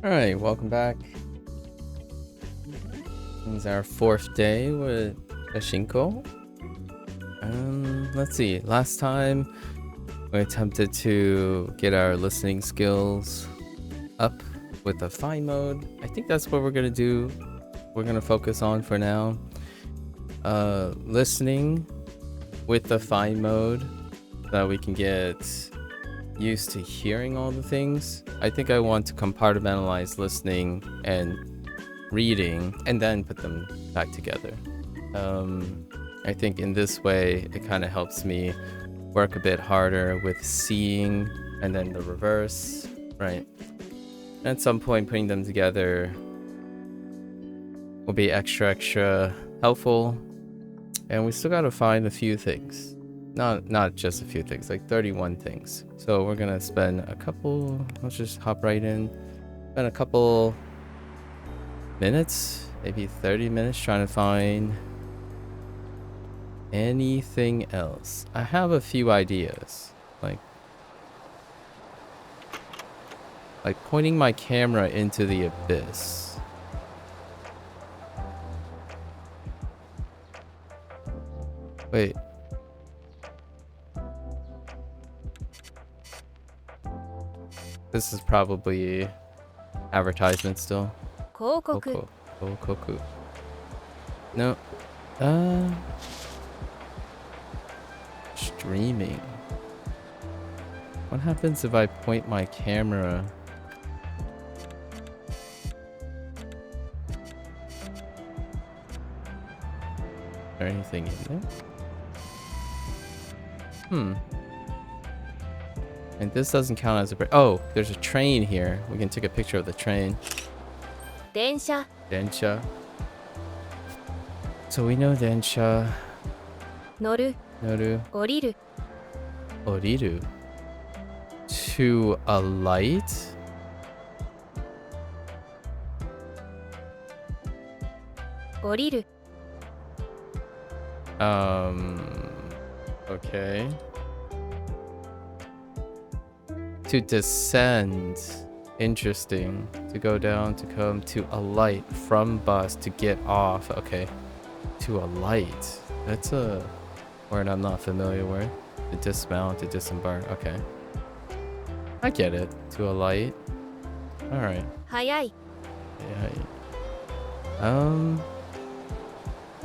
Alright, welcome back. This is our 4th day with Shashingo. Let's see. Last time we attempted to get our listening skills up with the fine mode. I think that's what we're gonna do. We're gonna focus on for now. Listening with the fine mode so that we can get used to hearing all the things. I think I want to compartmentalize listening and reading and then put them back together. I think in this way it kind of helps me work a bit harder with seeing and then the reverse, right? At some point putting them together will be extra helpful, and we still gotta find a few things. Not just a few things, like 31 things. So we're gonna spend a couple, let's just hop right in, spend a couple minutes, maybe 30 minutes trying to find anything else. I have a few ideas, like pointing my camera into the abyss. Wait. This is probably advertisement still. Koku. No. Streaming. What happens if I point my camera? Is there anything in there? And this doesn't count as a break. Oh, there's a train here. We can take a picture of the train. Densha. Densha. So we know densha. Noru. Oriru. Oriru. To alight. Oriru. Okay. To descend. Interesting. To go down, to come, to alight from bus, to get off. Okay. To alight. That's a word I'm not familiar with. To dismount, to disembark. Okay. I get it. To alight. Alright. Hayai. And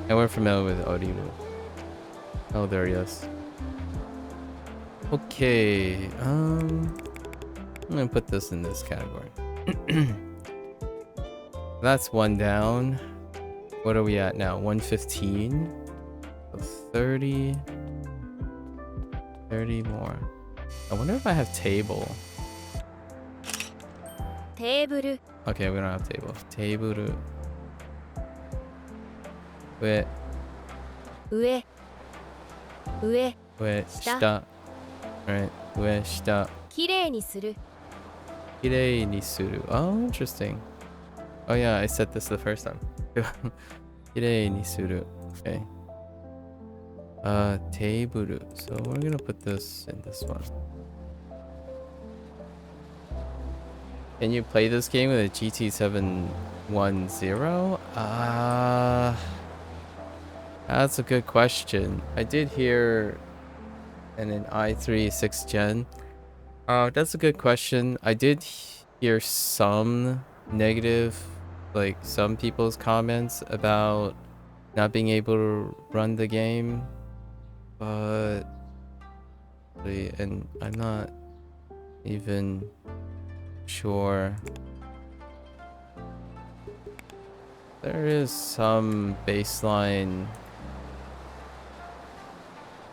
we're familiar with Oriru. Oh, there he is. Okay. I'm gonna put this in this category. That's one down. What are we at now? 115. So 30 more. I wonder if I have table. Table. Okay, we don't have table. Table. Ue. Ue. Shita. Right. Ue, shita. Kirei ni suru. Kirei ni suru. Oh, interesting. Oh yeah, I said this the first time. Kirei ni suru. Okay. Table. So we're gonna put this in this one. Can you play this game with a GT 710? That's a good question. I did hear an i3 6th gen. That's a good question. I did hear some negative, like some people's comments about not being able to run the game, but and I'm not even sure. There is some baseline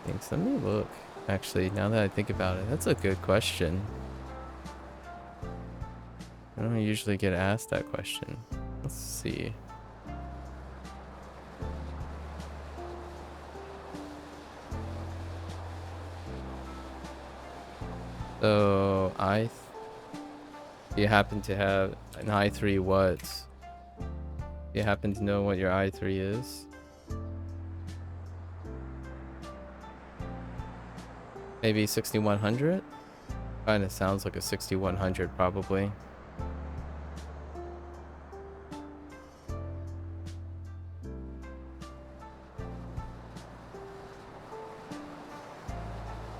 things. Let me look. Actually, now that I think about it, that's a good question. I don't usually get asked that question. Let's see. So you happen to have an i3 what? You happen to know what your i3 is? Maybe 6100? Kind of sounds like a 6100 probably.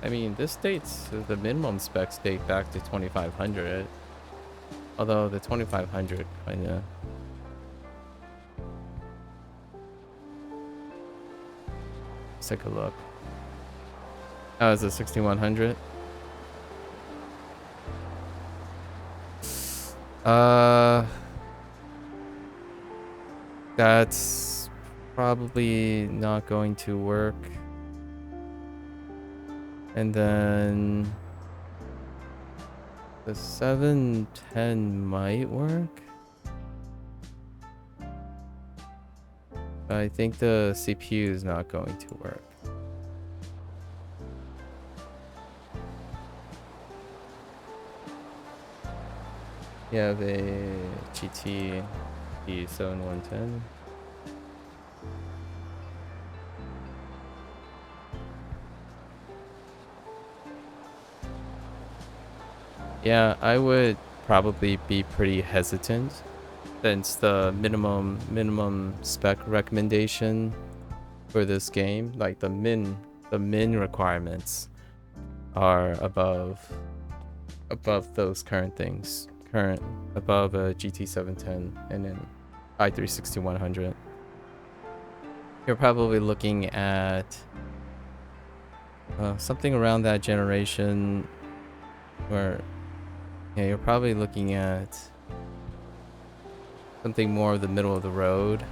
I mean, this dates, the minimum specs date back to 2500. Although the 2500 kinda... Let's take a look. Oh, is it 6100? That's probably not going to work. And then the 710 might work. But I think the CPU is not going to work. You have a GT E7110. Yeah, I would probably be pretty hesitant since the minimum spec recommendation for this game, like the min requirements are above those current things. Above a GT 710 and then i3 6100. You're probably looking at something around that generation where, yeah, you're probably looking at something more of the middle of the road,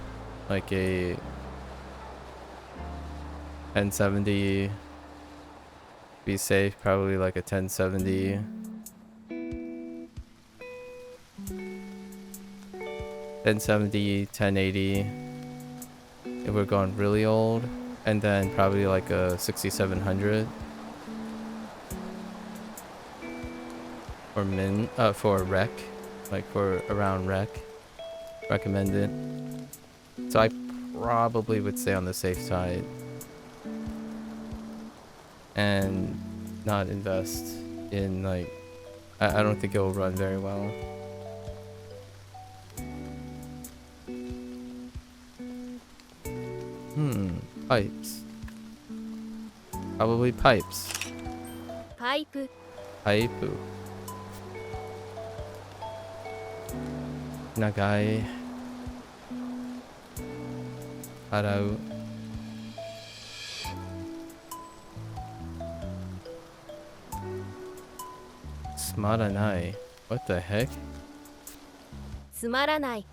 like a 1070. Be safe, probably like a 1070. 1070, 1080 if we're going really old, and then probably like a 6700 for for rec, like for around rec, recommended. So I probably would stay on the safe side and not invest in, like, I don't think it will run very well. Pipes. Probably pipes. パイプ Pipe. 長い。洗う。つまらない。What the heck? つまらない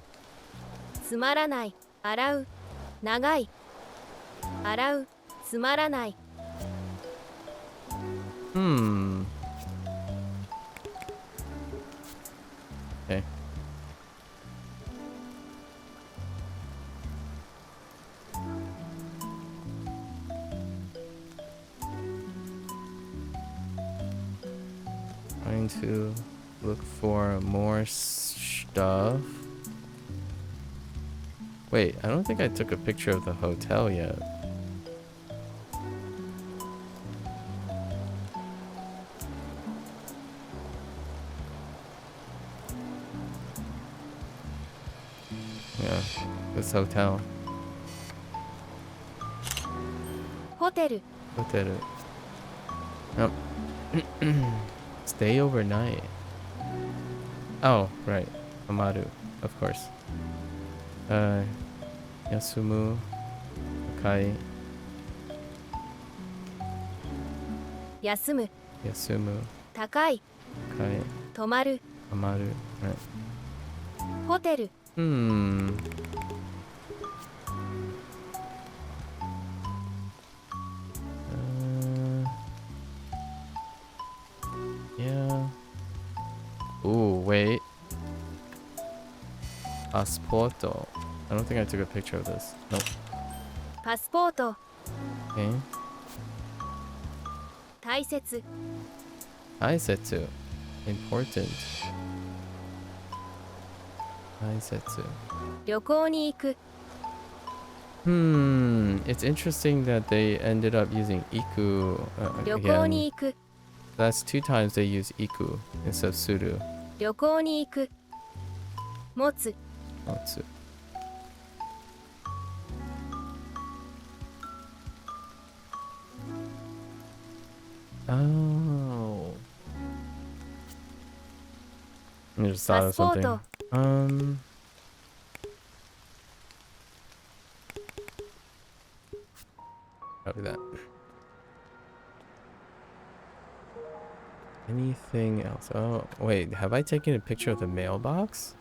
つまらない洗う長い洗うつまらない Okay. Trying to look for more stuff. Wait, I don't think I took a picture of the hotel yet. Yeah, this hotel. ホテル Hotel. Nope. Stay overnight. Oh, right. Amaru, of course. Yasumu. Akai. 休む Yasumu. 高い Akai. 泊まる Amaru. Right. ホテル Yeah. Ooh, wait. Passporto. I don't think I took a picture of this. Nope. パスポート Okay. 大切 Aisetsu. Important. Aisetsu. 旅行に行く It's interesting that they ended up using iku 旅行 again. に行く That's 2 times they use iku instead of suru. 旅行に行く持つ Otsu. Oh. I just thought of something. Passport. Probably that. Anything else? Oh, wait. Have I taken a picture of the mailbox?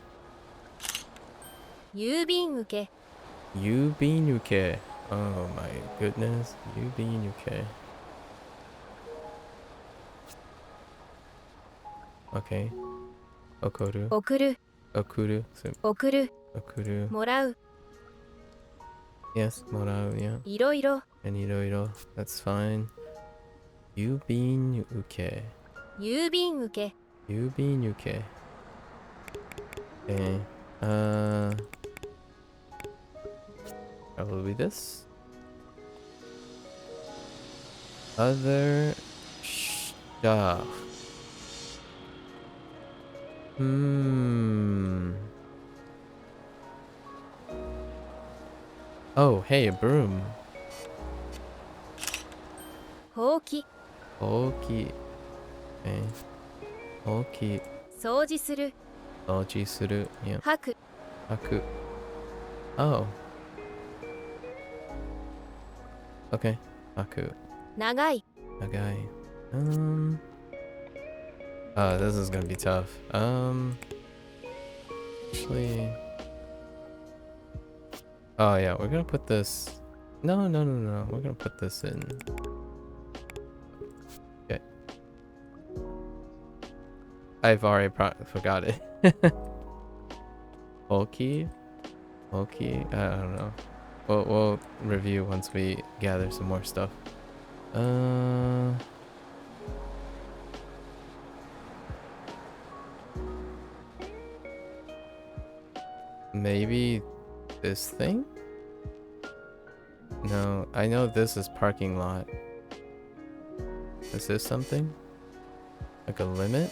郵便受け Yubinuke. Oh my goodness. Yubinuke. Okay. Okoru. 送る Okuru. 送る Okuru. もらう Yes, morau, yeah. いろいろ And iroiro. That's fine. Yubinuke. 郵便受け Yubinuke. Okay. Probably this. Other stuff. Oh, hey, a broom. ほうき Oki. Okay. Oki. 掃除する Oji suru. Yeah. 吐く Haku. Oh. Okay. Haku. 長い Nagai. Oh, this is gonna be tough. Actually. Oh yeah, we're gonna put this. No. We're gonna put this in. Okay. I've already forgot it. Oki. I don't know. We'll review once we gather some more stuff. Maybe this thing? No, I know this is parking lot. Is this something? Like a limit?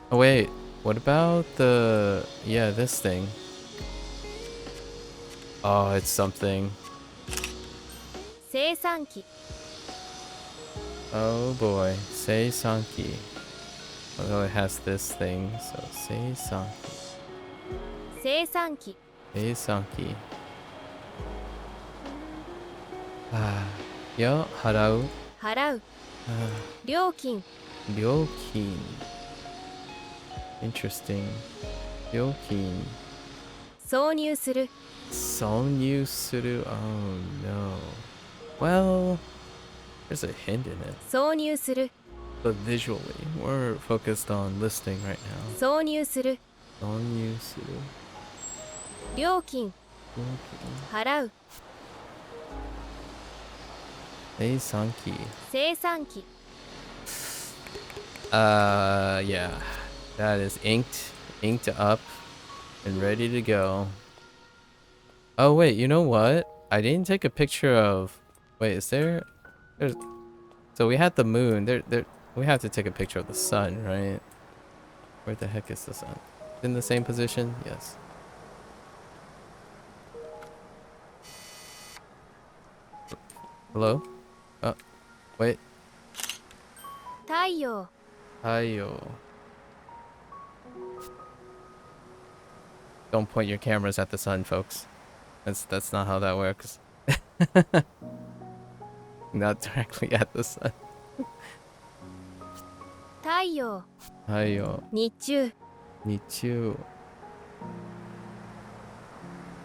Oh wait, what about the... Yeah, this thing. Oh, it's something. 生産機 Oh boy, Seisanki. Although it has this thing, so Seisanki. 生産機 Seisanki. Ah, yo, harau. 払う Ah, 料金 ryokin. Interesting. Ryokin. 挿入する Sonyu suru. Oh no. Well, there's a hint in it. 挿入する But visually, we're focused on listening right now. 挿入する Sonyu suru. 料金 Ryokin. 払う Seisanki. 生産機 Yeah. That is inked up and ready to go. Oh wait, you know what? I didn't take a picture of... Wait, is there's... So we had the moon. We have to take a picture of the sun, right? Where the heck is the sun? In the same position? Yes. Hello? Oh, wait. 太陽 Ayo. Don't point your cameras at the sun, folks. That's not how that works. Not directly at the sun. 太陽 Ayo. 日中 Nichu.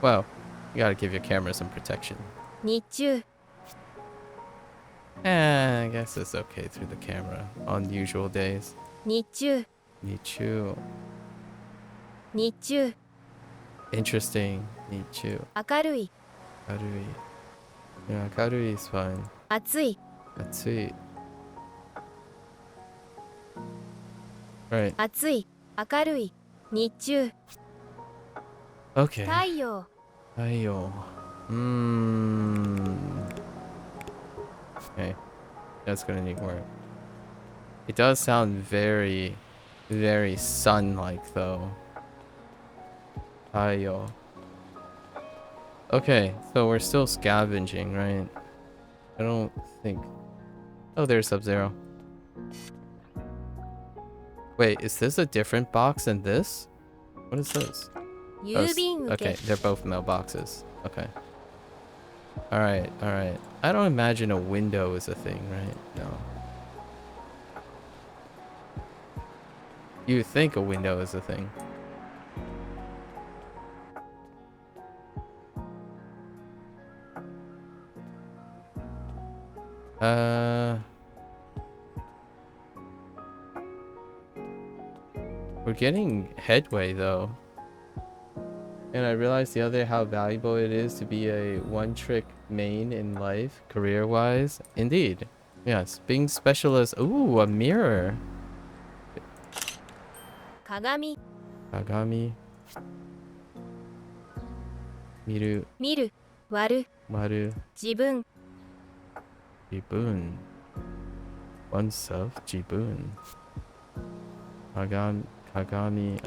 Well, you gotta give your camera some protection. 日中 I guess it's okay through the camera on usual days. 日中 Nichu. 日中 Interesting. Nichu. 明るい Karui. Yeah, Karui is fine. 暑い Atsui. Right. 暑い明るい日中 Okay. 太陽 Ayo. Okay. That's gonna need work. It does sound very, very sun-like though. Ayo. Okay, so we're still scavenging, right? I don't think... Oh, there's Sub-Zero. Wait, is this a different box than this? What is this? Oh, 郵便受 okay, け they're both mailboxes. Okay. Alright, alright. I don't imagine a window is a thing, right? No. You think a window is a thing. We're getting headway though. And I realized the other day how valuable it is to be a one-trick main in life, career-wise. Indeed. Yes, being specialist. Ooh, a mirror. 鏡 Kagami. Miru. 見る割る Maru. 自分 Jibun. Oneself. Jibun. Kagami.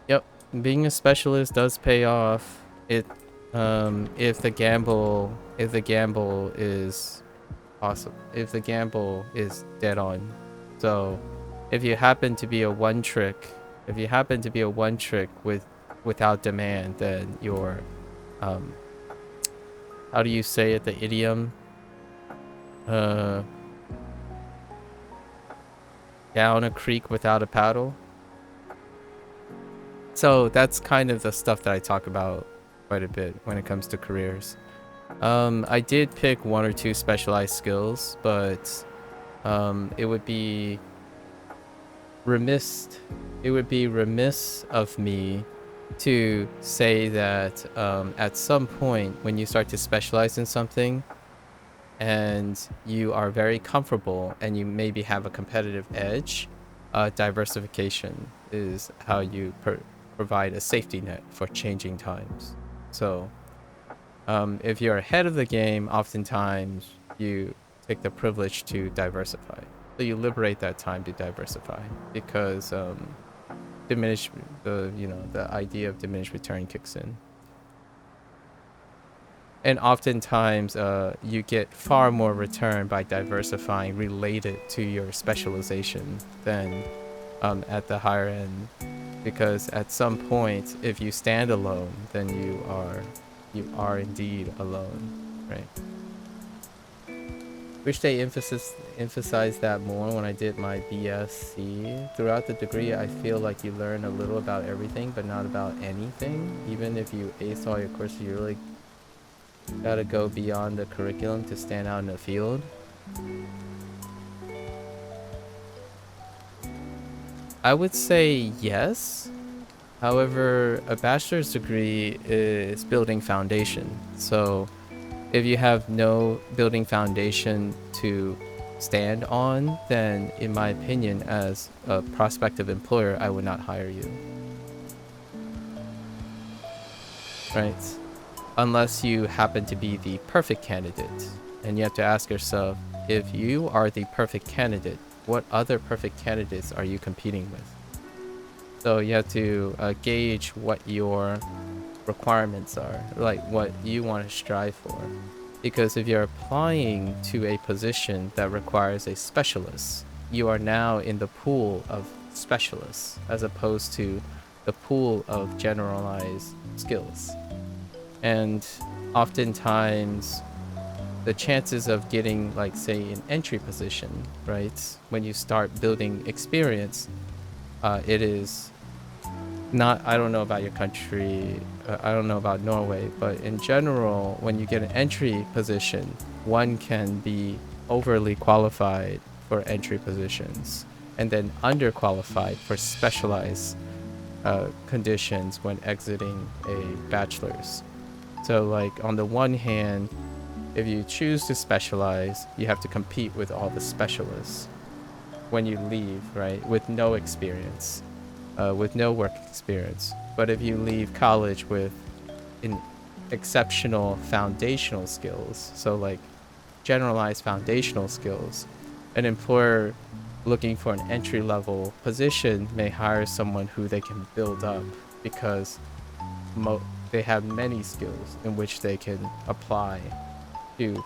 Yep. Being a specialist does pay off. If the gamble is awesome, if the gamble is dead on. So if you happen to be a one trick without demand, then you're how do you say it, the idiom, down a creek without a paddle. So that's kind of the stuff that I talk about quite a bit when it comes to careers. I did pick one or two specialized skills, but it would be remiss of me to say that at some point when you start to specialize in something and you are very comfortable and you maybe have a competitive edge, diversification is how you provide a safety net for changing times. So if you're ahead of the game, oftentimes you take the privilege to diversify. So you liberate that time to diversify because the idea of diminished return kicks in. And oftentimes you get far more return by diversifying related to your specialization than at the higher end. Because at some point, if you stand alone, then you are indeed alone, right? Wish they emphasized that more when I did my BSc. Throughout the degree, I feel like you learn a little about everything, but not about anything. Even if you ace all your courses, you really gotta go beyond the curriculum to stand out in the field. I would say yes. However, a bachelor's degree is building foundation. So if you have no building foundation to stand on, then in my opinion, as a prospective employer, I would not hire you. Right? Unless you happen to be the perfect candidate. And you have to ask yourself, if you are the perfect candidate, what other perfect candidates are you competing with? So you have to gauge what your requirements are, like what you want to strive for. Because if you're applying to a position that requires a specialist, you are now in the pool of specialists as opposed to the pool of generalized skills. And oftentimes the chances of getting, like, say, an entry position, right, when you start building experience, it is not, I don't know about your country, I don't know about Norway, but in general, when you get an entry position, one can be overly qualified for entry positions and then underqualified for specialized conditions when exiting a bachelor's. So, like, on the one hand, if you choose to specialize, you have to compete with all the specialists when you leave, right, with no experience, with no work experience. But if you leave college with exceptional foundational skills, so like generalized foundational skills, an employer looking for an entry-level position may hire someone who they can build up because they have many skills in which they can apply to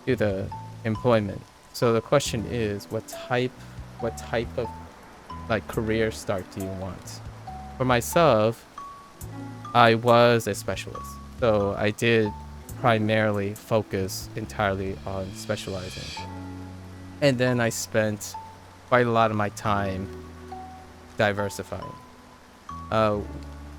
the employment. So the question is, what type of like career start do you want? For myself, I was a specialist, so I did primarily focus entirely on specializing, and then I spent quite a lot of my time diversifying.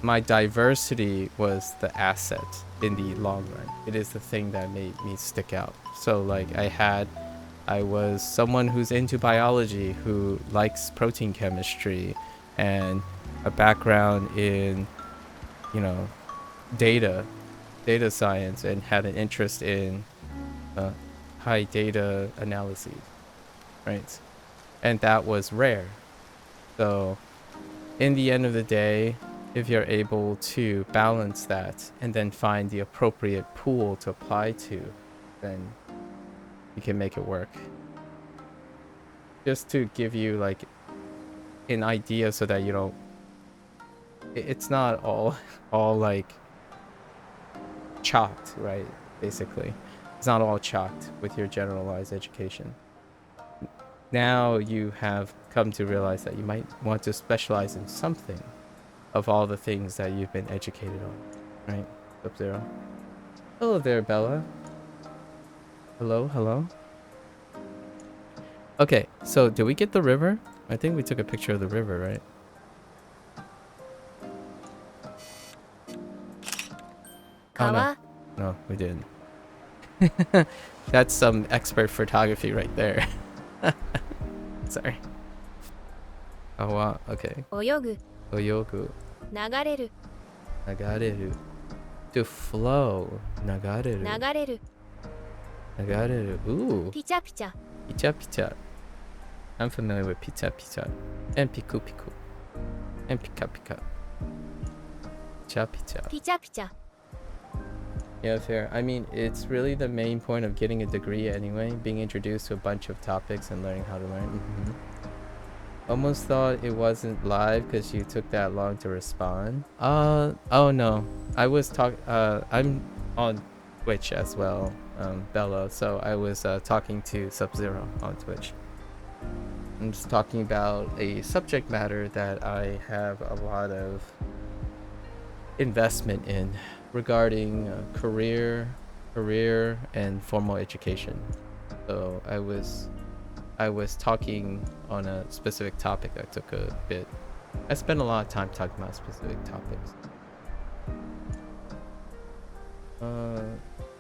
My diversity was the asset in the long run. It is the thing that made me stick out. So like I was someone who's into biology, who likes protein chemistry, and a background in, you know, data science, and had an interest in high data analysis, right? And that was rare. So in the end of the day, if you're able to balance that and then find the appropriate pool to apply to, then you can make it work. Just to give you like an idea so that you don't, it's not all like chalked, right? Basically, it's not all chalked with your generalized education. Now you have come to realize that you might want to specialize in something of all the things that you've been educated on, right? Sub-Zero. Hello there, Bella. Hello. Okay, so did we get the river? I think we took a picture of the river, right? Oh, no. No, we didn't. That's some expert photography right there. Sorry. Oh, wow. Okay. 泳ぐ Oyogu. 流れる Nagareru. To flow. Nagareru. 流れる Nagareru. Ooh. ピチャピチャ Picha picha. I'm familiar with picha picha. And piku piku. And pika pika. Picha picha. ピチャピチャ Yeah, fair. I mean, it's really the main point of getting a degree anyway, being introduced to a bunch of topics and learning how to learn. Almost thought it wasn't live because you took that long to respond. Oh no. I'm on Twitch as well, Bella, so I was talking to Sub-Zero on Twitch. I'm just talking about a subject matter that I have a lot of investment in regarding career and formal education. So I was talking on a specific topic that took a bit. I spent a lot of time talking about specific topics.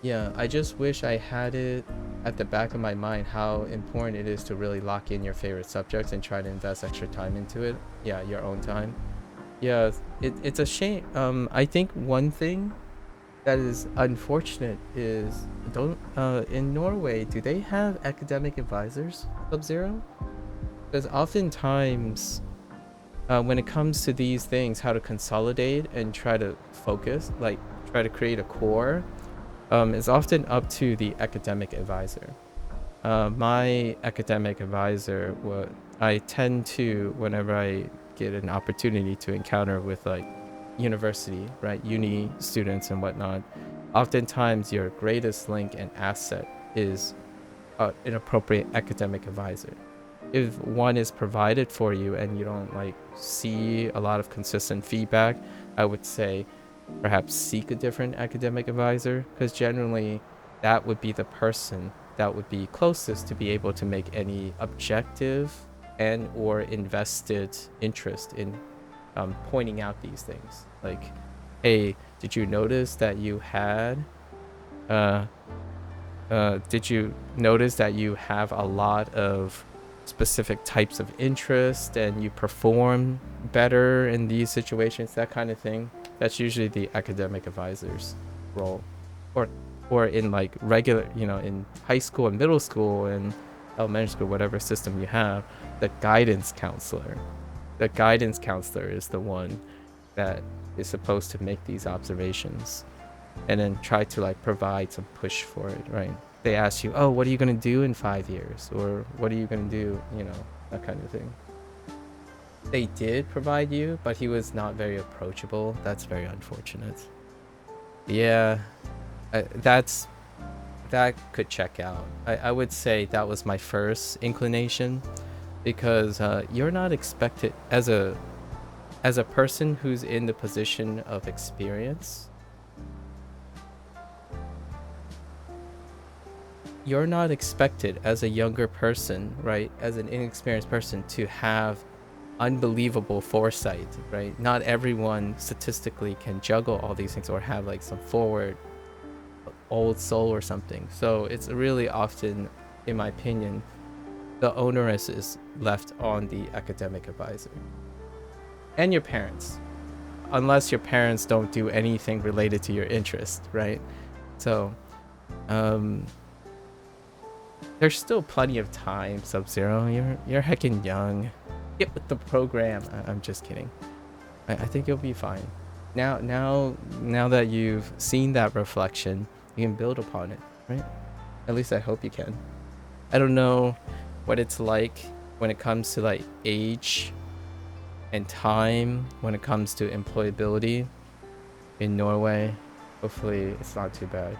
Yeah, I just wish I had it at the back of my mind how important it is to really lock in your favorite subjects and try to invest extra time into it. Yeah, your own time. Yeah, it's a shame. I think one thing that is unfortunate is in Norway, do they have academic advisors, Sub-Zero? Because oftentimes when it comes to these things, how to consolidate and try to focus, like try to create a core, is often up to the academic advisor. My academic advisor, I tend to, whenever I get an opportunity to encounter with like university, right, uni students and whatnot, oftentimes your greatest link and asset is an appropriate academic advisor. If one is provided for you and you don't like see a lot of consistent feedback, I would say perhaps seek a different academic advisor, because generally that would be the person that would be closest to be able to make any objective and or invested interest in pointing out these things. Like, hey, did you notice that you had did you notice that you have a lot of specific types of interest and you perform better in these situations, that kind of thing. That's usually the academic advisor's role. Or in like regular, you know, in high school and middle school and elementary school, whatever system you have, the guidance counselor. The guidance counselor is the one that is supposed to make these observations and then try to like provide some push for it, right? They ask you, oh, what are you going to do in 5 years? Or what are you going to do, you know, that kind of thing. they did provide you, but he was not very approachable. That's very unfortunate. Yeah, that could check out. I would say that was my first inclination, because you're not expected as a person who's in the position of experience. You're not expected as a younger person, right? As an inexperienced person to have unbelievable foresight, right? Not everyone statistically can juggle all these things or have like some forward old soul or something. So it's really often, in my opinion, the onus is left on the academic advisor and your parents, unless your parents don't do anything related to your interest, right? So there's still plenty of time, Sub-Zero. You're heckin' young. Get with the program. I'm just kidding. I think you'll be fine. Now that you've seen that reflection, you can build upon it, right? At least I hope you can. I don't know what it's like when it comes to like age and time, when it comes to employability in Norway. Hopefully it's not too bad.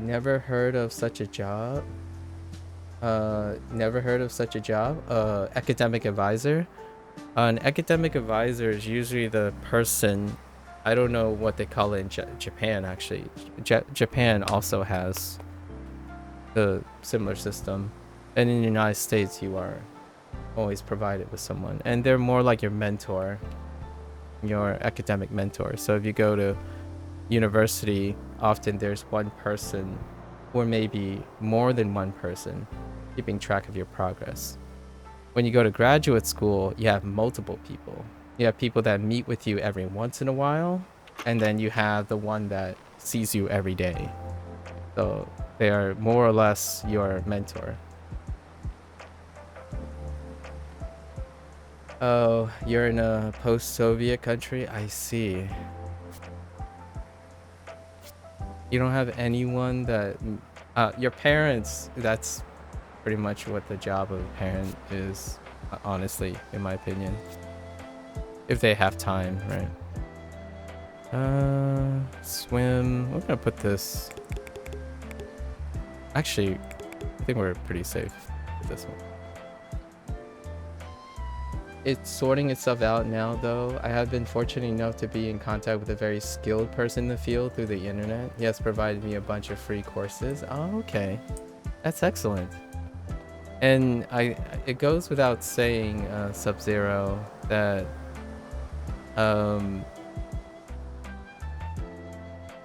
Never heard of such a job. Never heard of such a job. Academic advisor. An academic advisor is usually the person, I don't know what they call it in Japan actually. Japan also has the similar system, and in the United States you are always provided with someone, and they're more like your mentor, your academic mentor. So if you go to university, often there's one person or maybe more than one person keeping track of your progress. When you go to graduate school, you have multiple people. You have people that meet with you every once in a while, and then you have the one that sees you every day. So they are more or less your mentor. Oh, you're in a post-Soviet country? I see. You don't have anyone that... your parents, that's pretty much what the job of a parent is, honestly, in my opinion. If they have time, right? Swim. We're gonna put this... Actually, I think we're pretty safe with this one. It's sorting itself out now, though. I have been fortunate enough to be in contact with a very skilled person in the field through the internet. He has provided me a bunch of free courses. Oh, okay. That's excellent. And it goes without saying, Sub-Zero, that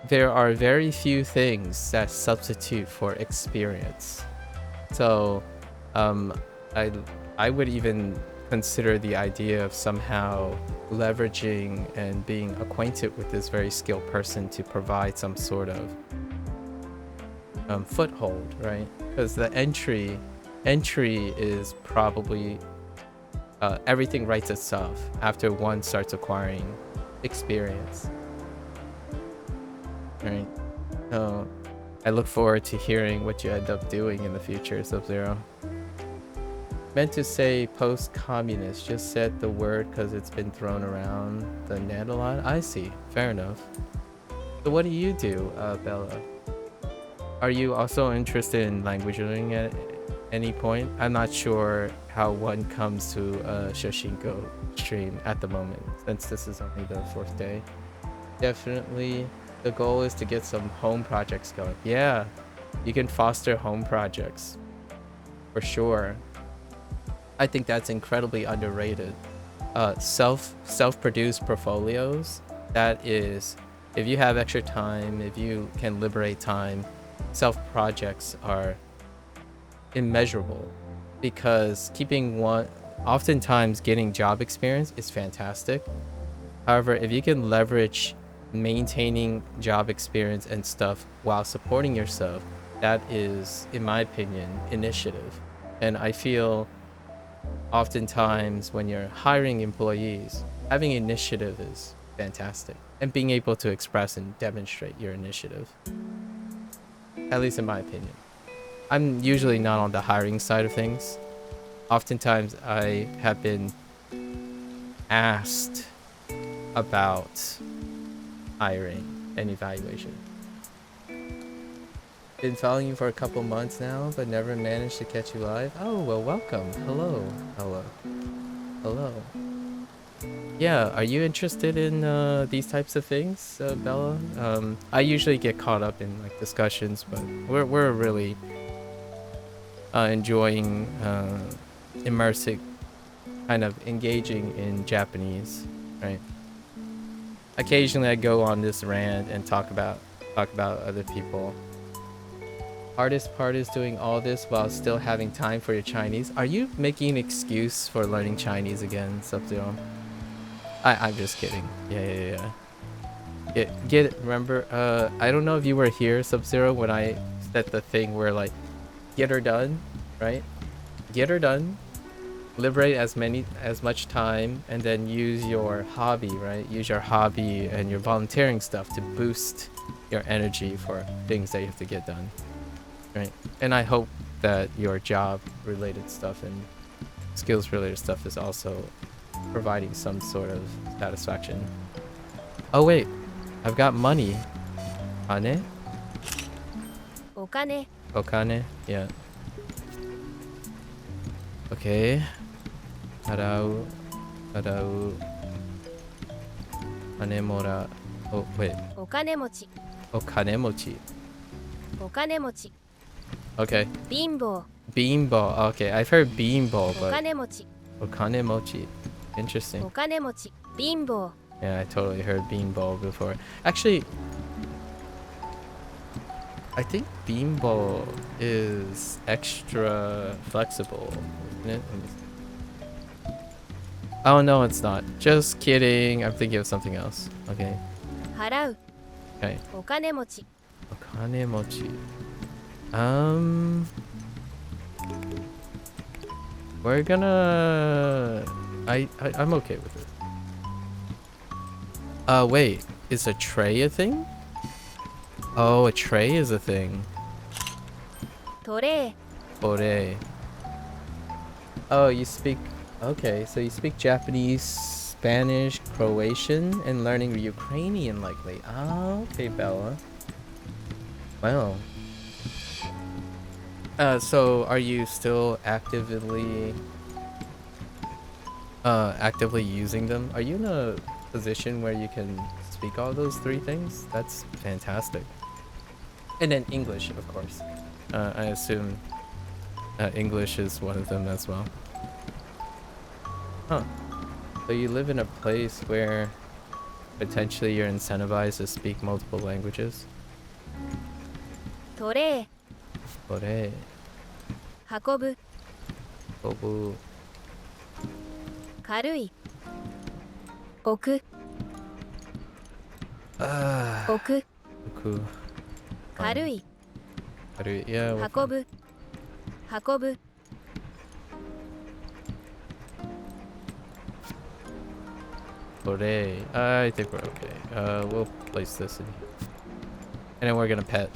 there are very few things that substitute for experience. So I would even consider the idea of somehow leveraging and being acquainted with this very skilled person to provide some sort of foothold, right? Because the entry is probably everything writes itself after one starts acquiring experience, right? So I look forward to hearing what you end up doing in the future, Sub-Zero. Meant to say post-communist, just said the word because it's been thrown around the net a lot. I see, fair enough. So what do you do, Bella? Are you also interested in language learning at any point? I'm not sure how one comes to a Shashingo stream at the moment, since this is only the 4th day. Definitely, the goal is to get some home projects going. Yeah, you can foster home projects, for sure. I think that's incredibly underrated. Self-produced portfolios, that is, if you have extra time, if you can liberate time, self-projects are immeasurable, because oftentimes getting job experience is fantastic. However, if you can leverage maintaining job experience and stuff while supporting yourself, that is, in my opinion, initiative. And I feel oftentimes when you're hiring employees, having initiative is fantastic, and being able to express and demonstrate your initiative, at least in my opinion. I'm usually not on the hiring side of things, Oftentimes I have been asked about hiring and evaluation. Been following you for a couple months now, but never managed to catch you live. Oh, well, welcome. Hello. Hello. Hello. Yeah, are you interested in these types of things, Bella? I usually get caught up in like discussions, but we're really enjoying immersive, kind of engaging in Japanese, right? Occasionally, I go on this rant and talk about other people. Hardest part is doing all this while still having time for your Chinese. Are you making an excuse for learning Chinese again, Sub-Zero? I'm just kidding. Yeah. Get it. Remember, I don't know if you were here, Sub-Zero, when I said the thing where like, get her done, right? Get her done. Liberate as much time, and then use your hobby, right? Use your hobby and your volunteering stuff to boost your energy for things that you have to get done, right? And I hope that your job related stuff and skills related stuff is also providing some sort of satisfaction. Oh wait, I've got money. Ane? お金 Okane? Yeah. Okay. Harau. Anemora. Oh, wait. お金持ち Okanemochi. お金持ち Okay. 貧乏 Beanball. Okay, I've heard beanball, お but 金持ち okanemochi. お Interesting. 金持ち貧乏 Yeah, I totally heard beanball before. Actually, I think beanball is extra flexible, isn't it? Let me see. Oh no, it's not. Just kidding. I'm thinking of something else. Okay. 払う Okay. お金持ち Okanemochi. We're gonna. I'm okay with it. Wait. Is a tray a thing? Oh, a tray is a thing. トレ Ore. Oh, you speak. Okay, so you speak Japanese, Spanish, Croatian, and learning Ukrainian likely. Ah, okay, Bella. Wow. So are you still actively using them? Are you in a position where you can speak all those three things? That's fantastic. And then English, of course. I assume English is one of them as well. Huh. So you live in a place where potentially you're incentivized to speak multiple languages? トレ Ore. 運ぶ Kobu. 軽い置く Ah. 置く Oku. 軽い Yeah. 運ぶ運ぶ Ore. I think we're okay. We'll place this in here. And then we're gonna pet.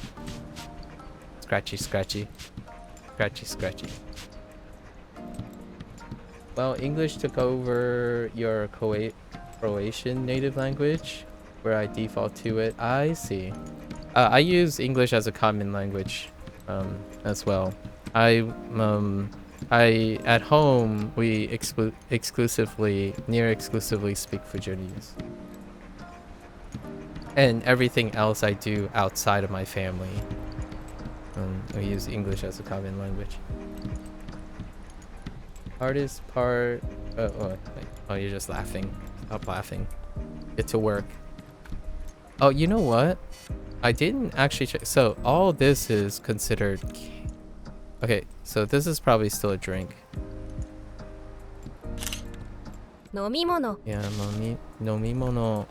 Scratchy, scratchy. Scratchy, scratchy. Well, English took over your Croatian native language, where I default to it. I see. I use English as a common language, as well. I at home we near exclusively speak Fujianese, and everything else I do outside of my family. We use English as a common language. Hardest part. Oh, you're just laughing. Stop laughing. Get to work. Oh, you know what? I didn't actually check. So all this is considered. Okay, so this is probably still a drink. 飲み物 Yeah, nomimono.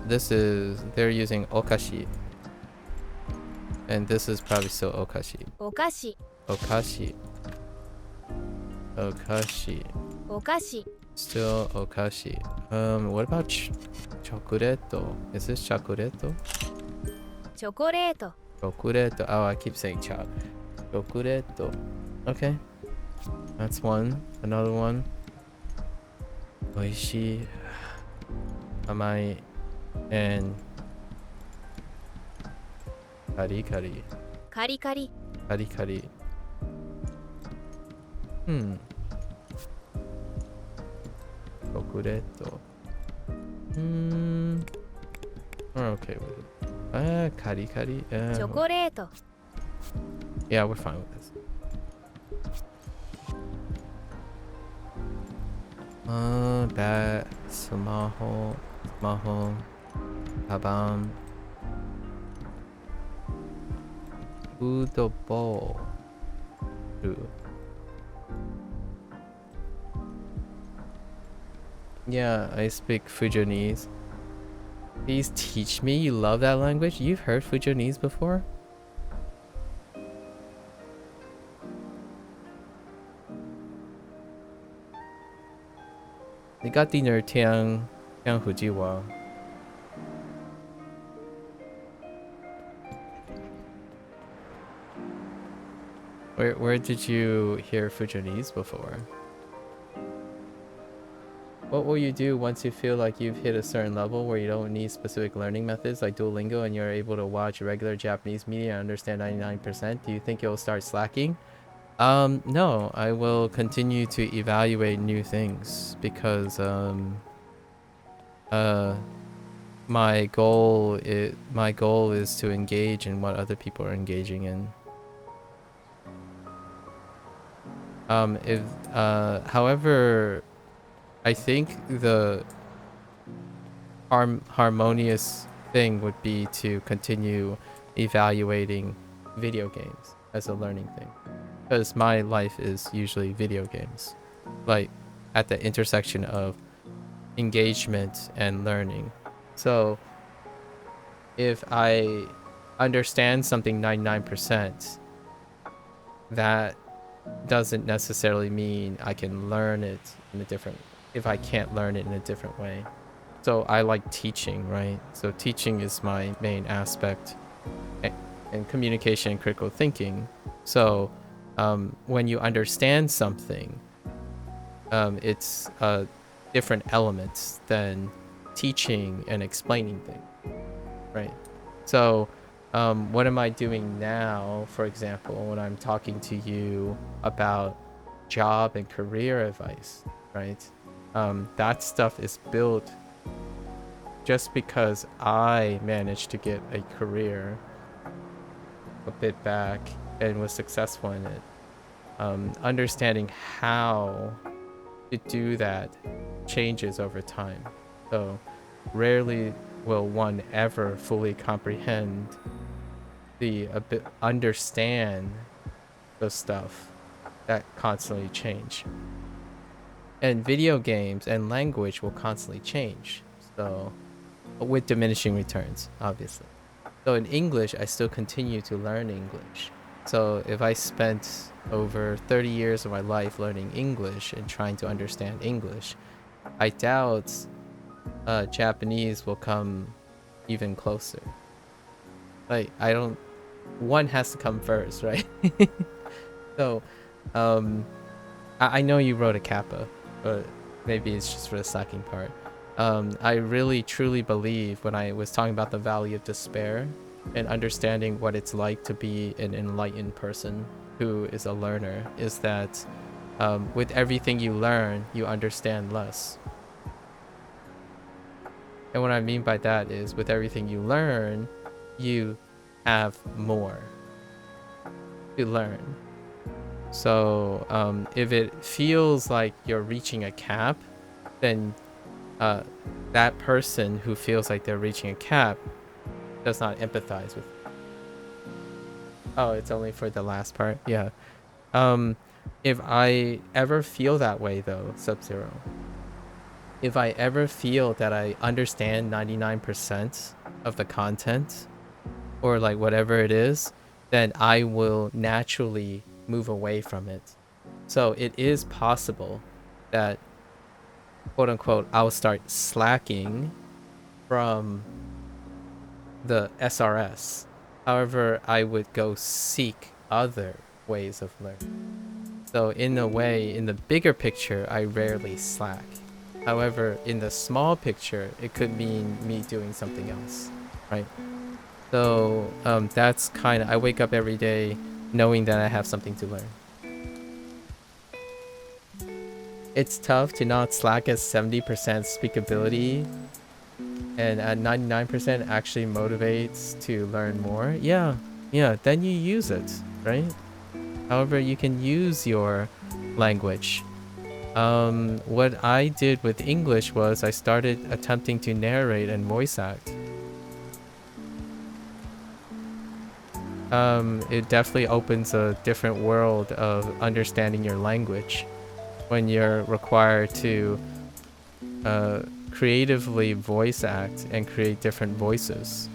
This is they're using okashi, and this is probably still okashi. お菓子 Okashi. お菓子 Still okashi. What about chocolate? Is this chocolate? チョコレート Chocolate. Oh, I keep saying chocolate. Okay. That's one. Another one. Oishi. Amai. And kari kari. カリカリ Kari kari. Chocolate. We're okay with it. Kari kari. チョコレート Yeah, we're fine with this. Bat, smaho, kaban, food bowl. Yeah, I speak Fujonese. Please teach me. You love that language? You've heard Fujonese before? They got dinner Tiang Hujiwa. Where did you hear Fujonese before? What will you do once you feel like you've hit a certain level where you don't need specific learning methods like Duolingo and you're able to watch regular Japanese media and understand 99%? Do you think you'll start slacking? No, I will continue to evaluate new things because my goal is to engage in what other people are engaging in. However, I think the harmonious thing would be to continue evaluating video games as a learning thing, because my life is usually video games, like at the intersection of engagement and learning. So if I understand something 99%, that doesn't necessarily mean I can learn it in a different, if I can't learn it in a different way. So I like teaching, right? So teaching is my main aspect, and communication and critical thinking. So when you understand something, it's different elements than teaching and explaining things, right? So what am I doing now, for example, when I'm talking to you about job and career advice, right? That stuff is built just because I managed to get a career a bit back and was successful in it. Understanding how to do that changes over time. So rarely will one ever fully comprehend understand the stuff that constantly change. And video games and language will constantly change. So with diminishing returns, obviously. So in English, I still continue to learn English. So if I spent over 30 years of my life learning English and trying to understand English, I doubt Japanese will come even closer. Like, one has to come first, right? So, I know you wrote a kappa, but maybe it's just for the slacking part. I really truly believe when I was talking about the valley of despair and understanding what it's like to be an enlightened person who is a learner, is that with everything you learn, you understand less. And what I mean by that is with everything you learn, you have more to learn. So if it feels like you're reaching a cap, then that person who feels like they're reaching a cap does not empathize with you. Oh, it's only for the last part? Yeah. If I ever feel that way though, Sub-Zero, if I ever feel that I understand 99% of the content or like whatever it is, then I will naturally move away from it. So it is possible that, quote unquote, I'll start slacking from the SRS. However, I would go seek other ways of learning. So in a way, in the bigger picture, I rarely slack. However, in the small picture, it could mean me doing something else, right? So that's kind of, I wake up every day knowing that I have something to learn. It's tough to not slack at 70% speakability and at 99% actually motivates to learn more. Yeah, then you use it, right? However, you can use your language. What I did with English was I started attempting to narrate and voice act. It definitely opens a different world of understanding your language when you're required to creatively voice act and create different voices.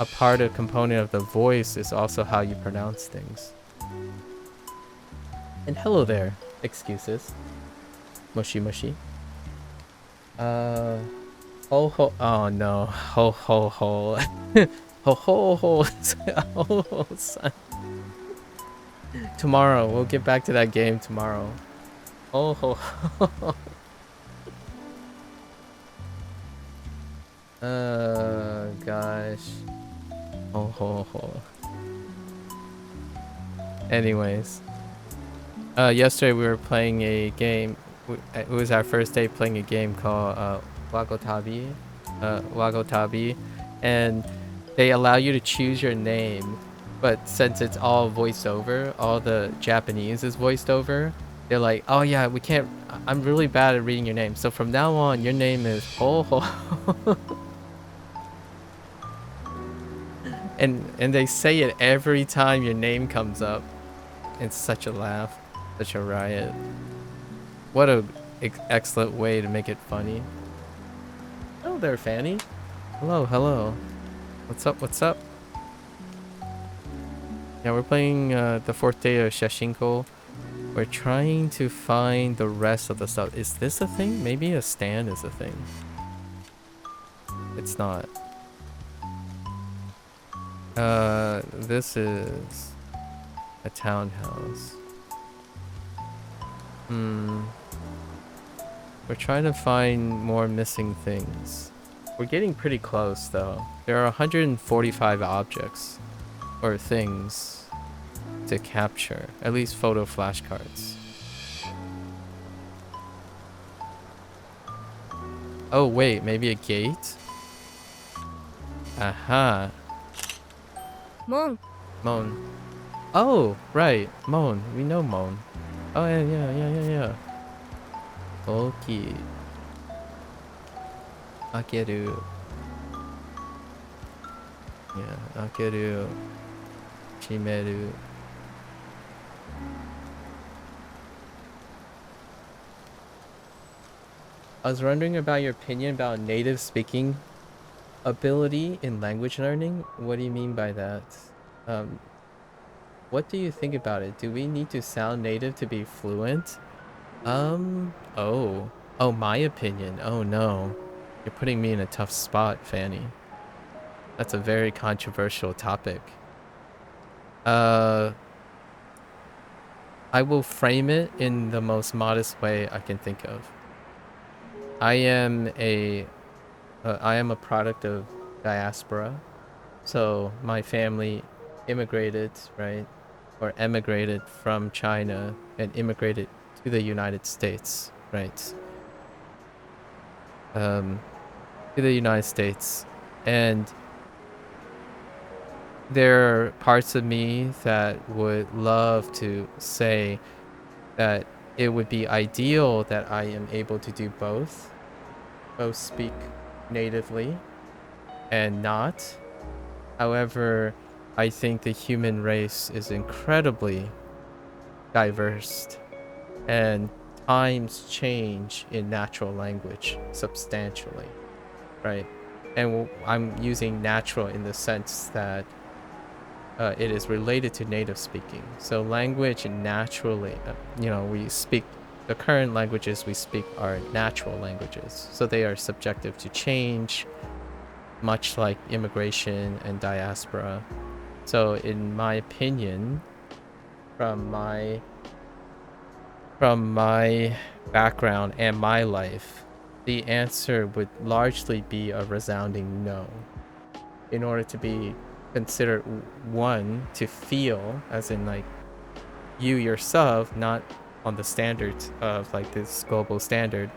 A part of component of the voice is also how you pronounce things. And hello there, excuses. Moshi moshi. Ho ho. Oh no. Ho ho ho. Ho ho ho. Ho ho son. Tomorrow. We'll get back to that game tomorrow. Ho ho ho. Gosh. Ho ho ho. Anyways. Yesterday we were playing a game. It was our first day playing a game called Wagotabi. Wagotabi. And they allow you to choose your name. But since it's all voiced over, all the Japanese is voiced over, they're like, oh yeah, we can't, I'm really bad at reading your name. So from now on, your name is Ho Ho. And they say it every time your name comes up. It's such a laugh. Such a riot. What a excellent way to make it funny. Oh there, Fanny. Hello, hello. What's up, what's up? Yeah, we're playing the fourth day of Shashingo. We're trying to find the rest of the stuff. Is this a thing? Maybe a stand is a thing. It's not. This is a townhouse. We're trying to find more missing things. We're getting pretty close though. There are 145 objects or things to capture, at least photo flashcards. Oh wait, maybe a gate? Aha. Mon. Mon. Oh, right. Mon. We know Mon. Oh yeah. Okay. Akeru. Yeah, akeru. Shimeru. I was wondering about your opinion about native speaking ability in language learning. What do you mean by that? What do you think about it? Do we need to sound native to be fluent? Oh, my opinion. Oh no. You're putting me in a tough spot, Fanny. That's a very controversial topic. I will frame it in the most modest way I can think of. I am a product of diaspora. So my family immigrated, right? Or emigrated from China and immigrated to the United States, right? To the United States. And there are parts of me that would love to say that it would be ideal that I am able to do both speak natively and not. However, I think the human race is incredibly diverse and times change in natural language substantially, right? And I'm using natural in the sense that it is related to native speaking. So language naturally, we speak, the current languages we speak are natural languages. So they are subjective to change, much like immigration and diaspora. So in my opinion, from my From my background and my life, the answer would largely be a resounding no. In order to be considered one, to feel, as in like you yourself, not on the standards of like this global standard,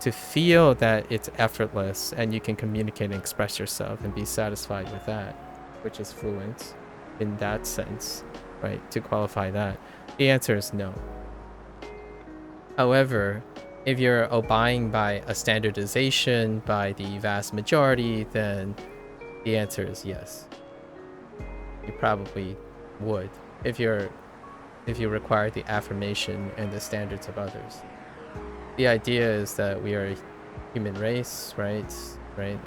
to feel that it's effortless and you can communicate and express yourself and be satisfied with that, which is fluent in that sense, right? To qualify that, the answer is no. However, if you're abiding by a standardization by the vast majority, then the answer is yes. You probably would if you require the affirmation and the standards of others. The idea is that we are a human race, right,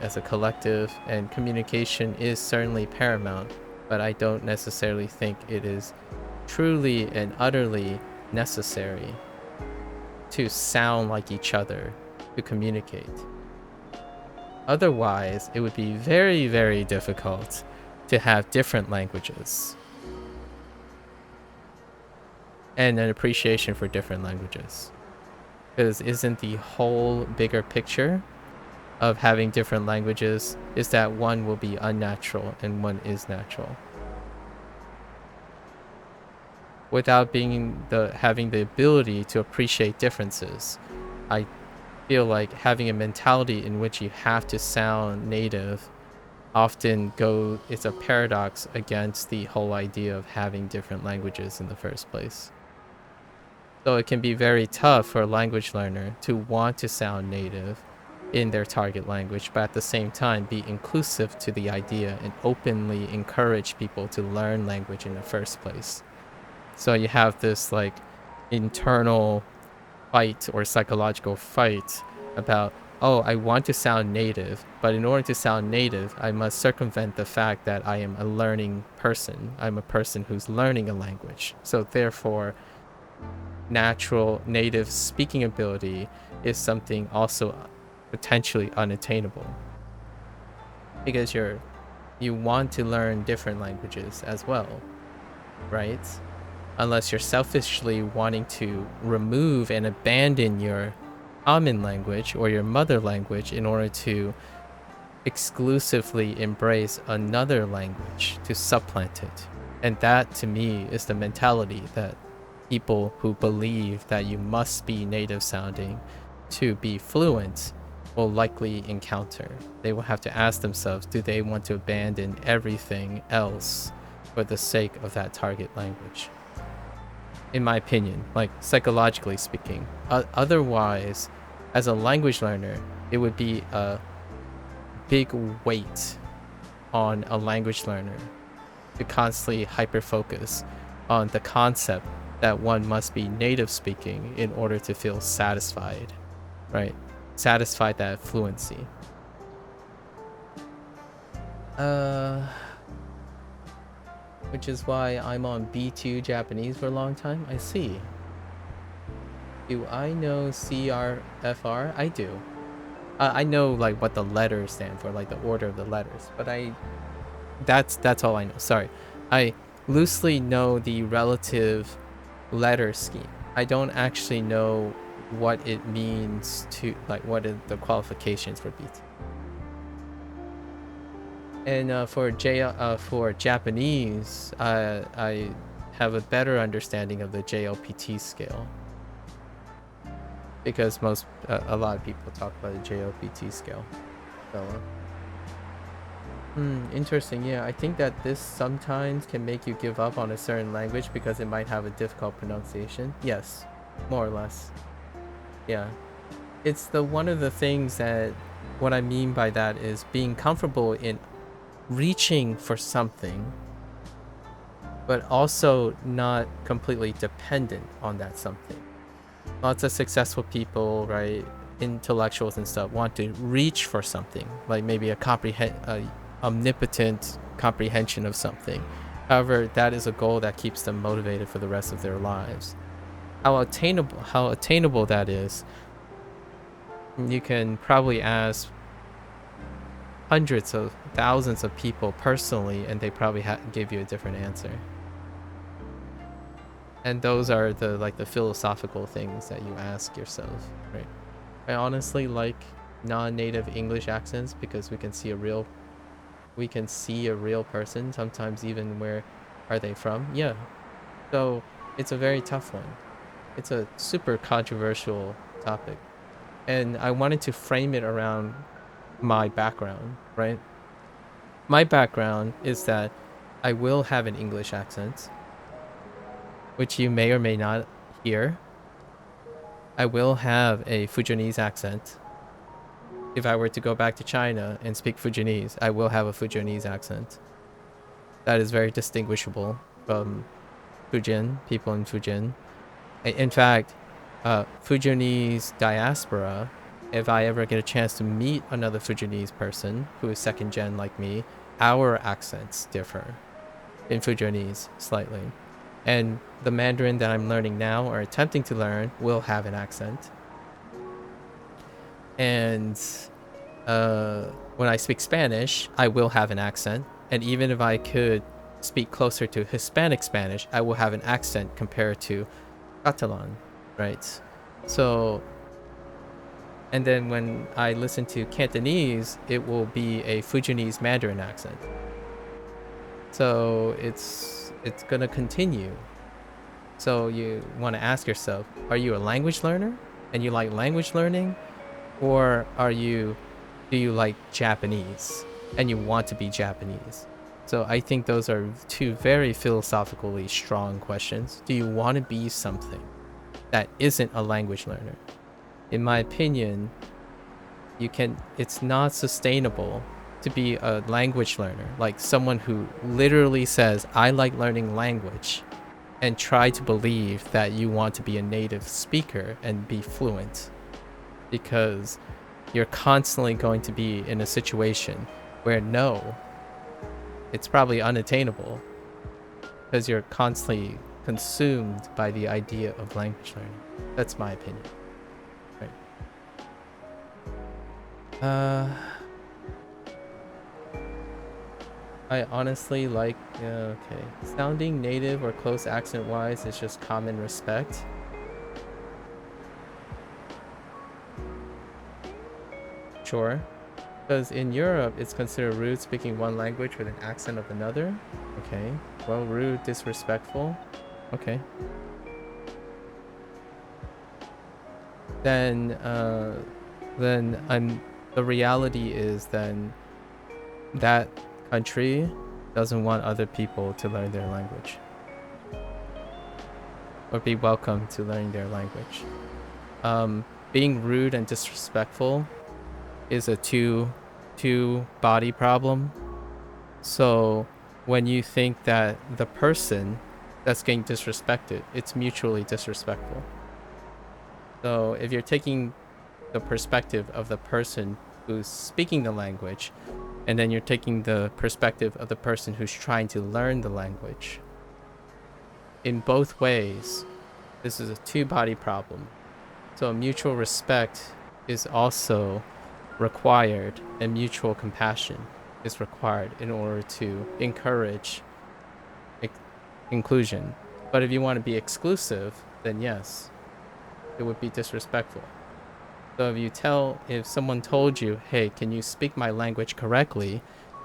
as a collective, and communication is certainly paramount, but I don't necessarily think it is truly and utterly necessary to sound like each other to communicate. Otherwise, it would be very, very difficult to have different languages and an appreciation for different languages. Because isn't the whole bigger picture of having different languages is that one will be unnatural and one is natural? Without having the ability to appreciate differences, I feel like having a mentality in which you have to sound native often it's a paradox against the whole idea of having different languages in the first place. So it can be very tough for a language learner to want to sound native in their target language, but at the same time be inclusive to the idea and openly encourage people to learn language in the first place. So you have this like internal fight or psychological fight about, oh, I want to sound native, but in order to sound native, I must circumvent the fact that I am a learning person. I'm a person who's learning a language. So therefore, natural native speaking ability is something also potentially unattainable. Because you want to learn different languages as well, right? Unless you're selfishly wanting to remove and abandon your common language or your mother language in order to exclusively embrace another language to supplant it. And that, to me, is the mentality that people who believe that you must be native sounding to be fluent will likely encounter. They will have to ask themselves, do they want to abandon everything else for the sake of that target language? In my opinion, like psychologically speaking. Otherwise, as a language learner, it would be a big weight on a language learner to constantly hyper-focus on the concept that one must be native speaking in order to feel satisfied, right? Satisfied that fluency. Which is why I'm on B2 Japanese for a long time. I see. Do I know CRFR? I do. I know like what the letters stand for, like the order of the letters, but that's all I know. Sorry. I loosely know the relative letter scheme. I don't actually know what it means to, like, what are the qualifications for B2. And for Japanese, I have a better understanding of the JLPT scale, because a lot of people talk about the JLPT scale. So, interesting. Yeah, I think that this sometimes can make you give up on a certain language because it might have a difficult pronunciation. Yes, more or less. Yeah, it's one of the things that what I mean by that is being comfortable in reaching for something, but also not completely dependent on that something. Lots of successful people, right, intellectuals and stuff, want to reach for something, like maybe a omnipotent comprehension of something. However, that is a goal that keeps them motivated for the rest of their lives. How attainable that is, you can probably ask hundreds of thousands of people personally, and they probably give you a different answer. And those are the philosophical things that you ask yourself, right? I honestly like non-native English accents because we can see a real person sometimes, even where are they from. Yeah, so it's a very tough one. It's a super controversial topic, and I wanted to frame it around my background, right? My background is that I will have an English accent, which you may or may not hear. I will have a Fujianese accent. If I were to go back to China and speak Fujianese, I will have a Fujianese accent. That is very distinguishable from Fujian, people in Fujian. In fact, Fujianese diaspora, if I ever get a chance to meet another Fujianese person who is second gen like me, our accents differ in Fujianese slightly. And the Mandarin that I'm learning now, or attempting to learn, will have an accent. And when I speak Spanish, I will have an accent. And even if I could speak closer to Hispanic Spanish, I will have an accent compared to Catalan, right? So, and then when I listen to Cantonese, it will be a Fujianese Mandarin accent. So it's gonna continue. So you want to ask yourself, are you a language learner and you like language learning, or do you like Japanese and you want to be Japanese? So I think those are two very philosophically strong questions. Do you want to be something that isn't a language learner? In my opinion, it's not sustainable to be a language learner, like someone who literally says, I like learning language, and try to believe that you want to be a native speaker and be fluent, because you're constantly going to be in a situation where no, it's probably unattainable because you're constantly consumed by the idea of language learning. That's my opinion. Right. I honestly like, okay. Sounding native or close accent wise is just common respect. Sure. Because in Europe, it's considered rude speaking one language with an accent of another. Okay. Well, rude, disrespectful. Okay. Then the reality is then that country doesn't want other people to learn their language or be welcome to learning their language. Being rude and disrespectful is a two body problem. So when you think that the person that's getting disrespected, it's mutually disrespectful. So if you're taking the perspective of the person who's speaking the language, and then you're taking the perspective of the person who's trying to learn the language, in both ways, this is a two-body problem. So mutual respect is also required, and mutual compassion is required in order to encourage inclusion. But if you want to be exclusive, then yes, it would be disrespectful. So if someone told you, hey, can you speak my language correctly?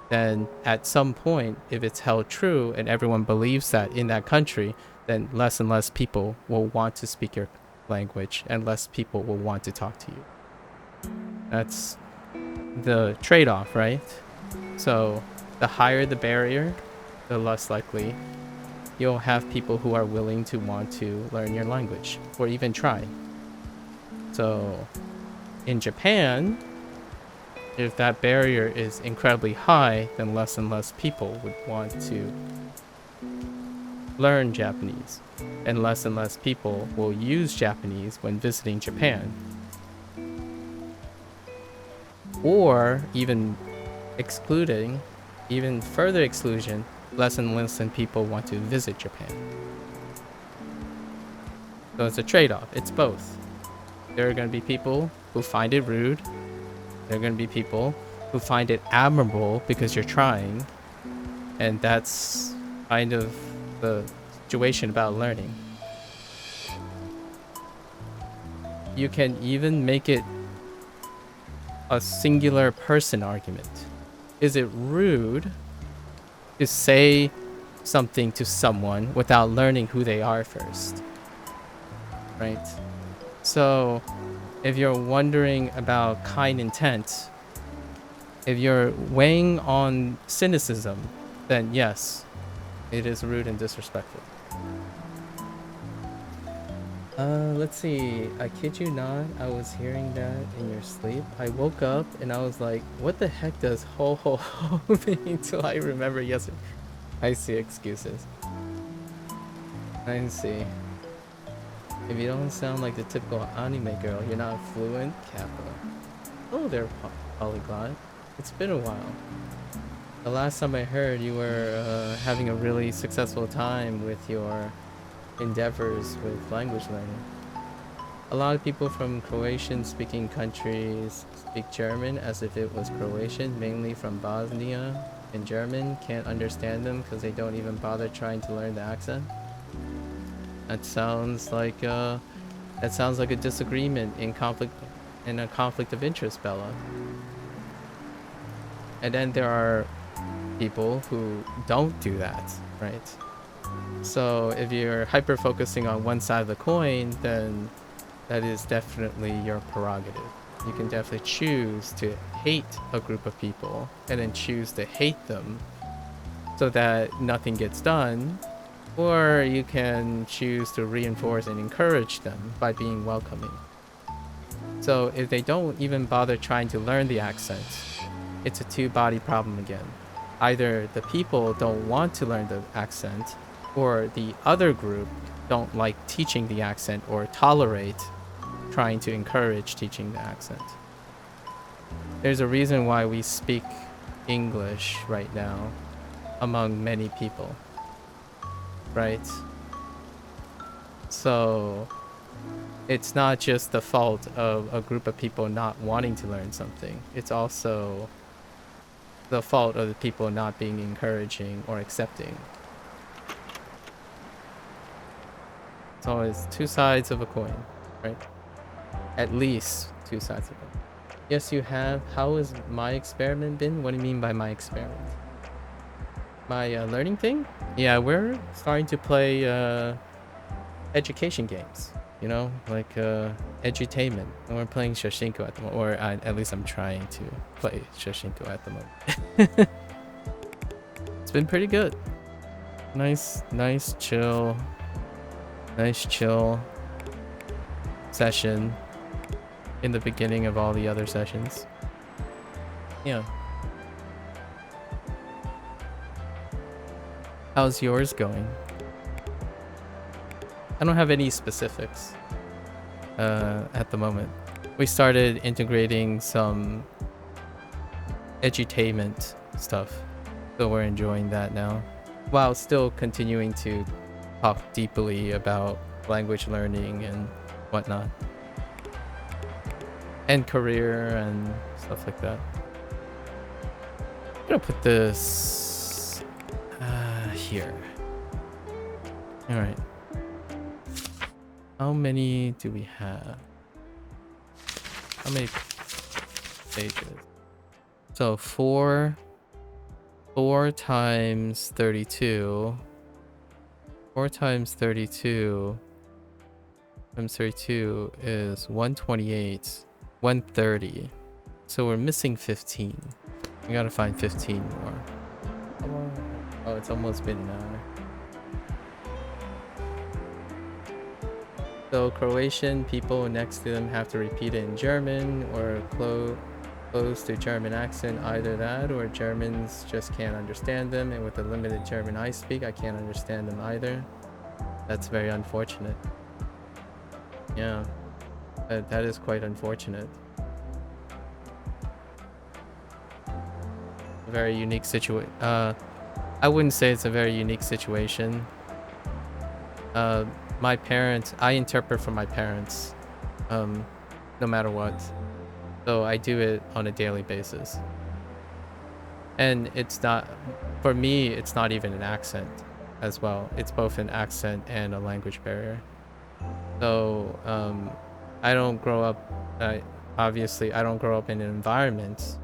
Then at some point, if it's held true and everyone believes that in that country, then less and less people will want to speak your language and less people will want to talk to you. That's the trade-off, right? So the higher the barrier, the less likely you'll have people who are willing to want to learn your language or even try. So in Japan, if that barrier is incredibly high, then less and less people would want to learn Japanese, and less people will use Japanese when visiting Japan. Or even further exclusion, less and less people want to visit Japan. So it's a trade-off. It's both. There are going to be people who find it rude. There are going to be people who find it admirable because you're trying. And that's kind of the situation about learning. you can even make it a singular person argument. Is it rude to say something to someone without learning who they are first? Right? So, if you're wondering about kind intent, if you're weighing on cynicism, then yes, it is rude and disrespectful. Let's see. I kid you not, I was hearing that in your sleep. I woke up and I was like, what the heck does ho ho ho mean? Until I remember yesterday. I see excuses. I see. If you don't sound like the typical anime girl, you're not fluent, Kappa. Oh, they're polyglot. It's been a while. The last time I heard, you were having a really successful time with your endeavors with language learning. A lot of people from Croatian-speaking countries speak German as if it was Croatian, mainly from Bosnia, and German can't understand them because they don't even bother trying to learn the accent. That sounds like a disagreement in a conflict of interest, Bella. And then there are people who don't do that, right? So if you're hyper focusing on one side of the coin, then that is definitely your prerogative. You can definitely choose to hate a group of people and then choose to hate them so that nothing gets done, or you can choose to reinforce and encourage them by being welcoming. So if they don't even bother trying to learn the accent, it's a two-body problem again. Either the people don't want to learn the accent, or the other group don't like teaching the accent or tolerate trying to encourage teaching the accent. There's a reason why we speak English right now among many people, right? So it's not just the fault of a group of people not wanting to learn something. It's also the fault of the people not being encouraging or accepting. It's always two sides of a coin, right? At least two sides of it. Yes, you have. How has my experiment been? What do you mean by my experiment? My learning thing? Yeah, we're starting to play education games, you know, like edutainment. And we're playing Shashingo at the moment, or at least I'm trying to play Shashingo at the moment. It's been pretty good. Nice chill session in the beginning of all the other sessions. Yeah. How's yours going? I don't have any specifics at the moment. We started integrating some edutainment stuff, so we're enjoying that now, while still continuing to talk deeply about language learning and whatnot, and career and stuff like that. I'm gonna put this here. All right. How many do we have? How many pages? So 4 times 32. 4 times 32 times 32 is 128, 130. So we're missing 15. We gotta find 15 more. Come on. Oh, it's almost been an hour. So Croatian people next to them have to repeat it in German or close to German accent, either that or Germans just can't understand them, and with the limited German I speak, I can't understand them either. That's very unfortunate. Yeah, that is quite unfortunate. A very unique situation. I wouldn't say it's a very unique situation. My parents, I interpret for my parents, no matter what. So I do it on a daily basis. And it's not, for me, it's not even an accent as well. It's both an accent and a language barrier. So I don't grow up, obviously, I don't grow up in an environment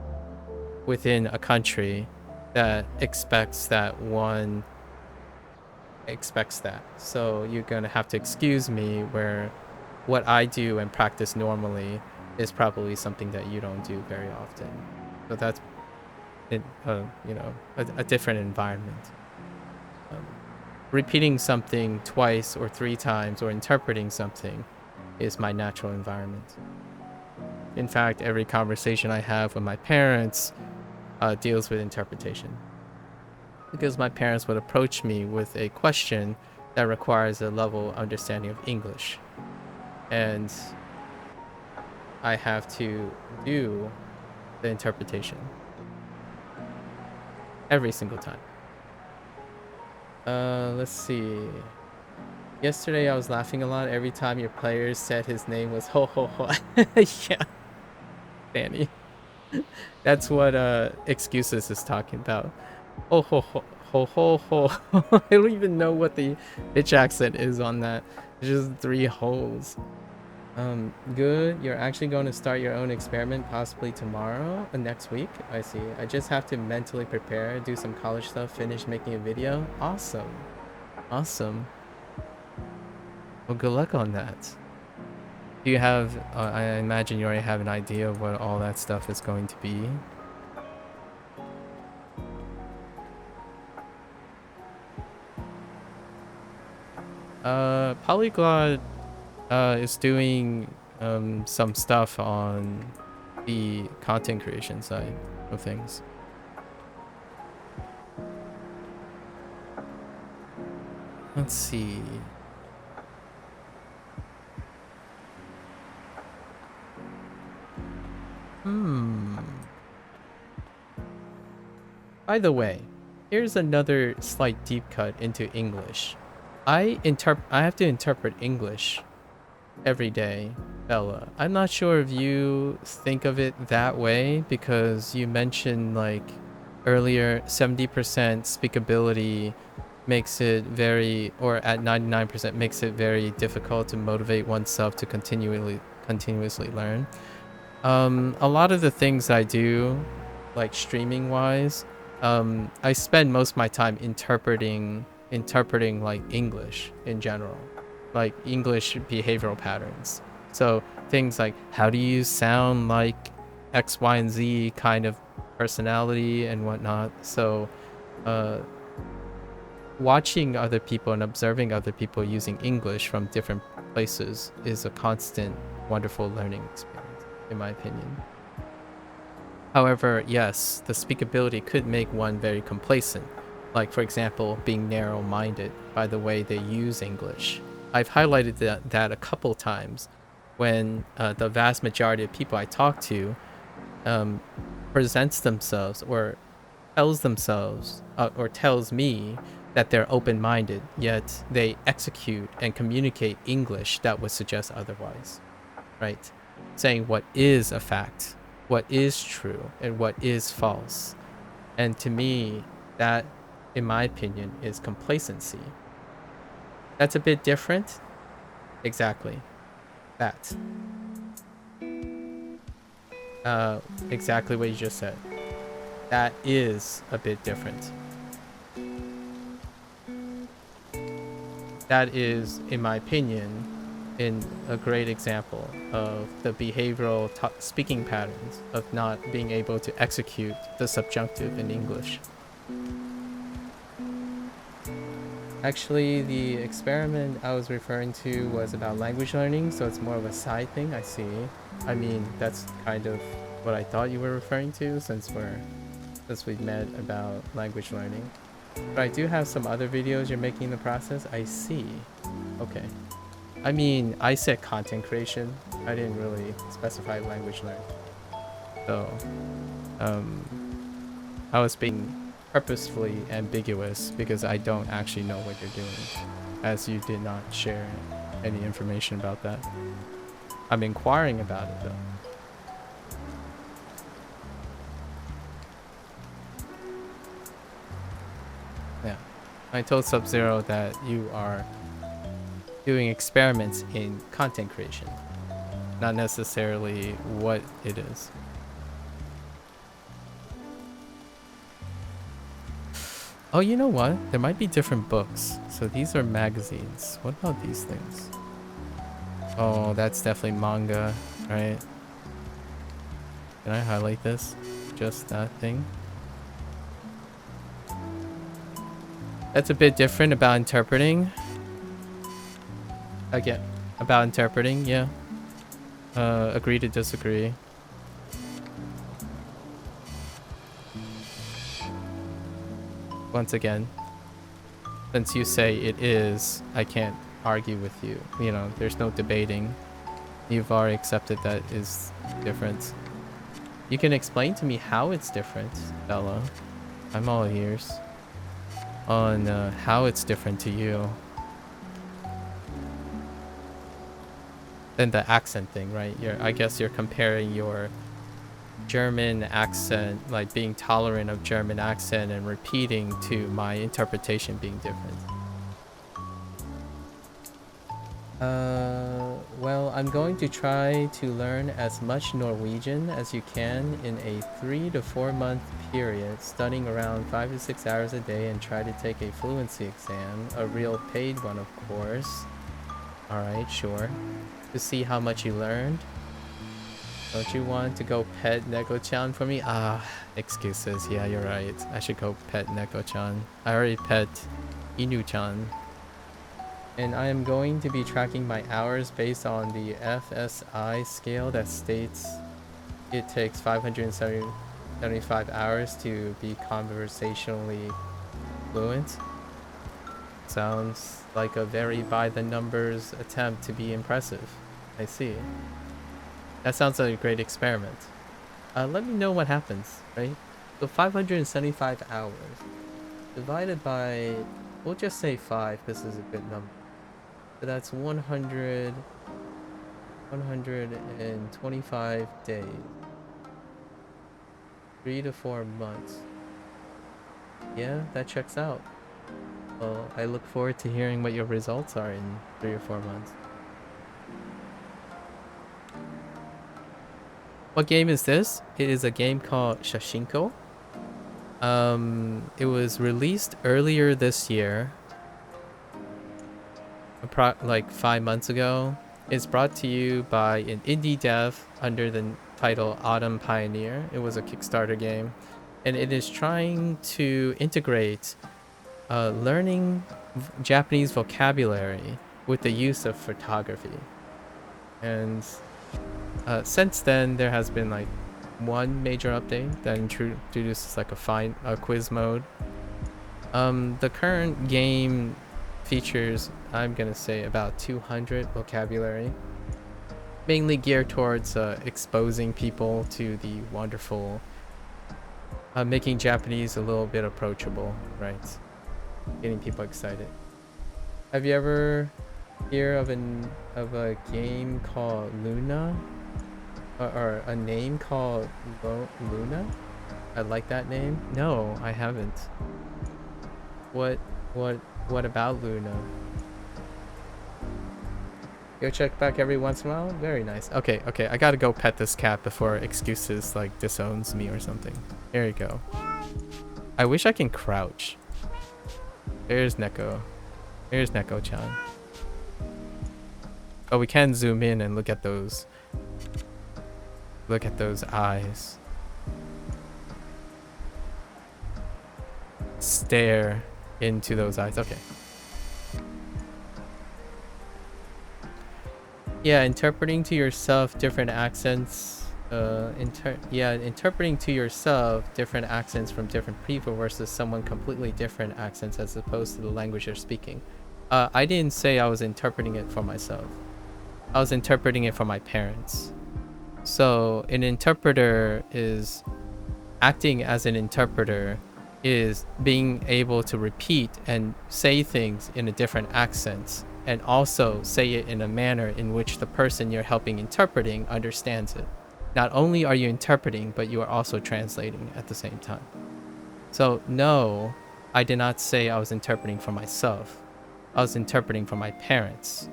within a country that expects that. So you're gonna have to excuse me where what I do and practice normally is probably something that you don't do very often. So that's it, a different environment. Repeating something twice or 3 times or interpreting something is my natural environment. In fact, every conversation I have with my parents deals with interpretation. Because my parents would approach me with a question that requires a level of understanding of English. And I have to do the interpretation every single time. Let's see. Yesterday I was laughing a lot every time your player said his name was Ho Ho Ho. Yeah, Danny. That's what Excuses is talking about. Ho Ho Ho Ho Ho Ho. I don't even know what the bitch accent is on that. It's just 3 holes. Good. You're actually going to start your own experiment possibly tomorrow or next week. I see. I just have to mentally prepare, do some college stuff, finish making a video. Awesome. Awesome. Well, good luck on that. Do you have, I imagine you already have an idea of what all that stuff is going to be? Polyglot is doing some stuff on the content creation side of things. Let's see. By the way, here's another slight deep cut into English. I have to interpret English every day, Bella. I'm not sure if you think of it that way because you mentioned like earlier 70% speakability makes it very, or at 99% makes it very difficult to motivate oneself to continuously learn. A lot of the things I do, like streaming wise, I spend most of my time interpreting like English in general, like English behavioral patterns. So things like, how do you sound like X, Y, and Z kind of personality and whatnot. So watching other people and observing other people using English from different places is a constant, wonderful learning experience, in my opinion. However, yes, the speakability could make one very complacent. Like, for example, being narrow-minded by the way they use English. I've highlighted that a couple times when the vast majority of people I talk to presents themselves or tells me that they're open-minded, yet they execute and communicate English that would suggest otherwise, right? Saying what is a fact, what is true, and what is false. And to me, that, in my opinion, is complacency. That's a bit different. Exactly. That. Exactly what you just said. That is a bit different. That is, in my opinion, a great example of the behavioral speaking patterns of not being able to execute the subjunctive in English. Actually, the experiment I was referring to was about language learning, so it's more of a side thing. I see. I mean, that's kind of what I thought you were referring to since we've met about language learning. But I do have some other videos you're making in the process. I see. Okay. I mean, I said content creation. I didn't really specify language learning. So, I was being purposefully ambiguous because I don't actually know what you're doing, as you did not share any information about that. I'm inquiring about it though. Yeah, I told Sub-Zero that you are doing experiments in content creation. not necessarily what it is. Oh, you know what? There might be different books. So these are magazines. What about these things? Oh, that's definitely manga, right? Can I highlight this? Just that thing. That's a bit different about interpreting. Again, about interpreting, yeah. Agree to disagree. Once again, since you say it is, I can't argue with you. You know, there's no debating. You've already accepted that is different. You can explain to me how it's different, Bella. I'm all ears on how it's different to you. Then the accent thing, right? I guess you're comparing your German accent, like being tolerant of German accent and repeating, to my interpretation being different. Well, I'm going to try to learn as much Norwegian as you can in a 3 to 4 month period, studying around 5 to 6 hours a day, and try to take a fluency exam, a real paid one, of course. Alright, sure. To see how much you learned. Don't you want to go pet Neko-chan for me? Ah, excuses. Yeah, you're right. I should go pet Neko-chan. I already pet Inu-chan. And I am going to be tracking my hours based on the FSI scale that states it takes 575 hours to be conversationally fluent. Sounds like a very by-the-numbers attempt to be impressive. I see. That sounds like a great experiment. Let me know what happens, right? So 575 hours divided by, we'll just say 5 because this is a good number. So that's 125 days. 3 to 4 months. Yeah, that checks out. Well, I look forward to hearing what your results are in 3 or 4 months. What game is this? It is a game called Shashingo. It was released earlier this year, like 5 months ago. It's brought to you by an indie dev under the title Autumn Pioneer. It was a Kickstarter game, and it is trying to integrate learning Japanese vocabulary with the use of photography. And since then, there has been like one major update that introduces like a quiz mode. The current game features, I'm gonna say, about 200 vocabulary, mainly geared towards exposing people to the wonderful, making Japanese a little bit approachable, right? Getting people excited. Have you ever hear of a game called Luna, or a name called Luna? I like that name. No, I haven't. What about Luna? Go check back every once in a while. Very nice. Okay, I gotta go pet this cat before excuses like disowns me or something. There you go. I wish I can crouch. There's Neko. There's Neko-chan. Oh, we can zoom in and look at those. Look at those eyes. Stare into those eyes. Okay. Yeah, interpreting to yourself different accents. Interpreting to yourself different accents from different people versus someone completely different accents as opposed to the language they're speaking. I didn't say I was interpreting it for myself. I was interpreting it for my parents. So an interpreter is acting as an interpreter, is being able to repeat and say things in a different accent, and also say it in a manner in which the person you're helping interpreting understands it. Not only are you interpreting, but you are also translating at the same time. So no, I did not say I was interpreting for myself. I was interpreting for my parents.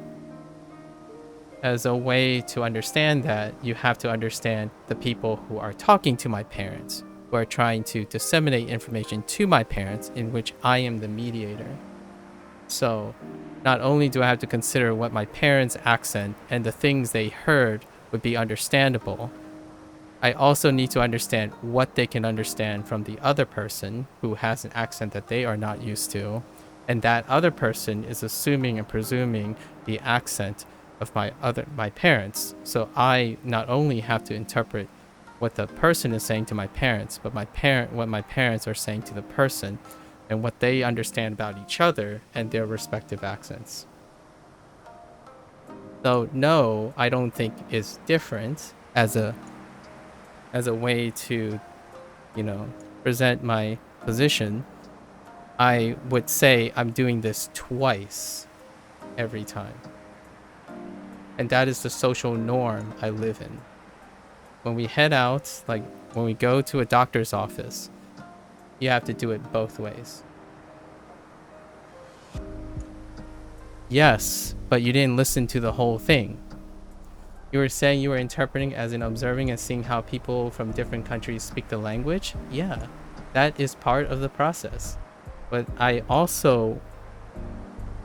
as a way to understand that, you have to understand the people who are talking to my parents, who are trying to disseminate information to my parents, in which I am the mediator. So not only do I have to consider what my parents' accent and the things they heard would be understandable, I also need to understand what they can understand from the other person who has an accent that they are not used to. And that other person is assuming and presuming the accent of my parents. So I not only have to interpret what the person is saying to my parents, but what my parents are saying to the person, and what they understand about each other and their respective accents. So no, I don't think is different as a way to, present my position. I would say I'm doing this twice every time. And that is the social norm I live in. When we head out, like when we go to a doctor's office, you have to do it both ways. Yes, but you didn't listen to the whole thing. You were saying you were interpreting as in observing and seeing how people from different countries speak the language? Yeah, that is part of the process. But I also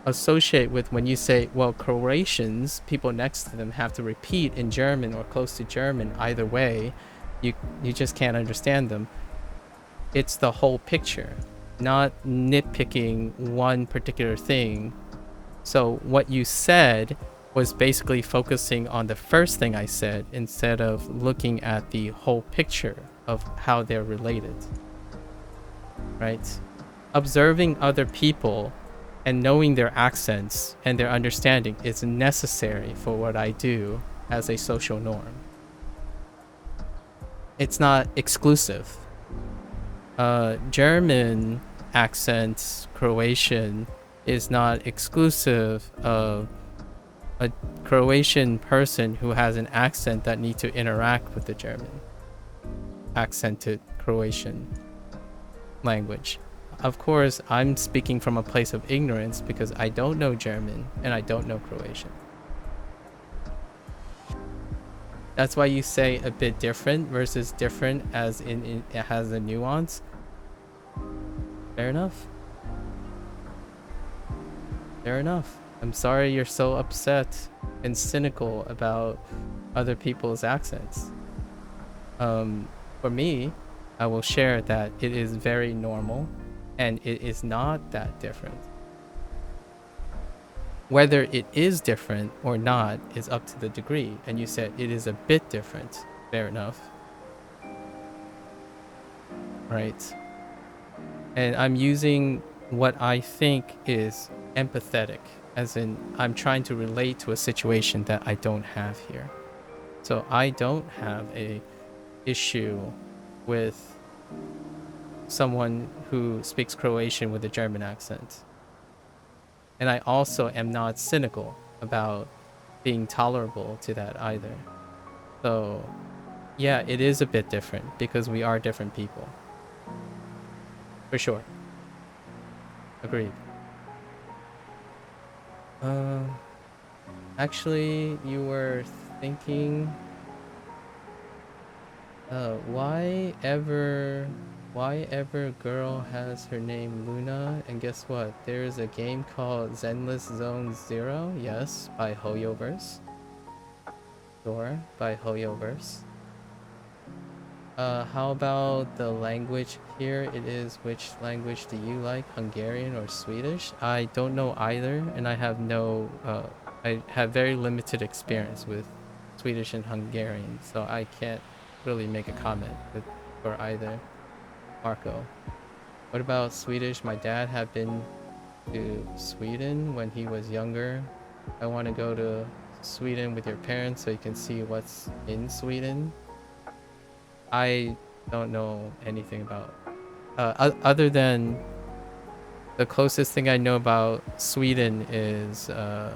associate with when you say, well, Croatians, people next to them have to repeat in German or close to German. Either way, you just can't understand them. It's the whole picture, not nitpicking one particular thing. So what you said was basically focusing on the first thing I said instead of looking at the whole picture of how they're related, right? Observing other people and knowing their accents and their understanding is necessary for what I do as a social norm. It's not exclusive. German accent, Croatian, is not exclusive of a Croatian person who has an accent that needs to interact with the German accented Croatian language. Of course, I'm speaking from a place of ignorance because I don't know German and I don't know Croatian. That's why you say a bit different versus different, as in it has a nuance. Fair enough. Fair enough. I'm sorry you're so upset and cynical about other people's accents. For me, I will share that it is very normal and it is not that different. Whether it is different or not is up to the degree, and you said it is a bit different. Fair enough. Right. And I'm using what I think is empathetic, as in I'm trying to relate to a situation that I don't have here. So I don't have a issue with someone who speaks Croatian with a German accent. And I also am not cynical about being tolerable to that either. So yeah, it is a bit different because we are different people. For sure. Agreed. Actually, you were thinking, why ever girl has her name Luna? And guess what? There's a game called Zenless Zone Zero. Yes, by Hoyoverse. Sure, by Hoyoverse. How about the language here? It is, which language do you like? Hungarian or Swedish? I don't know either, and I have I have very limited experience with Swedish and Hungarian, so I can't really make a comment for either. Marco, what about Swedish? My dad had been to Sweden when he was younger. I want to go to Sweden with your parents so you can see what's in Sweden. I don't know anything about other than the closest thing I know about Sweden is I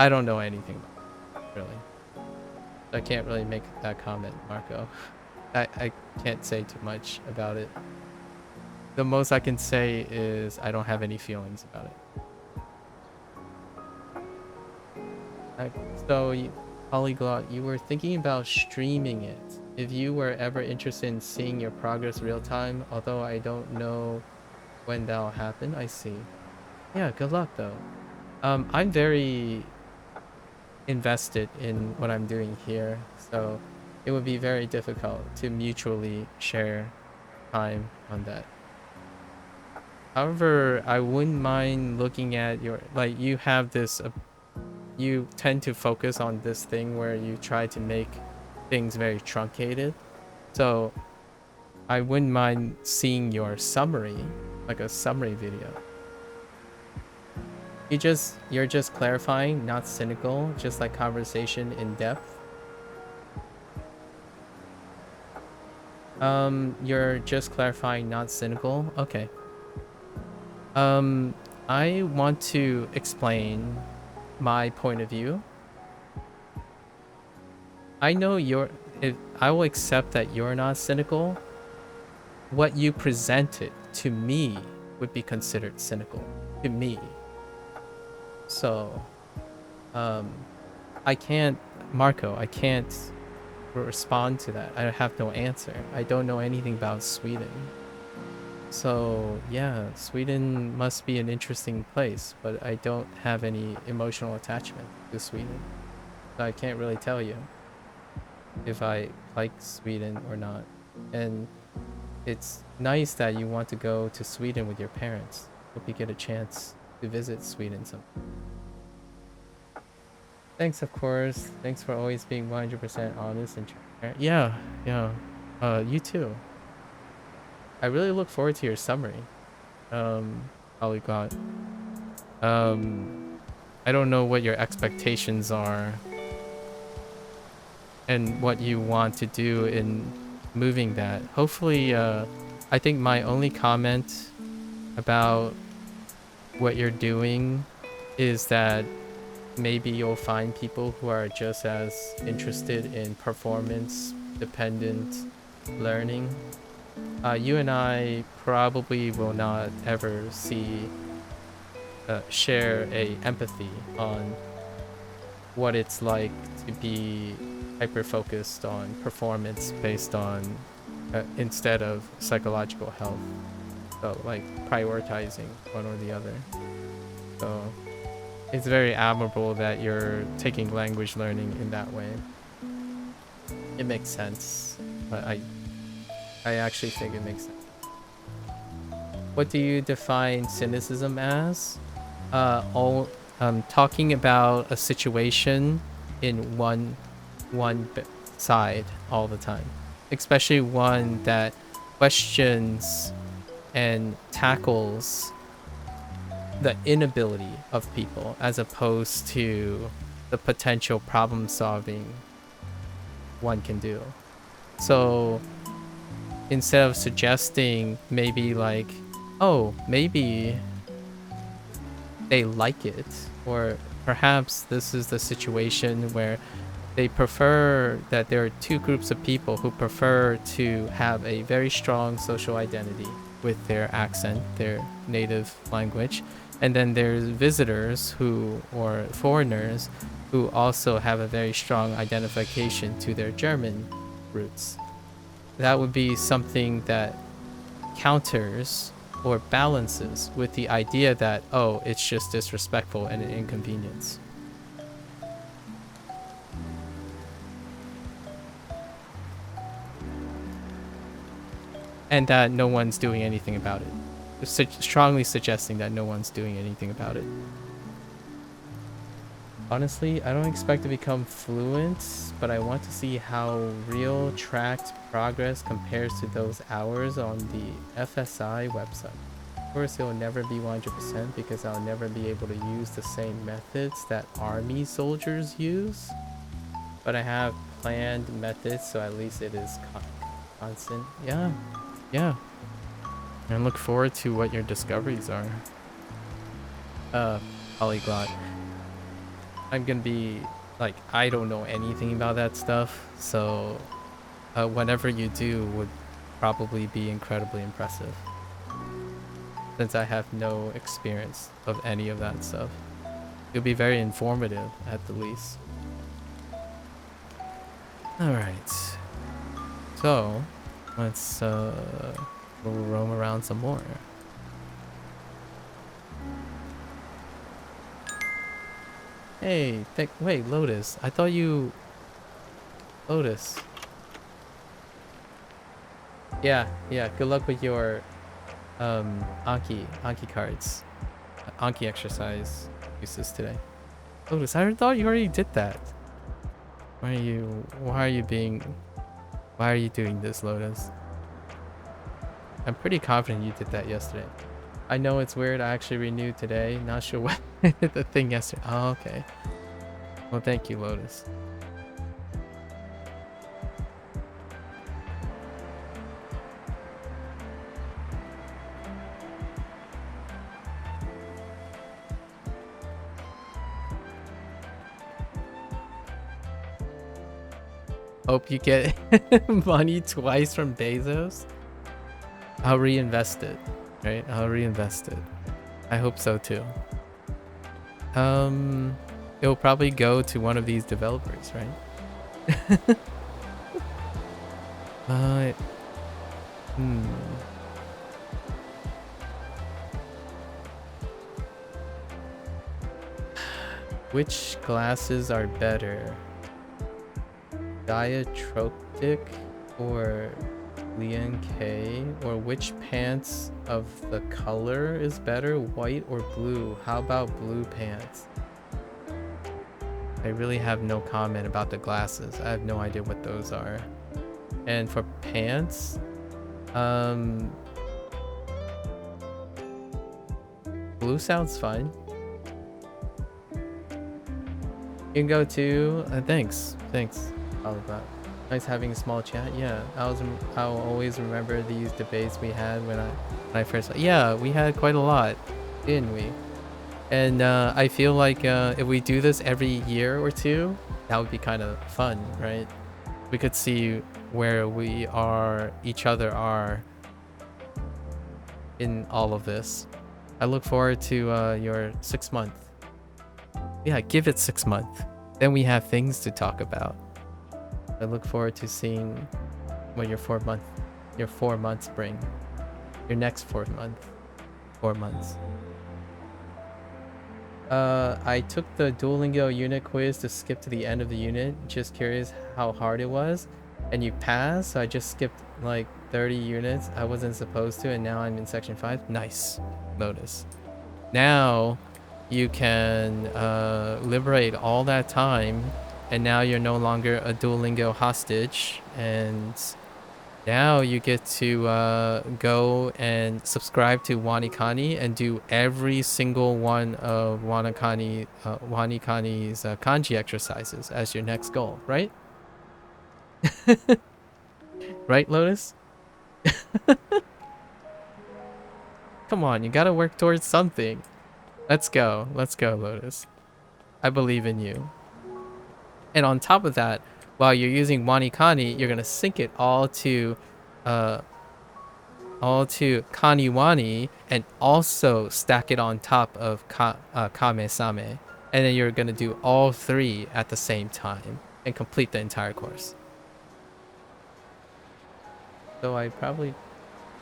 don't know anything about it, really. I can't really make that comment, Marco. I can't say too much about it. The most I can say is I don't have any feelings about it. Uh, Polyglot, you were thinking about streaming it. If you were ever interested in seeing your progress real time, although I don't know when that'll happen, I see. Yeah, good luck though. I'm very invested in what I'm doing here, so it would be very difficult to mutually share time on that. However, I wouldn't mind looking at your, like, you have this, you tend to focus on this thing where you try to make things very truncated. So I wouldn't mind seeing your summary, like a summary video. You're just clarifying, not cynical, just like conversation in depth. You're just clarifying, not cynical. Okay. I want to explain my point of view. I know if I will accept that you're not cynical. What you presented to me would be considered cynical to me. So, I can't, Marco, I can't respond to that. I have no answer. I don't know anything about Sweden. So, yeah, Sweden must be an interesting place, but I don't have any emotional attachment to Sweden. So I can't really tell you if I like Sweden or not. And it's nice that you want to go to Sweden with your parents. Hope you get a chance to visit Sweden sometime. Thanks, of course. Thanks for always being 100% honest and transparent. Yeah, yeah. You too. I really look forward to your summary. Polyglot. I don't know what your expectations are and what you want to do in moving that. Hopefully, I think my only comment about what you're doing is that maybe you'll find people who are just as interested in performance dependent learning. You and I probably will not ever share a empathy on what it's like to be hyper focused on performance based on instead of psychological health. So like prioritizing one or the other. So it's very admirable that you're taking language learning in that way. It makes sense. But I actually think it makes sense. What do you define cynicism as? Talking about a situation in one side all the time, especially one that questions and tackles the inability of people as opposed to the potential problem solving one can do. So instead of suggesting maybe like, oh, maybe they like it, or perhaps this is the situation where they prefer that there are two groups of people who prefer to have a very strong social identity with their accent, their native language, and then there's visitors or foreigners who also have a very strong identification to their German roots. That would be something that counters or balances with the idea that, oh, it's just disrespectful and an inconvenience. And that no one's doing anything about it. Strongly suggesting that no one's doing anything about it. Honestly, I don't expect to become fluent, but I want to see how real tracked progress compares to those hours on the FSI website. Of course, it will never be 100% because I'll never be able to use the same methods that army soldiers use. But I have planned methods, so at least it is constant. Yeah. And look forward to what your discoveries are. Polyglot. I'm gonna be like, I don't know anything about that stuff, so whatever you do would probably be incredibly impressive. since I have no experience of any of that stuff. It'll be very informative at the least. Alright. So, let's we'll roam around some more. Hey, wait, Lotus. I thought you... Lotus. Yeah, good luck with your Anki cards. Anki exercise uses today. Lotus, I thought you already did that. Why are you doing this, Lotus? I'm pretty confident you did that yesterday. I know it's weird, I actually renewed today. Not sure what the thing yesterday. Oh, okay. Well, thank you, Lotus. Hope you get money twice from Bezos. I'll reinvest it, right? I'll reinvest it. I hope so too. It'll probably go to one of these developers, right? Which glasses are better? Diatropic or Lian K? Or which pants of the color is better, white or blue? How about blue pants? I really have no comment about the glasses. I have no idea what those are. And for pants, blue sounds fine. You can go to thanks all of that. Nice having a small chat. Yeah, I'll always remember these debates we had when I first. Yeah, we had quite a lot, didn't we? And I feel like if we do this every year or two, that would be kind of fun, right? We could see where each other are in all of this. I look forward to your 6 month. Yeah, give it 6 months. Then we have things to talk about. I look forward to seeing what your 4 months bring. Your next 4 months. I took the Duolingo unit quiz to skip to the end of the unit. Just curious how hard it was. And you passed, so I just skipped like 30 units. I wasn't supposed to, and now I'm in section 5. Nice. Lotus. Now you can liberate all that time, and now you're no longer a Duolingo hostage, and now you get to go and subscribe to Wanikani and do every single one of Wanikani's kanji exercises as your next goal, right? Right, Lotus? Come on, you gotta work towards something. Let's go, Lotus. I believe in you. And on top of that, while you're using Wanikani, you're gonna sync it all to Kaniwani, and also stack it on top of Kame-same. And then you're gonna do all 3 at the same time and complete the entire course. So I probably...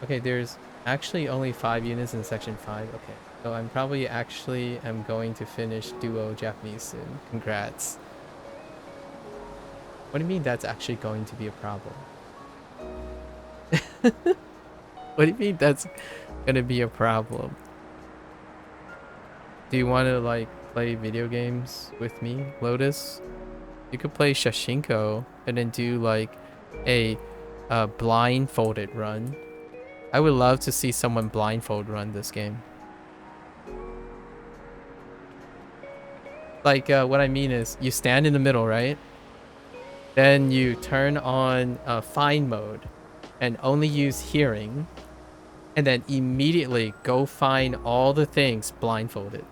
Okay, there's actually only 5 units in section 5. Okay, so I'm probably am going to finish Duo Japanese soon. Congrats. What do you mean that's actually going to be a problem? What do you mean that's gonna be a problem? Do you want to like play video games with me, Lotus? You could play Shashingo and then do like a blindfolded run. I would love to see someone blindfold run this game. Like what I mean is you stand in the middle, right? Then you turn on fine mode and only use hearing, and then immediately go find all the things blindfolded.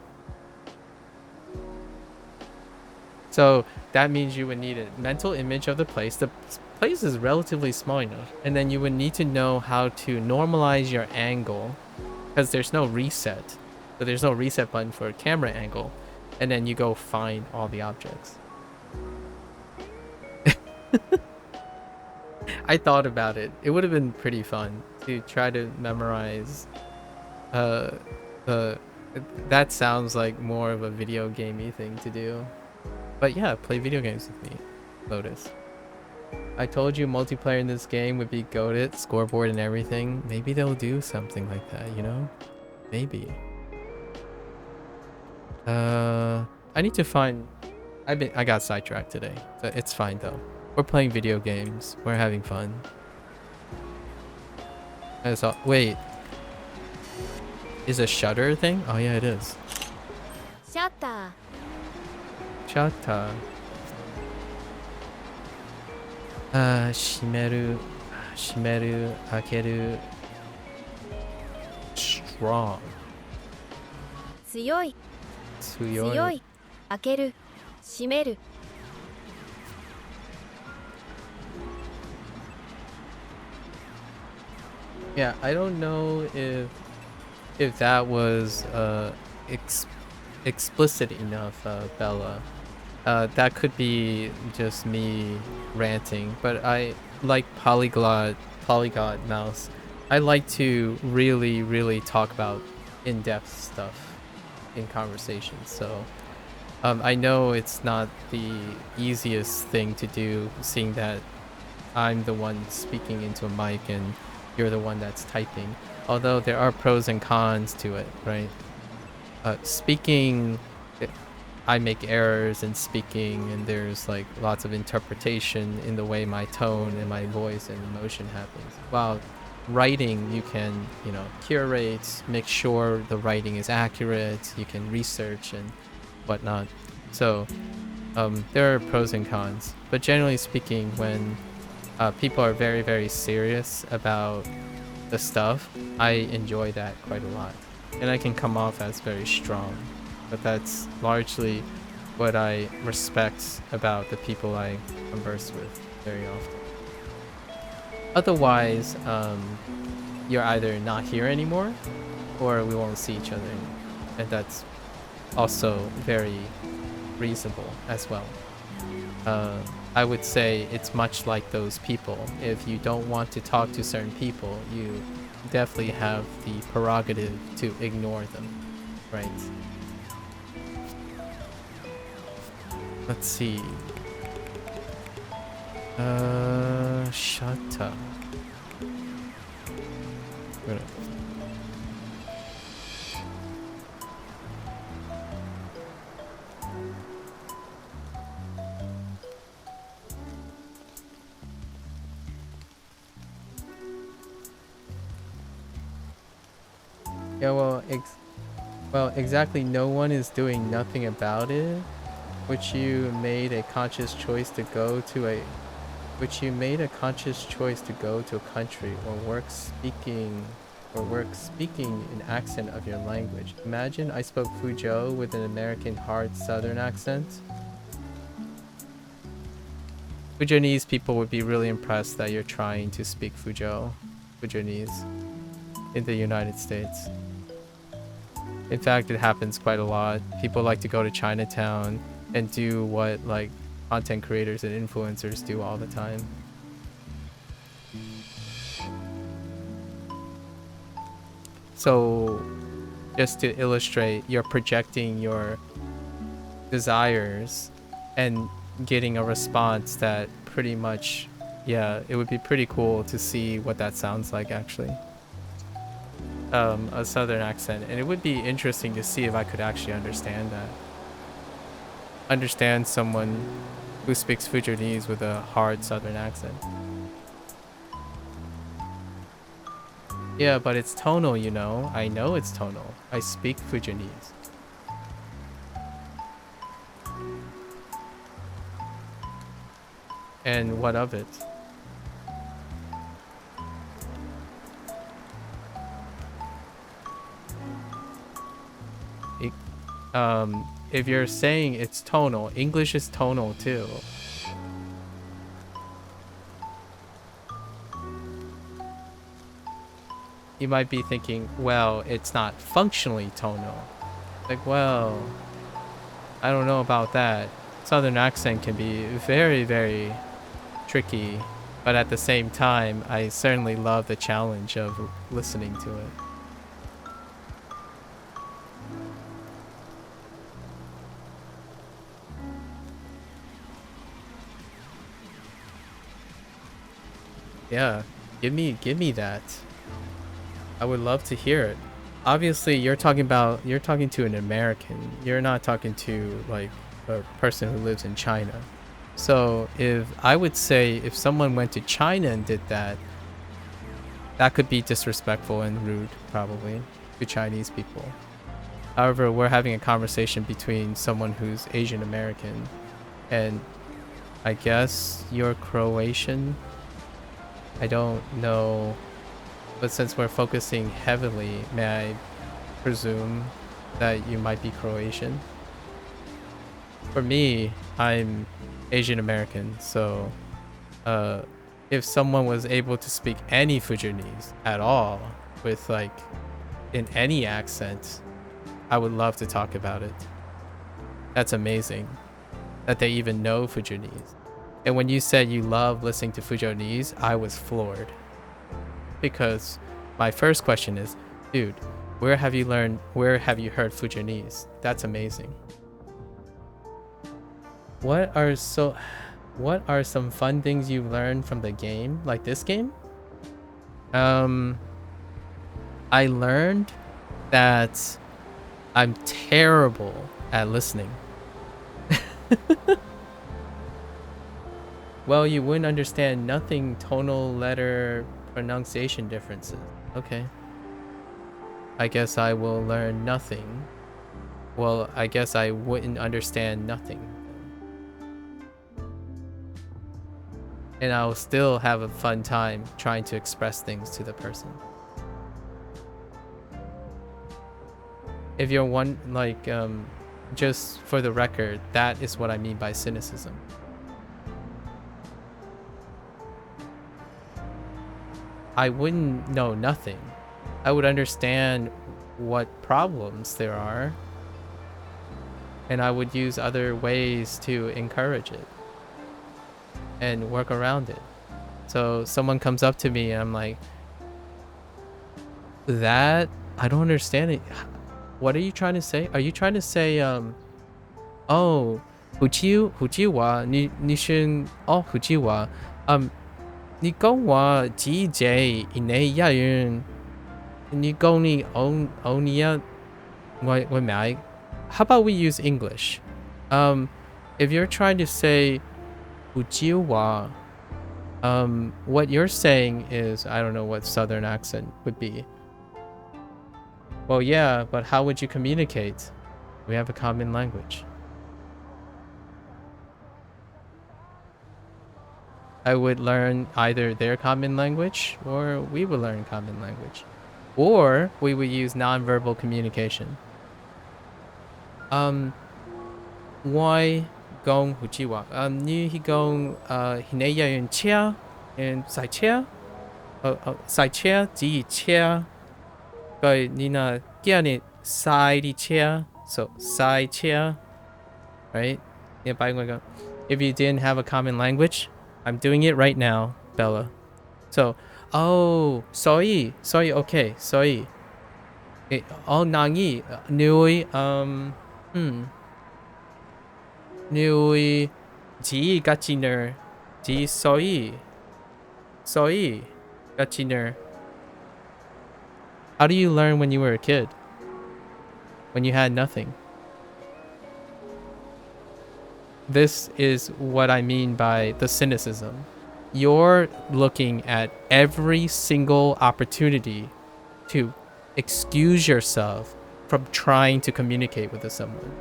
So that means you would need a mental image of the place. The place is relatively small enough, and then you would need to know how to normalize your angle, because there's no reset. So there's no reset button for a camera angle, and then you go find all the objects. I thought about it. It would have been pretty fun to try to memorize the that sounds like more of a video gamey thing to do. But yeah, play video games with me, Lotus. I told you multiplayer in this game would be goated, scoreboard and everything. Maybe they'll do something like that, you know? Maybe. I need to find... I got sidetracked today. So it's fine though. We're playing video games. We're having fun. That's all. Wait. Is a shutter a thing? Oh yeah, it is. Shutter. Shutter. 閉める、開ける。strong. 強い。強い。強い。開ける。閉める。Yeah, I don't know if that was explicit enough, Bella. That could be just me ranting, but I like polyglot mouse. I like to really talk about in-depth stuff in conversations. So I know it's not the easiest thing to do, seeing that I'm the one speaking into a mic and you're the one that's typing. Although there are pros and cons to it, right? Speaking, I make errors in speaking, and there's like lots of interpretation in the way my tone and my voice and emotion happens. While writing, you can, you know, curate, make sure the writing is accurate, you can research and whatnot. So there are pros and cons, but generally speaking, when people are very serious about the stuff, I enjoy that quite a lot, and I can come off as very strong, but that's largely what I respect about the people I converse with very often. Otherwise, you're either not here anymore or we won't see each other anymore, and that's also very reasonable as well. I would say it's much like those people. If you don't want to talk to certain people, you definitely have the prerogative to ignore them, right? Let's see. Shut up. Yeah, well, exactly. No one is doing nothing about it. Which you made a conscious choice to go to a country or work speaking an accent of your language. Imagine I spoke Fuzhou with an American hard Southern accent. Fujianese people would be really impressed that you're trying to speak Fujianese in the United States. In fact, it happens quite a lot. People like to go to Chinatown and do what like content creators and influencers do all the time. So just to illustrate, you're projecting your desires and getting a response that pretty much, yeah, it would be pretty cool to see what that sounds like actually. A Southern accent, and it would be interesting to see if I could actually understand that. Understand someone who speaks Fujianese with a hard Southern accent. Yeah, but it's tonal, you know. I know it's tonal. I speak Fujianese. And what of it? If you're saying it's tonal, English is tonal too. you might be thinking, well, it's not functionally tonal. Like, well, I don't know about that. Southern accent can be very, very tricky, but at the same time, I certainly love the challenge of listening to it. Yeah, give me that. I would love to hear it. Obviously, you're talking to an American. You're not talking to like a person who lives in China. So if I would say if someone went to China and did that, that could be disrespectful and rude probably to Chinese people. However, we're having a conversation between someone who's Asian American, and I guess you're Croatian. I don't know, but since we're focusing heavily, may I presume that you might be Croatian? For me, I'm Asian American, so if someone was able to speak any Fujianese at all with like in any accent, I would love to talk about it. That's amazing that they even know Fujianese. And when you said you love listening to Fujianese, I was floored. Because my first question is, dude, where have you heard Fujianese? That's amazing. What are some fun things you've learned from the game, like this game? I learned that I'm terrible at listening. Well, you wouldn't understand nothing tonal letter pronunciation differences. Okay. I guess I will learn nothing. Well, I guess I wouldn't understand nothing. And I'll still have a fun time trying to express things to the person. If you're just for the record, that is what I mean by cynicism. I wouldn't know nothing. I would understand what problems there are, and I would use other ways to encourage it and work around it. So someone comes up to me and I'm like, that I don't understand it. What are you trying to say? Are you trying to say oh, 胡椒你是哦胡椒啊你讲话只只你一样你讲你哦你啊我买 How about we use English? If you're trying to say 胡椒话 what you're saying is, I don't know what southern accent would be. Well, yeah, but how would you communicate? We have a common language. I would learn either their common language or we would learn common language. Or we would use nonverbal communication. Why gong hujiwa? Ni hi gong hineya yun chia and sai chia? Sai chia ji chia. Go nina kia ni sai di chia. So sai chia. Right? If you didn't have a common language, I'm doing it right now, Bella. So, oh, soy, okay, soy. Oh, nangi, nui, nui, ji gachiner, ji soy, gachiner. How do you learn when you were a kid? When you had nothing? This is what I mean by the cynicism. You're looking at every single opportunity to excuse yourself from trying to communicate with someone.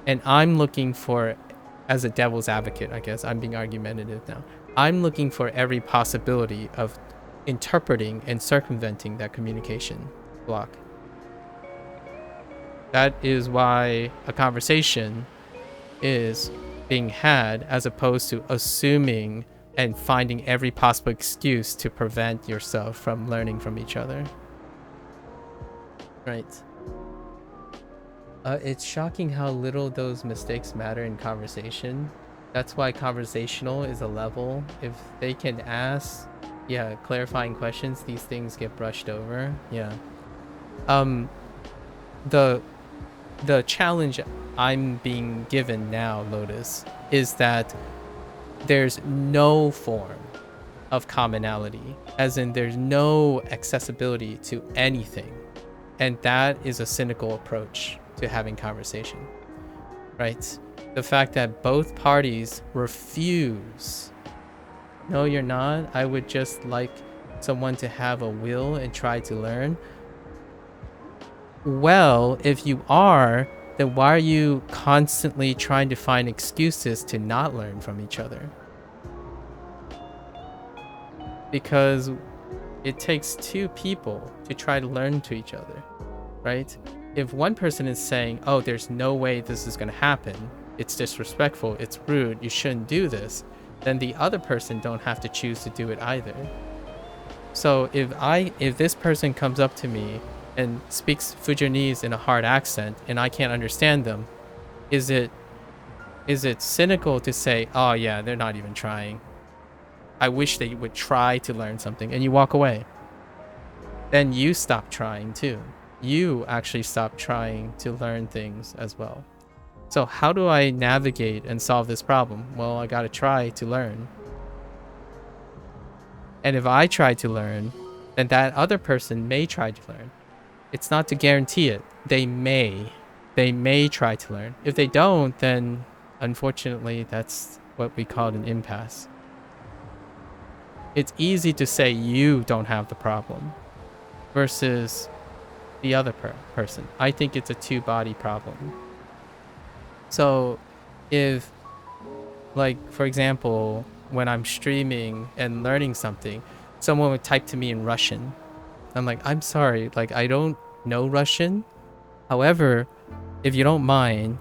And I'm looking for, as a devil's advocate, I guess, I'm being argumentative now. I'm looking for every possibility of interpreting and circumventing that communication block. That is why a conversation is being had, as opposed to assuming and finding every possible excuse to prevent yourself from learning from each other. Right. It's shocking how little those mistakes matter in conversation. That's why conversational is a level. If they can ask, yeah, clarifying questions, these things get brushed over. Yeah. Um, the challenge I'm being given now, Lotus, is that there's no form of commonality, as in there's no accessibility to anything. And that is a cynical approach to having conversation, right? The fact that both parties refuse, no, you're not. I would just like someone to have a will and try to learn. Well, if you are, then why are you constantly trying to find excuses to not learn from each other? Because it takes two people to try to learn to each other, right? If one person is saying, oh, there's no way this is going to happen, it's disrespectful, it's rude, you shouldn't do this, then the other person don't have to choose to do it either. So if this person comes up to me and speaks Fujianese in a hard accent and I can't understand them, is it cynical to say, oh yeah, they're not even trying, I wish they would try to learn something, and you walk away? Then you stop trying too. You actually stop trying to learn things as well. So how do I navigate and solve this problem? Well, I gotta try to learn. And if I try to learn, then that other person may try to learn. It's not to guarantee it. They may try to learn. If they don't, then unfortunately, that's what we call an impasse. It's easy to say you don't have the problem versus the other person. I think it's a two-body problem. So if, like, for example, when I'm streaming and learning something, someone would type to me in Russian. I'm like, I'm sorry, like, I don't know Russian. However, if you don't mind,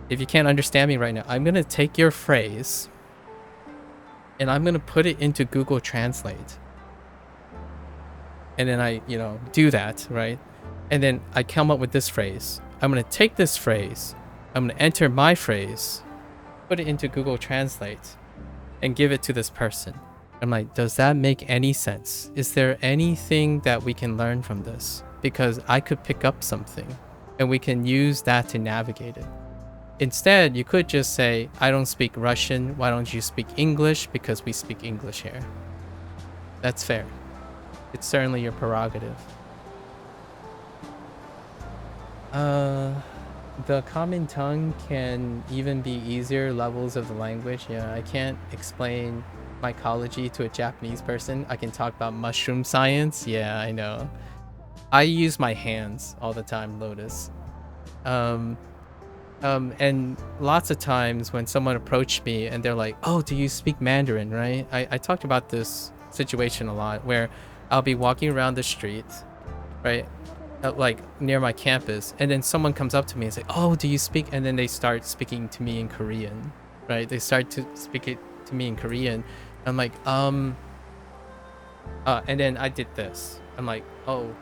if you can't understand me right now, I'm gonna take your phrase and I'm gonna put it into Google Translate. And then I, do that, right? And then I come up with this phrase. I'm gonna take this phrase, I'm gonna enter my phrase, put it into Google Translate, and give it to this person. I'm like, does that make any sense? Is there anything that we can learn from this? Because I could pick up something and we can use that to navigate it. Instead, you could just say, I don't speak Russian. Why don't you speak English? Because we speak English here. That's fair. It's certainly your prerogative. The common tongue can even be easier levels of the language. Yeah, I can't explain mycology to a Japanese person. I can talk about mushroom science. Yeah, I know. I use my hands all the time, Lotus. And lots of times when someone approached me and they're like, oh, do you speak Mandarin, right? I talked about this situation a lot where I'll be walking around the street, right? Like near my campus, and then someone comes up to me and say, oh, do you speak? And then they start speaking to me in Korean, right? They start to speak it to me in Korean. I'm like, and then I did this. I'm like, oh,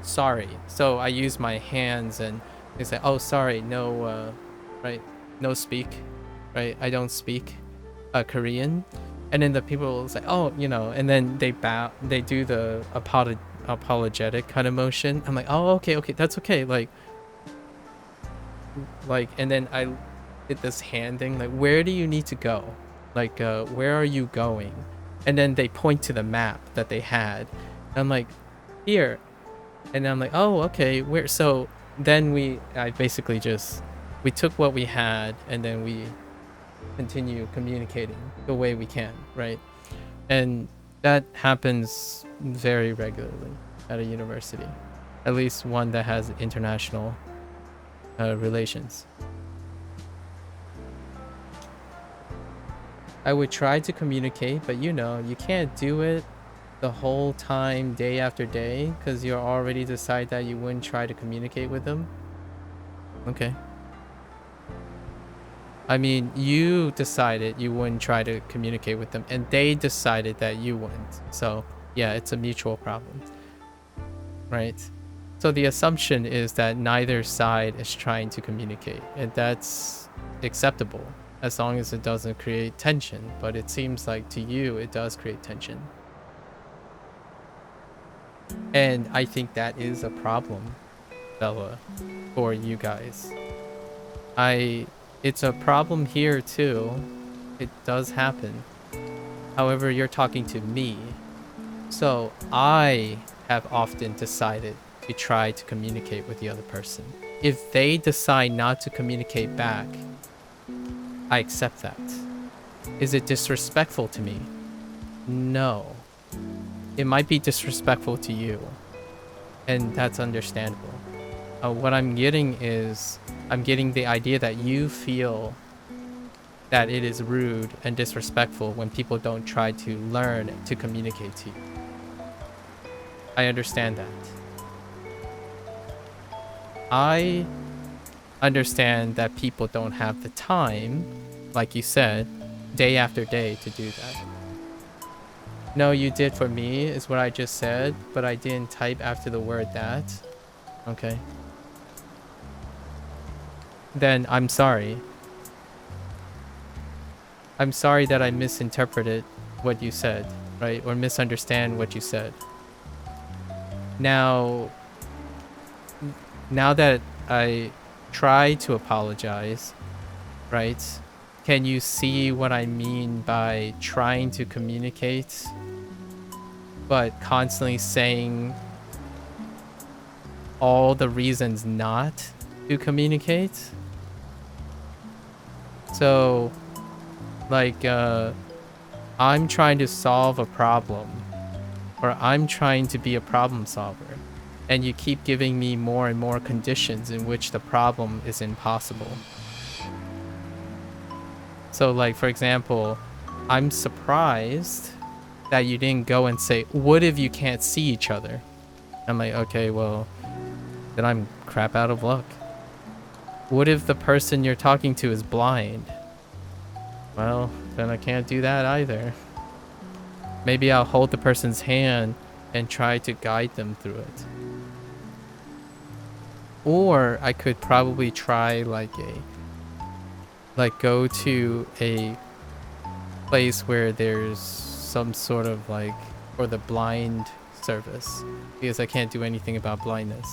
sorry. So I use my hands and they say, oh, sorry, no, right? No speak, right? I don't speak Korean. And then the people will say, oh, and then they bow, they do the apologetic kind of motion. I'm like, oh, okay, that's okay. Like, and then I did this hand thing, like, where do you need to go? Like, where are you going? And then they point to the map that they had. And I'm like, here. And I'm like, oh, okay, where? So then I basically we took what we had and then we continue communicating the way we can, right? And that happens very regularly at a university, at least one that has international relations. I would try to communicate, but you can't do it the whole time, day after day, because you already decided that you wouldn't try to communicate with them. Okay. I mean, you decided you wouldn't try to communicate with them, and they decided that you wouldn't. So, yeah, it's a mutual problem. Right? So the assumption is that neither side is trying to communicate, and that's acceptable as long as it doesn't create tension. But it seems like to you it does create tension. And I think that is a problem, Bella, for you guys. It's a problem here too. It does happen. However, you're talking to me. So I have often decided to try to communicate with the other person. If they decide not to communicate back, I accept that. Is it disrespectful to me? No. It might be disrespectful to you, and that's understandable. What I'm getting is, I'm getting the idea that you feel that it is rude and disrespectful when people don't try to learn to communicate to you. I understand that. I understand that people don't have the time, like you said, day after day to do that. No, you did for me, is what I just said, but I didn't type after the word that. Okay. Then I'm sorry. I'm sorry that I misinterpreted what you said, right? Or misunderstand what you said. Now that I try to apologize, right? Can you see what I mean by trying to communicate, but constantly saying all the reasons not to communicate? So, like, I'm trying to solve a problem, or I'm trying to be a problem solver, and you keep giving me more and more conditions in which the problem is impossible. So, like, for example, I'm surprised that you didn't go and say, what if you can't see each other? I'm like, okay, well, then I'm crap out of luck. What if the person you're talking to is blind? Well, then I can't do that either. Maybe I'll hold the person's hand and try to guide them through it. Or I could probably try go to a place where there's some sort of or the blind service, because I can't do anything about blindness.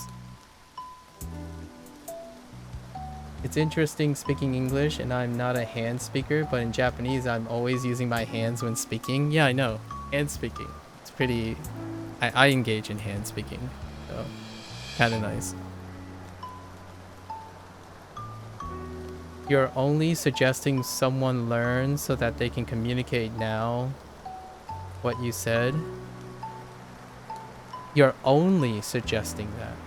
It's interesting speaking English, and I'm not a hand speaker, but in Japanese, I'm always using my hands when speaking. Yeah, I know. Hand speaking. It's pretty... I engage in hand speaking, so kind of nice. You're only suggesting someone learn so that they can communicate now what you said. You're only suggesting that.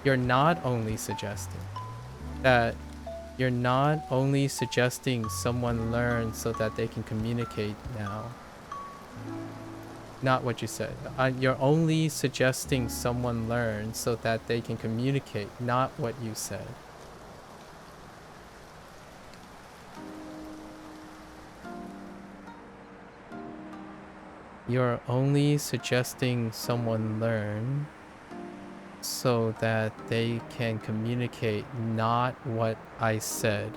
You're not only suggesting that. You're not only suggesting someone learn so that they can communicate now. Not what you said. You're only suggesting someone learn so that they can communicate, not what you said. You're only suggesting someone learn so that they can communicate, not what I said.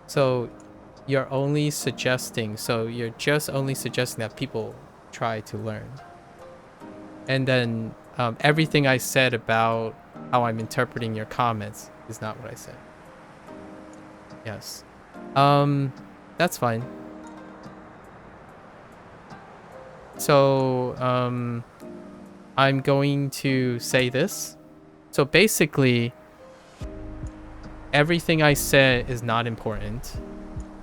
So you're only suggesting, you're just only suggesting that people try to learn. And then everything I said about how I'm interpreting your comments is not what I said. Yes. That's fine. So, I'm going to say this. So basically, everything I said is not important.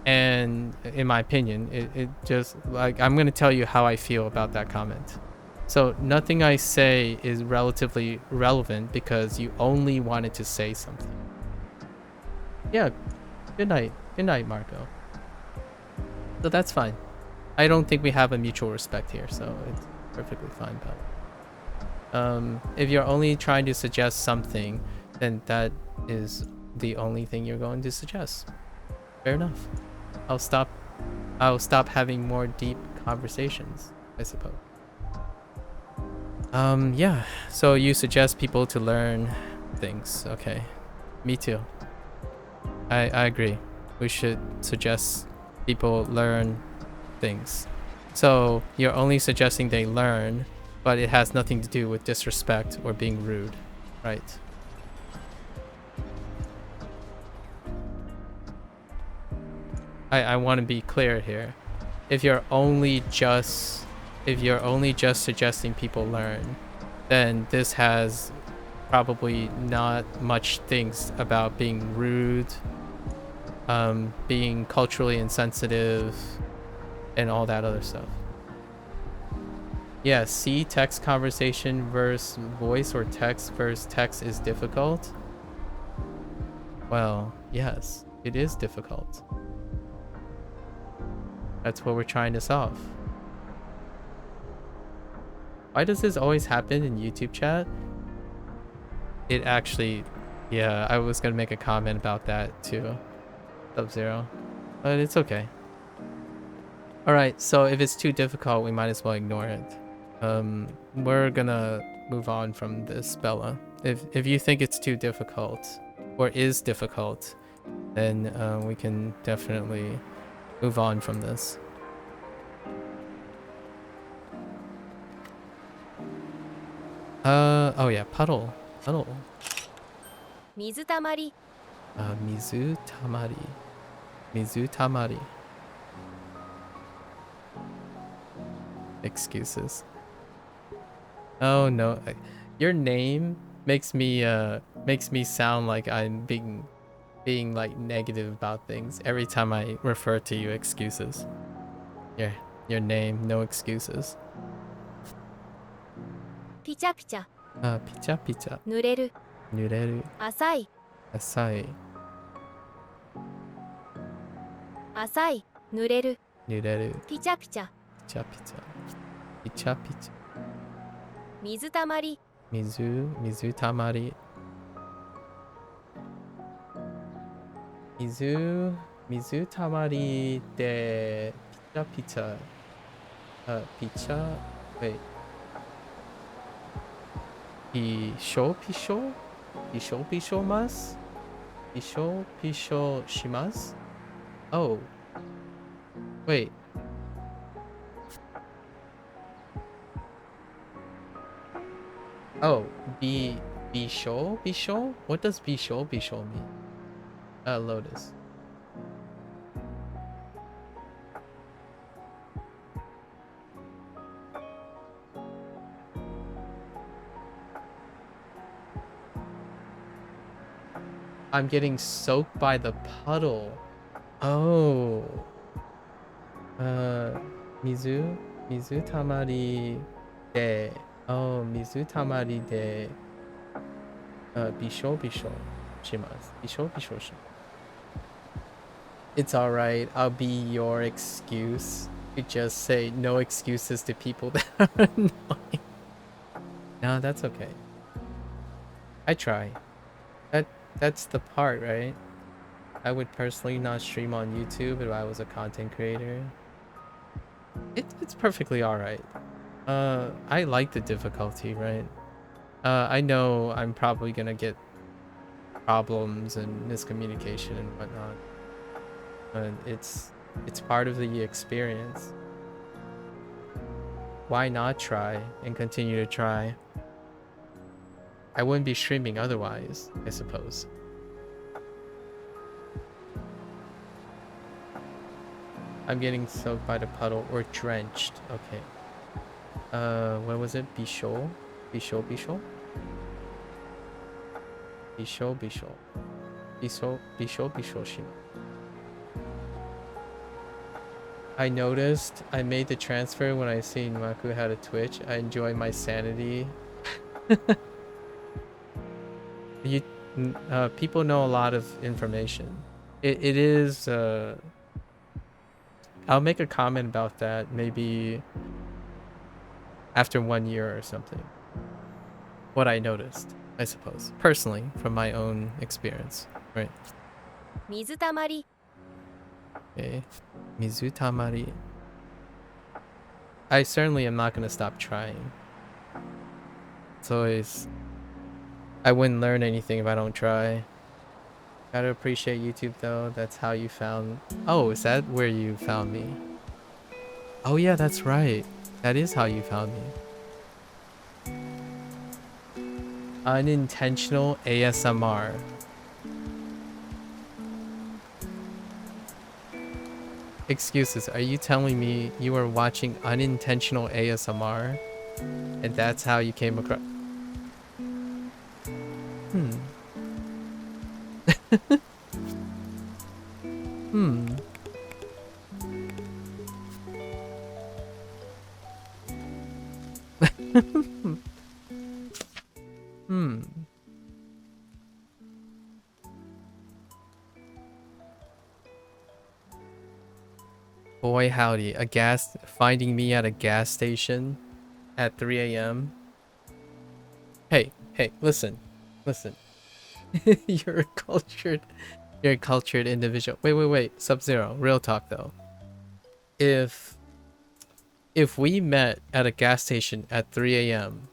And in my opinion, it just, I'm going to tell you how I feel about that comment. So nothing I say is relatively relevant because you only wanted to say something. Yeah, good night. Good night, Marco. So that's fine. I don't think we have a mutual respect here, so it's perfectly fine, pal. If you're only trying to suggest something, then that is the only thing you're going to suggest. Fair enough. I'll stop having more deep conversations, I suppose. Yeah. So you suggest people to learn things. Okay. Me too. I agree. We should suggest people learn things. So you're only suggesting they learn, but it has nothing to do with disrespect or being rude, right? I want to be clear here. If you're only just suggesting people learn, then this has probably not much things about being rude, being culturally insensitive, and all that other stuff. Yeah, see, text conversation versus voice or text versus text is difficult. Well, yes, it is difficult. That's what we're trying to solve. Why does this always happen in YouTube chat? It actually, yeah, I was gonna make a comment about that too, Sub-Zero, but it's okay. All right, so if it's too difficult, we might as well ignore it. We're gonna move on from this, Bella. If you think it's too difficult or is difficult, then we can definitely move on from this. Oh yeah, puddle. 水たまり Mizu tamari. Excuses. Oh no, your name makes me sound like I'm being like negative about things every time I refer to you. Excuses. Your name, no excuses. ピチャピチャ Picha. 濡れる Nureru. 浅い Asai. 浅い濡れる Nureru. ピチャピチャ Picha. 水たまり Mizu tamari. Mizu tamari de picha. Picha. Wait. Pisho mas? Pisho shimas? Oh. Wait. Oh, Bisho? What does Bisho mean? Lotus. I'm getting soaked by the puddle. Oh. Mizu tamari de. Oh, Mizu tamari de. Bisho shimasu. Bisho shimasu. It's alright. I'll be your excuse. You just say no excuses to people that are annoying. No, that's okay. I try. That's the part, right? I would personally not stream on YouTube if I was a content creator. It's perfectly alright. I like the difficulty, right? I know I'm probably gonna get problems and miscommunication and whatnot. And it's part of the experience. Why not try and continue to try? I wouldn't be streaming otherwise, I suppose. I'm getting soaked by the puddle or drenched. Okay. What was it? Bisho shima. I noticed I made the transfer when I seen MAKU had a Twitch. I enjoy my sanity. People know a lot of information. It is I'll make a comment about that maybe after 1 year or something. What I noticed, I suppose, personally, from my own experience. Right. 水たまり Okay. Mizutamari. I certainly am not gonna stop trying. It's always... I wouldn't learn anything if I don't try. Gotta appreciate YouTube though. That's how you found... Oh, is that where you found me? Oh yeah, that's right. That is how you found me. Unintentional ASMR. Excuses. Are you telling me you were watching unintentional ASMR? And that's how you came across... Hmm. Hmm. Hmm. Boy howdy, finding me at a gas station at 3 a.m. Hey, listen. You're a cultured individual. Wait. Sub-Zero, real talk though. If we met at a gas station at 3 a.m.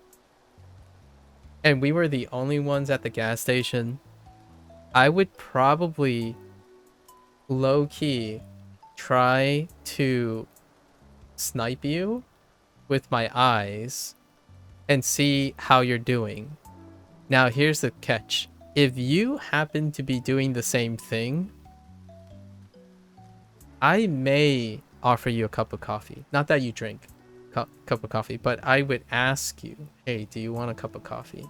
and we were the only ones at the gas station, I would probably low-key try to snipe you with my eyes and see how you're doing. Now here's the catch. If you happen to be doing the same thing, I may offer you a cup of coffee. Not that you drink cup of coffee, but I would ask you, hey, do you want a cup of coffee?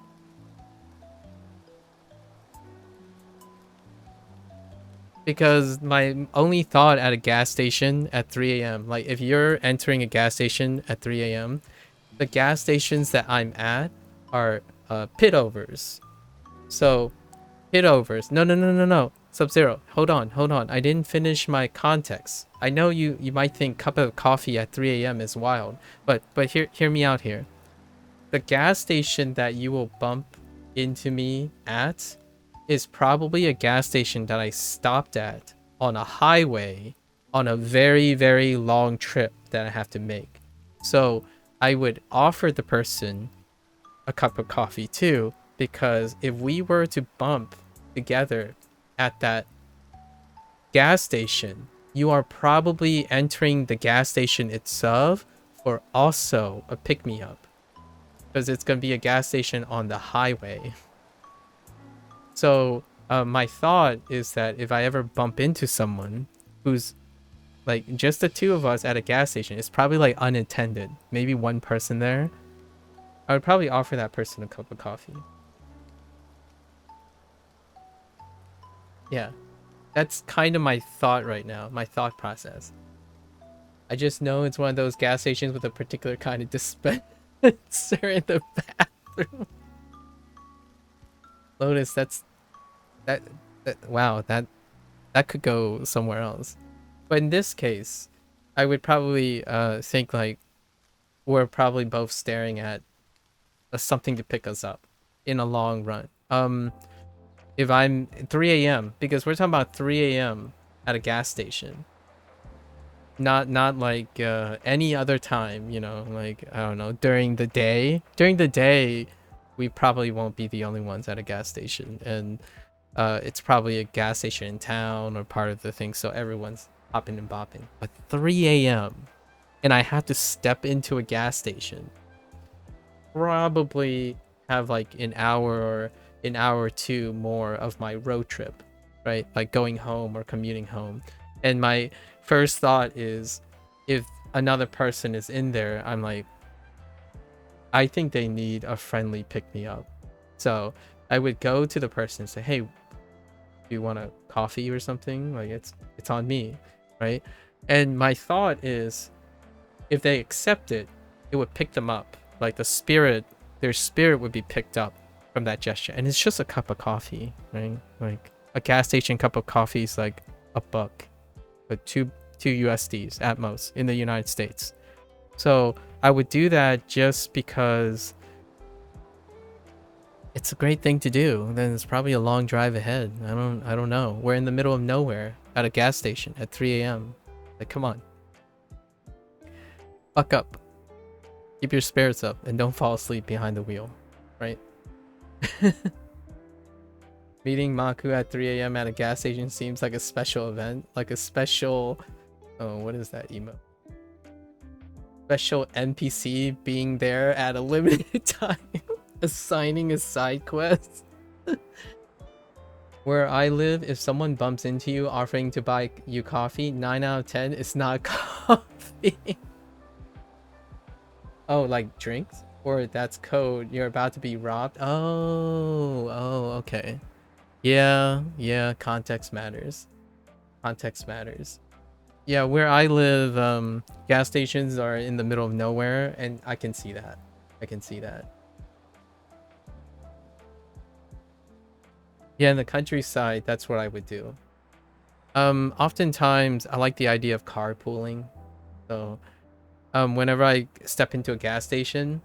Because my only thought at a gas station at 3 a.m., like if you're entering a gas station at 3 a.m., the gas stations that I'm at are pit overs. So pit overs. No. Sub-Zero. Hold on. I didn't finish my context. I know you might think cup of coffee at 3 a.m. is wild, but hear me out here. The gas station that you will bump into me at is probably a gas station that I stopped at on a highway on a very, very long trip that I have to make. So I would offer the person a cup of coffee too, because if we were to bump together at that gas station, you are probably entering the gas station itself for also a pick-me-up, because it's going to be a gas station on the highway. So my thought is that if I ever bump into someone who's like just the two of us at a gas station, it's probably like unattended, maybe one person there, I would probably offer that person a cup of coffee. Yeah, that's kind of my thought right now, my thought process. I just know it's one of those gas stations with a particular kind of dispenser in the bathroom. Lotus, that wow, that could go somewhere else. But in this case, I would probably think like we're probably both staring at something to pick us up in a long run. If I'm 3 a.m. because we're talking about 3 a.m. at a gas station. Not like any other time, you know, like I don't know, during the day. During the day, we probably won't be the only ones at a gas station, and it's probably a gas station in town or part of the thing, so everyone's hopping and bopping. But 3 a.m. and I have to step into a gas station, probably have like an hour or two more of my road trip, right? Like going home or commuting home. And my first thought is, if another person is in there, I'm like, I think they need a friendly pick-me-up. So I would go to the person and say, hey, do you want a coffee or something? Like it's on me, right? And my thought is, if they accept it, it would pick them up. Like their spirit would be picked up from that gesture. And it's just a cup of coffee, right? Like a gas station cup of coffee is like $1, but two USDs at most in the United States. So I would do that just because It's a great thing to do. Then it's probably a long drive ahead. I don't know. We're in the middle of nowhere at a gas station at 3 a.m. Like, come on. Fuck up. Keep your spirits up and don't fall asleep behind the wheel. Right? Meeting Maku at 3 a.m. at a gas station seems like a special event. Like a special... Oh, what is that emo? Special NPC being there at a limited time. Assigning a side quest. Where I live, if someone bumps into you offering to buy you coffee, 9 out of 10 it's not coffee. Oh, like drinks? Or that's code, you're about to be robbed? Oh, okay. Yeah, context matters. Context matters. Yeah, where I live, gas stations are in the middle of nowhere, and I can see that. I can see that. Yeah, in the countryside, that's what I would do. Oftentimes, I like the idea of carpooling. So, whenever I step into a gas station,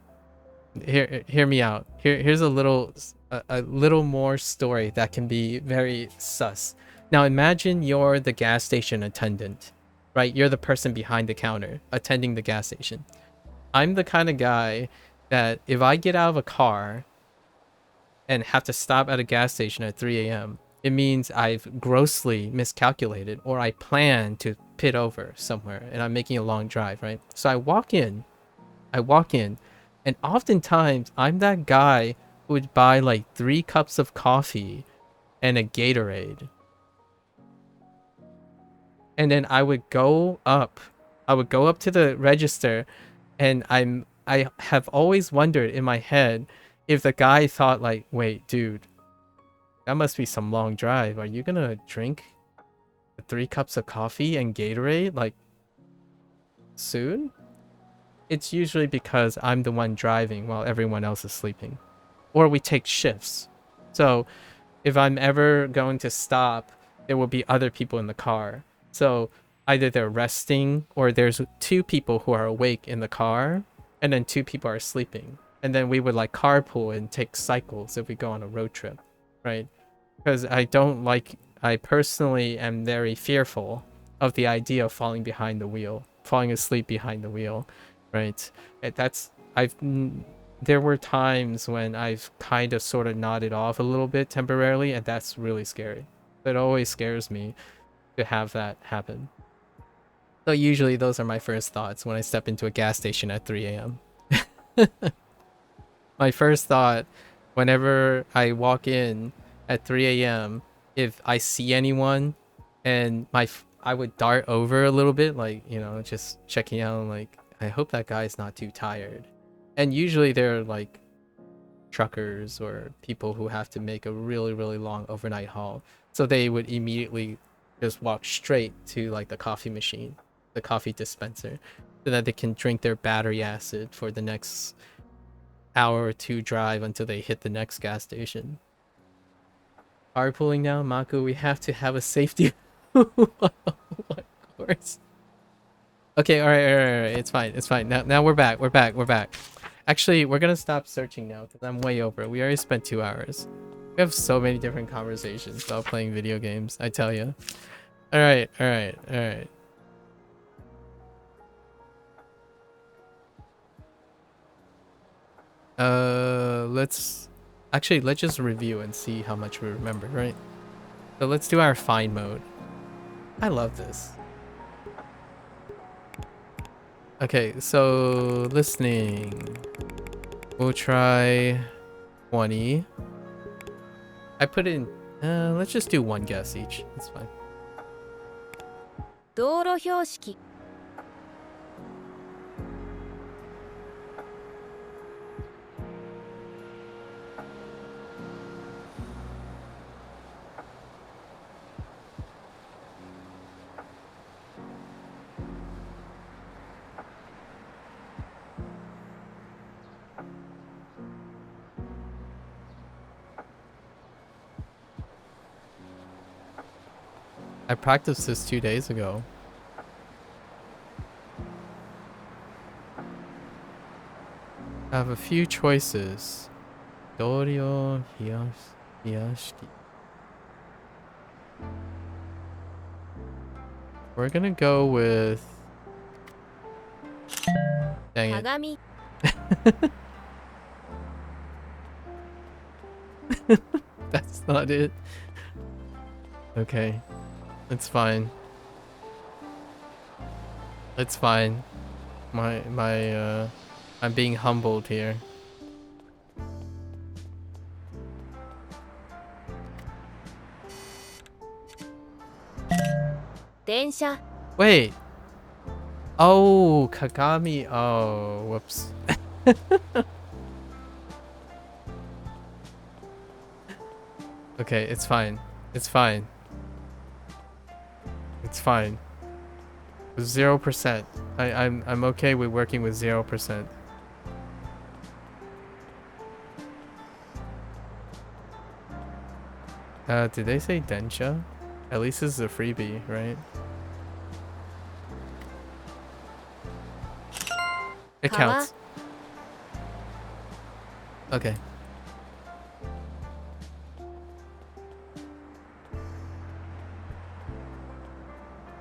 hear me out. Here's a little more story that can be very sus. Now, imagine you're the gas station attendant, right? You're the person behind the counter attending the gas station. I'm the kind of guy that if I get out of a car and have to stop at a gas station at 3 a.m., it means I've grossly miscalculated or I plan to pit over somewhere and I'm making a long drive, right? So I walk in, and oftentimes I'm that guy who would buy like 3 cups of coffee and a Gatorade. And then I would go up to the register, and I have always wondered in my head if the guy thought like, wait, dude, that must be some long drive. Are you gonna drink 3 cups of coffee and Gatorade like soon? It's usually because I'm the one driving while everyone else is sleeping. Or we take shifts. So if I'm ever going to stop, there will be other people in the car. So either they're resting or there's 2 people who are awake in the car and then 2 people are sleeping. And then we would like carpool and take cycles if we go on a road trip, right? Because I personally am very fearful of the idea of falling asleep behind the wheel, right? There were times when I've kind of sort of nodded off a little bit temporarily, and that's really scary. It always scares me to have that happen. So usually those are my first thoughts when I step into a gas station at 3 a.m. My first thought whenever I walk in at 3 a.m., if I see anyone, and I would dart over a little bit, like, you know, just checking out, like, I hope that guy's not too tired. And usually they're like truckers or people who have to make a really, really long overnight haul. So they would immediately just walk straight to like the coffee machine, the coffee dispenser, so that they can drink their battery acid for the next hour or 2 drive until they hit the next gas station. Carpooling now, Maku, we have to have a safety. Of course. Okay, all right. It's fine. Now we're back. Actually, we're gonna stop searching now because I'm way over. We already spent 2 hours. We have so many different conversations while playing video games, I tell you. All right. Let's just review and see how much we remember, right? So let's do our fine mode. I love this. Okay, so listening. We'll try 20. I put in, let's just do 1 guess each. That's fine. 道路標識 I practiced this 2 days ago. I have a few choices. Dorio Hiyashiki. We're gonna go with... Dang it. 鏡 That's not it. Okay. It's fine. It's fine. I'm being humbled here. Densha. Wait. Oh, Kagami. Oh, whoops. Okay, it's fine. It's fine. It's fine. 0%. I'm okay with working with 0%. Did they say Densha? At least this is a freebie, right? It counts. Okay.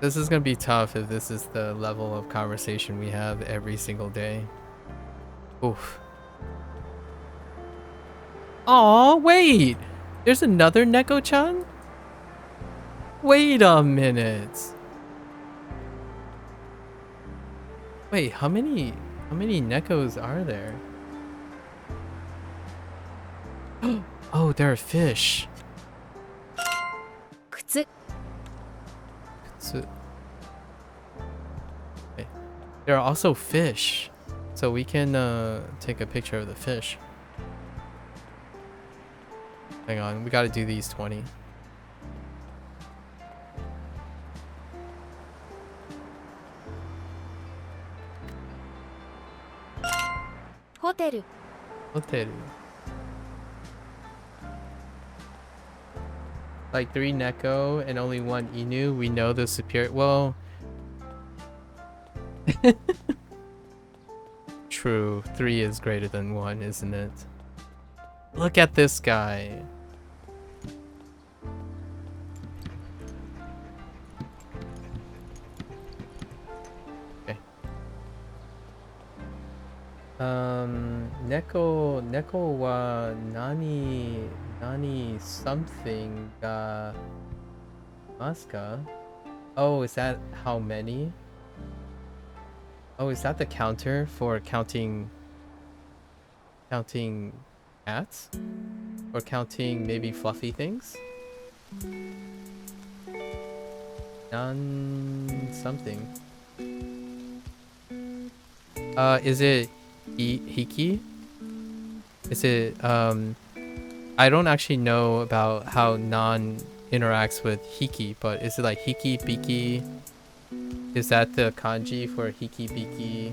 This is gonna be tough if this is the level of conversation we have every single day. Oof. Aw, wait! There's another Neko-chan? Wait a minute. Wait, how many Nekos are there? Oh, there are fish. 靴 So, okay. There are also fish, so we can take a picture of the fish. Hang on, we gotta do these 20. Hotel. Hotel. Like 3 Neko and only 1 Inu. We know the superior. Well, true. 3 is greater than 1, isn't it? Look at this guy. Okay. Neko wa nani something ga masu ka? Oh, is that how many? Oh, is that the counter for counting cats? Or counting maybe fluffy things? Nan something. Is it Hiki? Is it I don't actually know about how Nan interacts with Hiki, but is it like Hiki Biki? Is that the kanji for Hiki Biki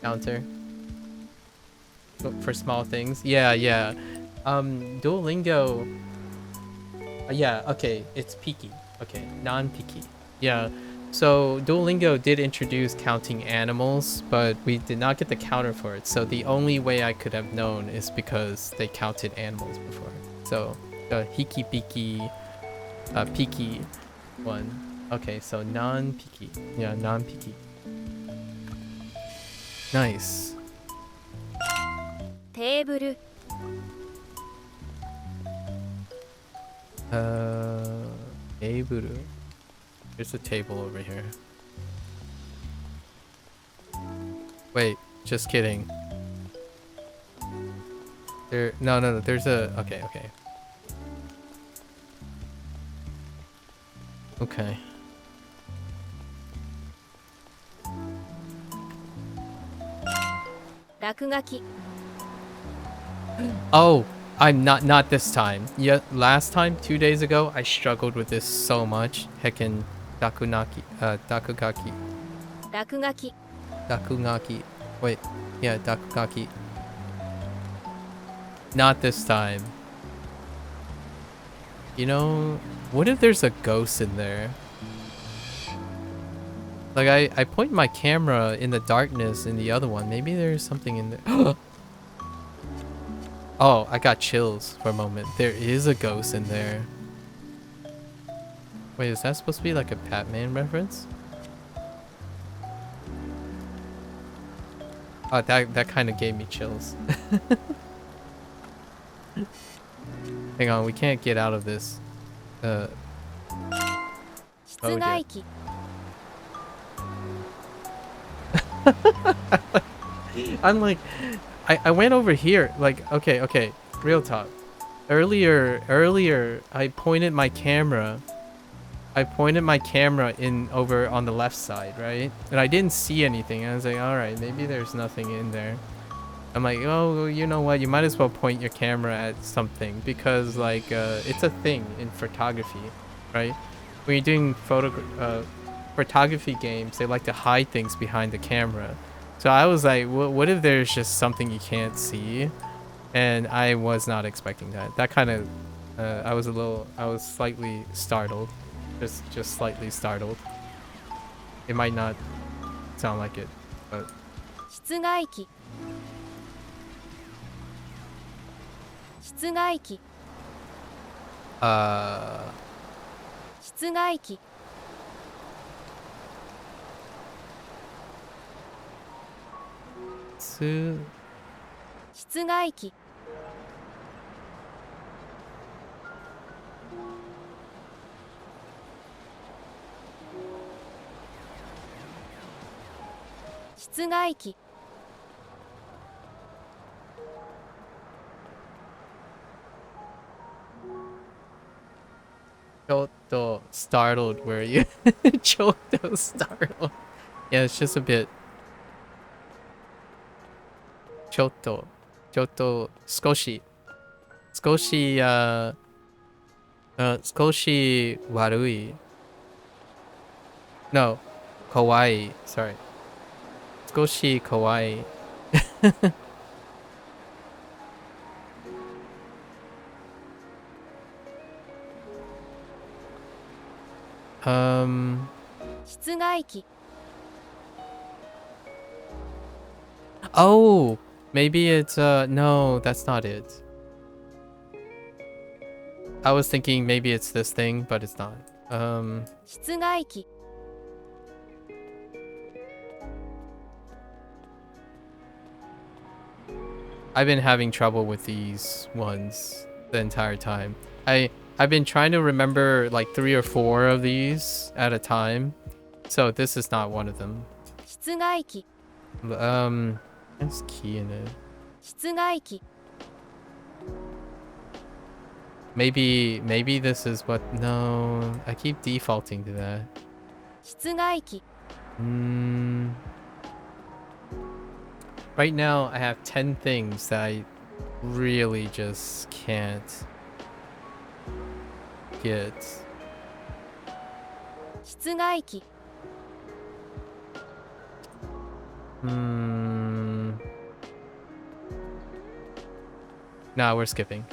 counter? For small things? Yeah. Duolingo. Yeah, okay, it's Piki. Okay, non-Piki. Yeah. So Duolingo did introduce counting animals, but we did not get the counter for it. So the only way I could have known is because they counted animals before. So the Hiki Piki, Piki one. Okay, so non-Piki. Yeah, non-Piki. Nice. Table. Table. There's a table over here. Wait, just kidding. No, there's a... Okay. Okay. Rakugaki. Oh, I'm not this time. Yeah, last time, 2 days ago, I struggled with this so much. Heckin' Dakugaki. Dakugaki. Wait, yeah, Dakugaki. Not this time. You know, what if there's a ghost in there? Like, I point my camera in the darkness in the other one. Maybe there's something in there. Oh, I got chills for a moment. There is a ghost in there. Wait, is that supposed to be like a Batman reference? Oh, that kind of gave me chills. Hang on, we can't get out of this mode yet. 室外機 I'm like, I went over here. Like, okay, real talk. Earlier, I pointed my camera in over on the left side, right? And I didn't see anything. I was like, all right, maybe there's nothing in there. I'm like, oh, you know what? You might as well point your camera at something because, like, it's a thing in photography, right? When you're doing photography games, they like to hide things behind the camera. So I was like, what if there's just something you can't see? And I was not expecting that. That kind of, I was slightly startled. Just slightly startled. It might not sound like it, but 室外機室外機 室外機 室外機 室外機 Choto startled, were you? Choto startled. Yeah, it's just a bit. Choto, skoshi, skoshi warui. No, kawaii. Sorry, skoshi kawaii. Um. 室外機 Oh, maybe it's no, that's not it. I was thinking maybe it's this thing, but it's not. 室外機 I've been having trouble with these ones the entire time. I've been trying to remember like 3 or 4 of these at a time. So this is not one of them. 室外機 There's key in it. 室外機 Maybe this is what. No, I keep defaulting to that. 室外機 Right now, I have 10 things that I really just can't get. 室外機 Nah, we're skipping.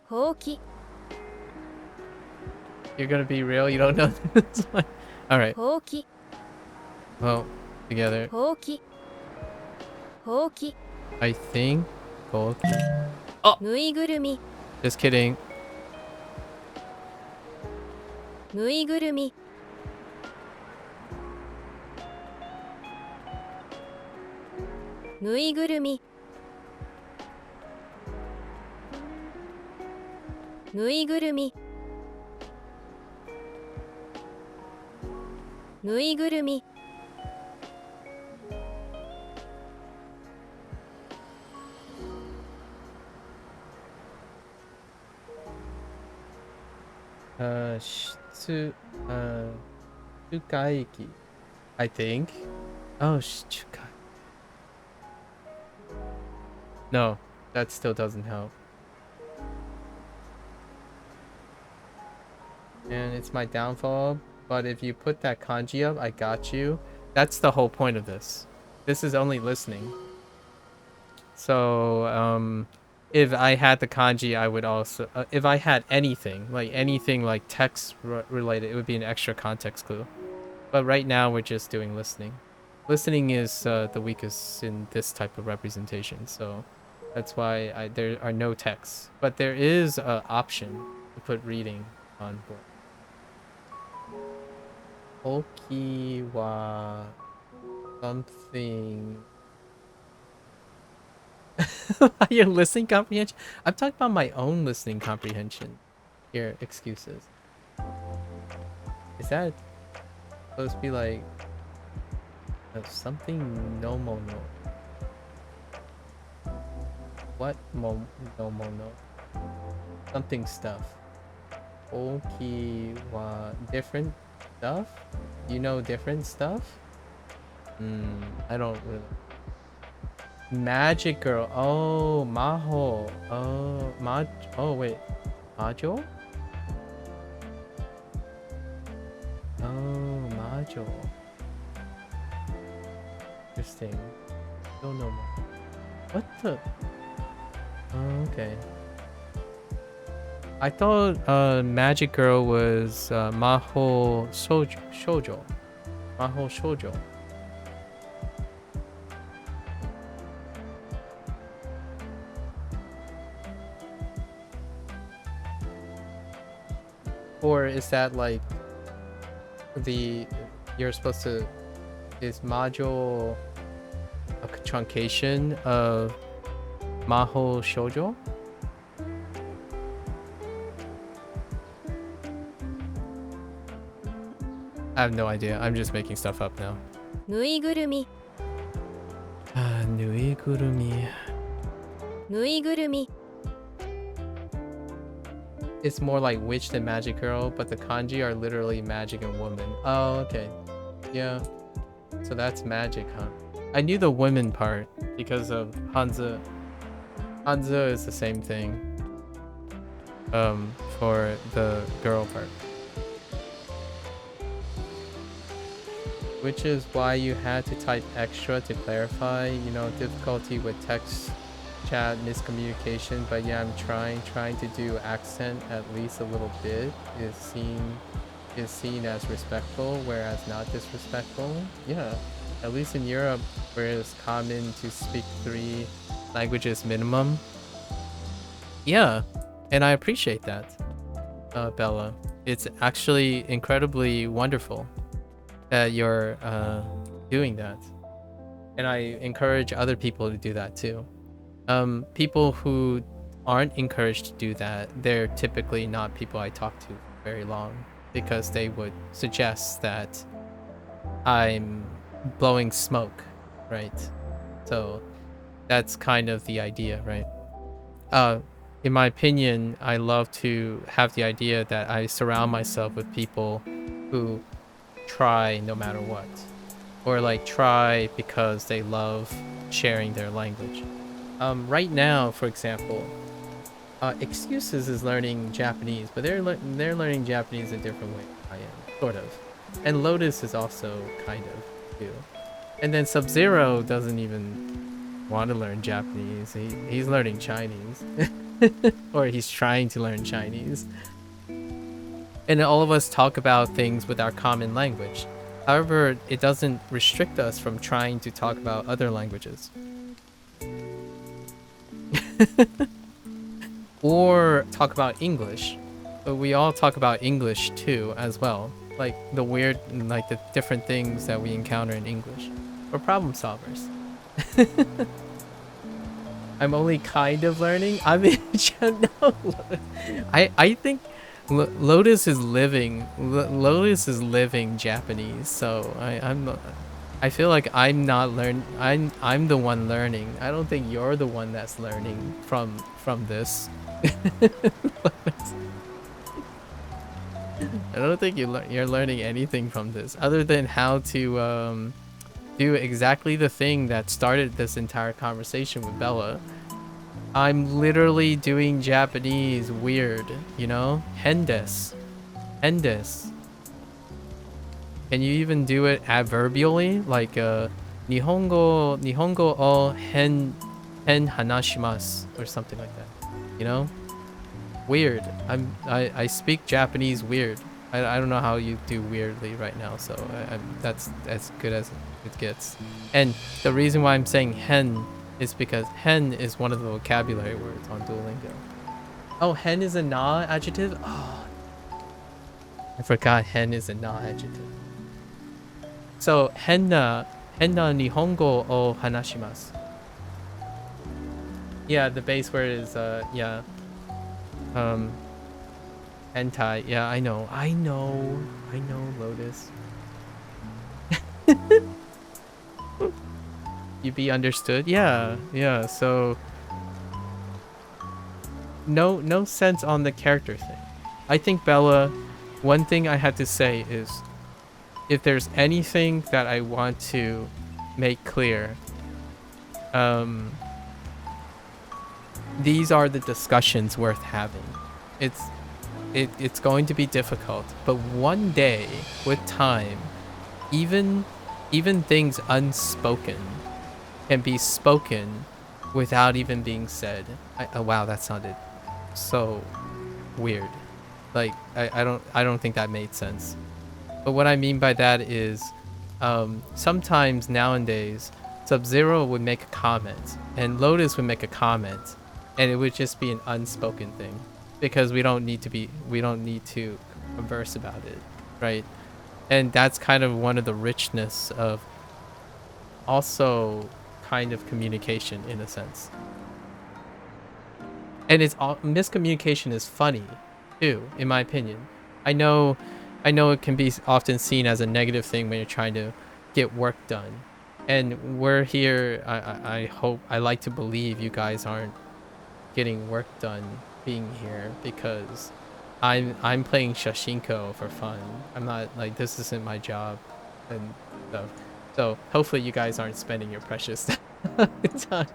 ほうき You're gonna be real? You don't know this one? Alright. ほうき Well, together. ほうきほうき I think both. ぬいぐるみ Just kidding. ぬいぐるみぬいぐるみぬいぐるみぬいぐるみ Shukaiki. I think. Oh, Shukai. No, that still doesn't help. And it's my downfall, but if you put that kanji up, I got you. That's the whole point of this. This is only listening. So, if I had the kanji, I would also... if I had anything like text related, it would be an extra context clue. But right now, we're just doing listening. Listening is the weakest in this type of representation, so... That's why there are no texts. But there is an option to put reading on board. Oki wa something. Your listening comprehension? I'm talking about my own listening comprehension. Here, excuses. Is that supposed to be like something no mono? What no mono? Something stuff. Oki wa different stuff? You know different stuff? I don't really. Magic girl. Oh, Maho. Oh, oh wait. Majo? Oh, Majo. Interesting. Don't know more. What the? Oh, okay. I thought Magic Girl was Maho Shoujo. Maho Shoujo. Or is that like you're supposed to, is Majo a truncation of Maho Shoujo? I have no idea. I'm just making stuff up now. Nuigurumi. Nuigurumi. Nuigurumi. It's more like witch than magic girl, but the kanji are literally magic and woman. Oh, okay. Yeah. So that's magic, huh? I knew the women part because of Hanzo. Hanzo is the same thing. For the girl part. Which is why you had to type extra to clarify, you know, difficulty with text chat miscommunication. But yeah, I'm trying to do accent at least a little bit is seen as respectful, whereas not disrespectful. Yeah, at least in Europe, where it's common to speak 3 languages minimum. Yeah, and I appreciate that, Bella. It's actually incredibly wonderful that you're doing that, and I encourage other people to do that too. People who aren't encouraged to do that, they're typically not people I talk to very long, because they would suggest that I'm blowing smoke, right? So that's kind of the idea, right? In my opinion, I love to have the idea that I surround myself with people who try no matter what, or like try because they love sharing their language. Right now, for example, Excuses is learning Japanese, but they're learning Japanese a different way than I am, sort of. And Lotus is also kind of too. And then Sub-Zero doesn't even want to learn Japanese. He's learning Chinese, or he's trying to learn Chinese. And all of us talk about things with our common language. However, it doesn't restrict us from trying to talk about other languages. Or talk about English. But we all talk about English too, as well. Like the weird, like the different things that we encounter in English. We're problem solvers. I'm only kind of learning. I mean, no, I think Lotus is living. Lotus is living Japanese. So I feel like I'm not I'm the one learning. I don't think you're the one that's learning from this. I don't think you're learning anything from this other than how to do exactly the thing that started this entire conversation with Bella. I'm literally doing Japanese weird, you know? Hendes. Can you even do it adverbially? Like Nihongo o hen hanashimasu or something like that. You know? Weird. I speak Japanese weird. I don't know how you do weirdly right now, so that's as good as it gets. And the reason why I'm saying hen is because hen is one of the vocabulary words on Duolingo. Oh, hen is a na adjective? Oh, I forgot hen is a na adjective. So, henna nihongo o hanashimasu. Yeah, the base word is, yeah. Hentai. Yeah, I know, Lotus. You be understood? Yeah, so no sense on the character thing. I think, Bella, one thing I had to say is, if there's anything that I want to make clear, these are the discussions worth having. It's going to be difficult, but one day with time, even things unspoken can be spoken without even being said. Oh, wow, that sounded so weird. Like, I don't think that made sense. But what I mean by that is, sometimes nowadays, Sub-Zero would make a comment, and Lotus would make a comment, and it would just be an unspoken thing, because we don't need to converse about it, right? And that's kind of one of the richness of also kind of communication, in a sense. And it's all miscommunication is funny too, in my opinion. I know it can be often seen as a negative thing when you're trying to get work done, and we're here. I like to believe you guys aren't getting work done being here, because I'm playing Shashingo for fun. I'm not, like, this isn't my job and stuff. So hopefully you guys aren't spending your precious time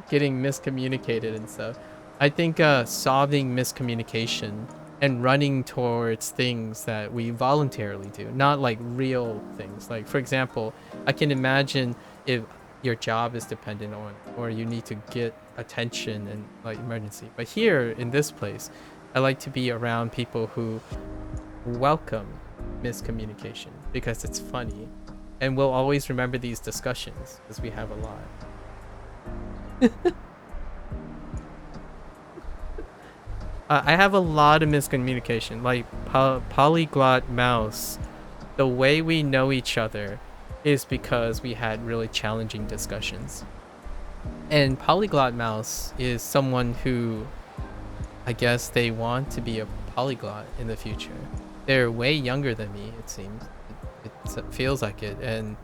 getting miscommunicated and stuff. I think solving miscommunication and running towards things that we voluntarily do, not like real things. Like, for example, I can imagine if your job is dependent on, or you need to get attention and like emergency. But here in this place, I like to be around people who welcome miscommunication because it's funny, and we'll always remember these discussions because we have a lot. I have a lot of miscommunication, like polyglot mouse. The way we know each other is because we had really challenging discussions. And polyglot mouse is someone who, I guess, they want to be a polyglot in the future. They're way younger than me, it seems. It feels like it. And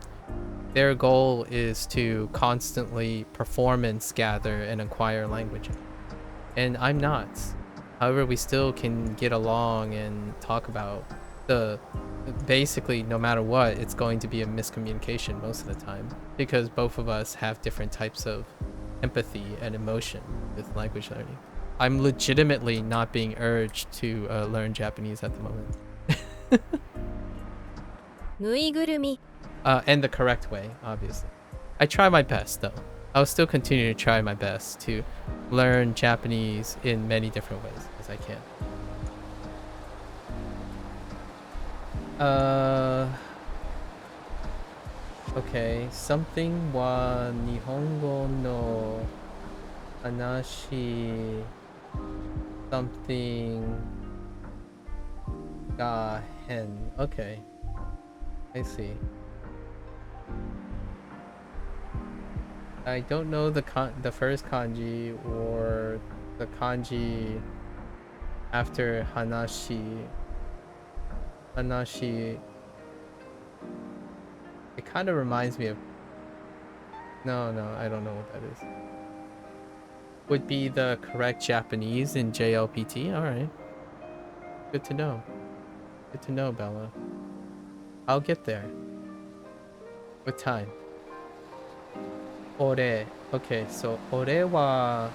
their goal is to constantly performance gather and acquire language. And I'm not. However, we still can get along and talk about basically, no matter what, it's going to be a miscommunication most of the time, because both of us have different types of empathy and emotion with language learning. I'm legitimately not being urged to learn Japanese at the moment. ぬいぐるみ And the correct way, obviously. I try my best, though. I'll still continue to try my best to learn Japanese in many different ways as I can. Okay, something wa Nihongo no Hanashi something ga hen. Okay, I see. I don't know the first kanji or the kanji after Hanashi. Hanashi. It kind of reminds me of. No, I don't know what that is. Would be the correct Japanese in JLPT. All right. Good to know. Good to know, Bella. I'll get there. With time. Ore. Okay, so ore wa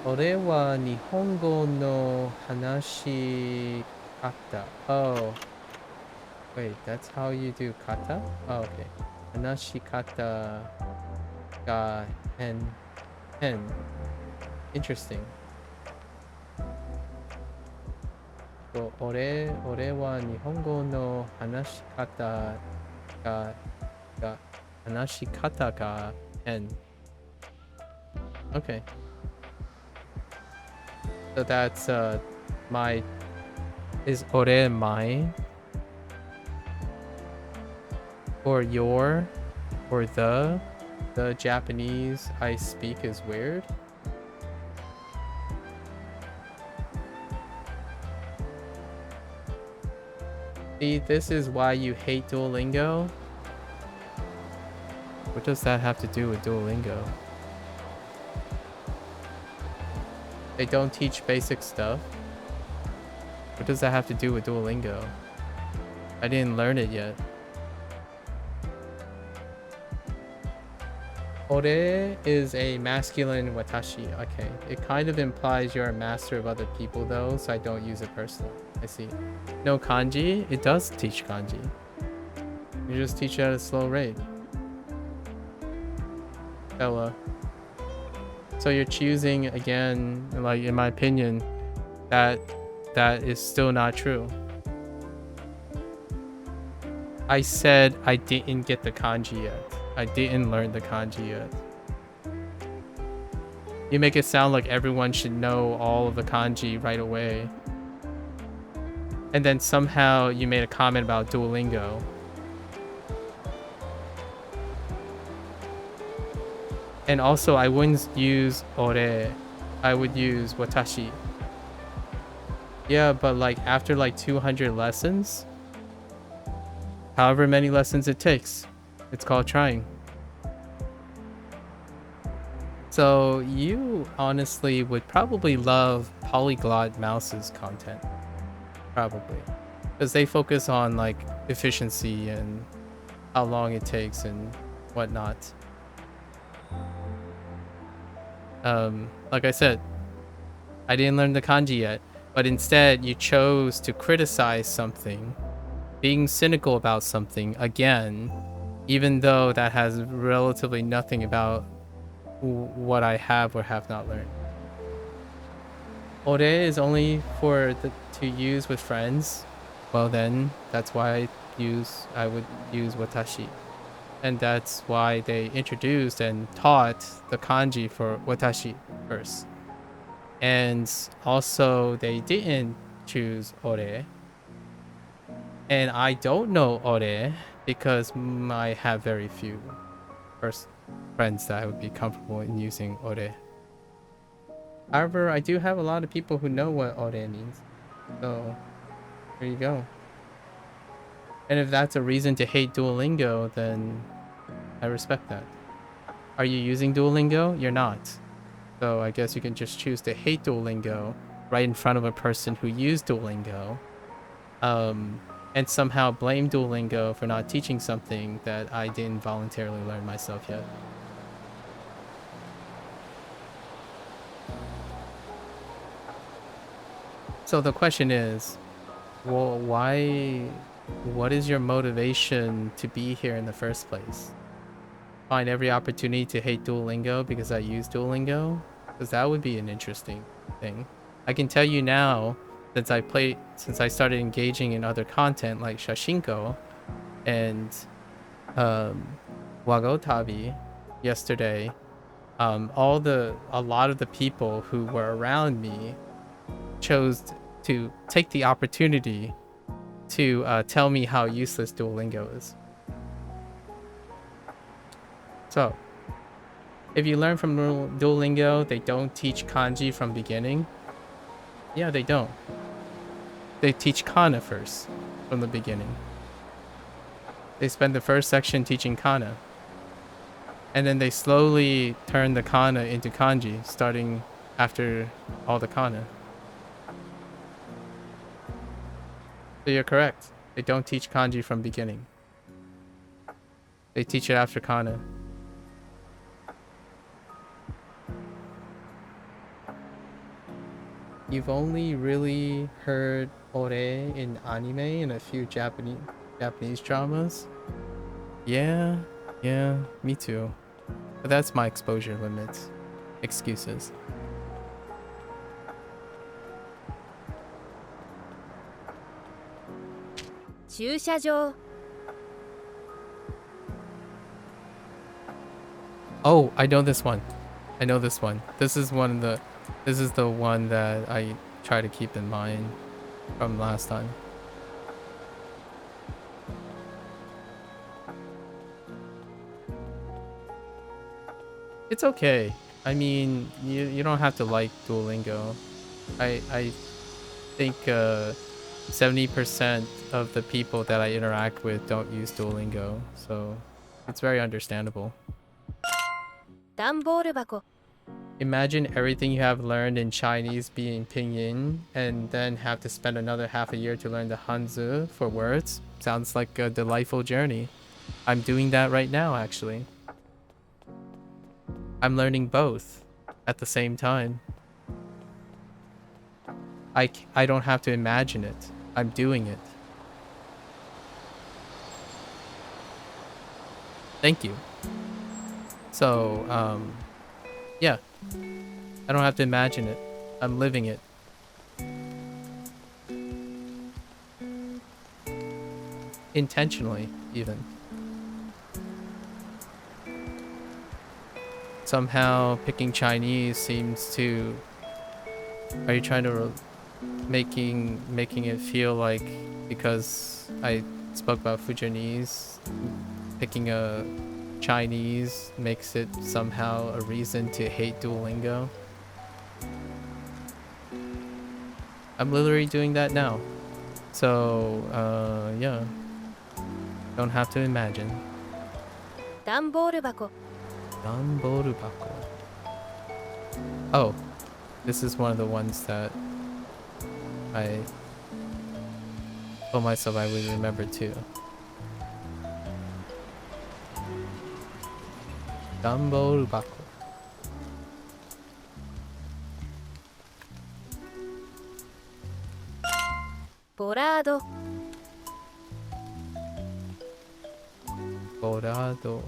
Nihongo no hanashi kata. Oh. Wait, that's how you do kata? Oh, okay. Hanashi kata ga hen. Interesting. So, ore wa Nihongo no hanashi kata ga 10. Okay. So that's my... Is ore mine? Or your? Or the? The Japanese I speak is weird? See, this is why you hate Duolingo? What does that have to do with Duolingo? They don't teach basic stuff? What does that have to do with Duolingo? I didn't learn it yet. Ore is a masculine watashi. Okay. It kind of implies you're a master of other people though, so I don't use it personally. I see. No kanji? It does teach kanji. You just teach it at a slow rate. Ella. So you're choosing again, like in my opinion, that is still not true. I said I didn't get the kanji yet. I didn't learn the kanji yet. You make it sound like everyone should know all of the kanji right away. And then somehow you made a comment about Duolingo. And also, I wouldn't use ore. I would use watashi. Yeah, but like after like 200 lessons, however many lessons it takes, it's called trying. So you honestly would probably love Polyglot Mouse's content. Probably. Because they focus on like efficiency and how long it takes and whatnot. Like I said, I didn't learn the kanji yet, but instead you chose to criticize something, being cynical about something again, even though that has relatively nothing about what I have or have not learned. Ore is only to use with friends. Well then, that's why I would use watashi. And that's why they introduced and taught the kanji for watashi first. And also they didn't choose ore. And I don't know ore because I have very few friends that I would be comfortable in using ore. However, I do have a lot of people who know what ore means. So, there you go. And if that's a reason to hate Duolingo, then I respect that. Are you using Duolingo? You're not. So I guess you can just choose to hate Duolingo right in front of a person who used Duolingo. And somehow blame Duolingo for not teaching something that I didn't voluntarily learn myself yet. So the question is, well, what is your motivation to be here in the first place? Find every opportunity to hate Duolingo because I use Duolingo? Because that would be an interesting thing. I can tell you now, since I started engaging in other content like Shashingo and Wagotabi yesterday, a lot of the people who were around me chose to take the opportunity to tell me how useless Duolingo is. So, if you learn from Duolingo, they don't teach kanji from beginning. Yeah, they don't. They teach kana first from the beginning. They spend the first section teaching kana. And then they slowly turn the kana into kanji, starting after all the kana. So you're correct. They don't teach kanji from beginning. They teach it after kana. You've only really heard ore in anime and a few Japanese dramas. Yeah, me too. But that's my exposure limit. Excuses. Oh, I know this one. I know this one. This is the one that I try to keep in mind from last time. It's okay. I mean, you don't have to like Duolingo. I think 70% of the people that I interact with don't use Duolingo, so it's very understandable. 段ボール箱 Imagine everything you have learned in Chinese being pinyin and then have to spend another half a year to learn the Hanzi for words. Sounds like a delightful journey. I'm doing that right now, actually. I'm learning both at the same time. I don't have to imagine it. I'm doing it. Thank you. So, yeah. I don't have to imagine it. I'm living it. Intentionally, even. Somehow picking Chinese seems to... Are you trying to making it feel like because I spoke about Fujianese, picking a Chinese makes it somehow a reason to hate Duolingo? I'm literally doing that now. So, yeah. Don't have to imagine. 段ボール箱 Danborubako. Oh, this is one of the ones that I told myself I would remember too. Danborubako. ボラード Dorado.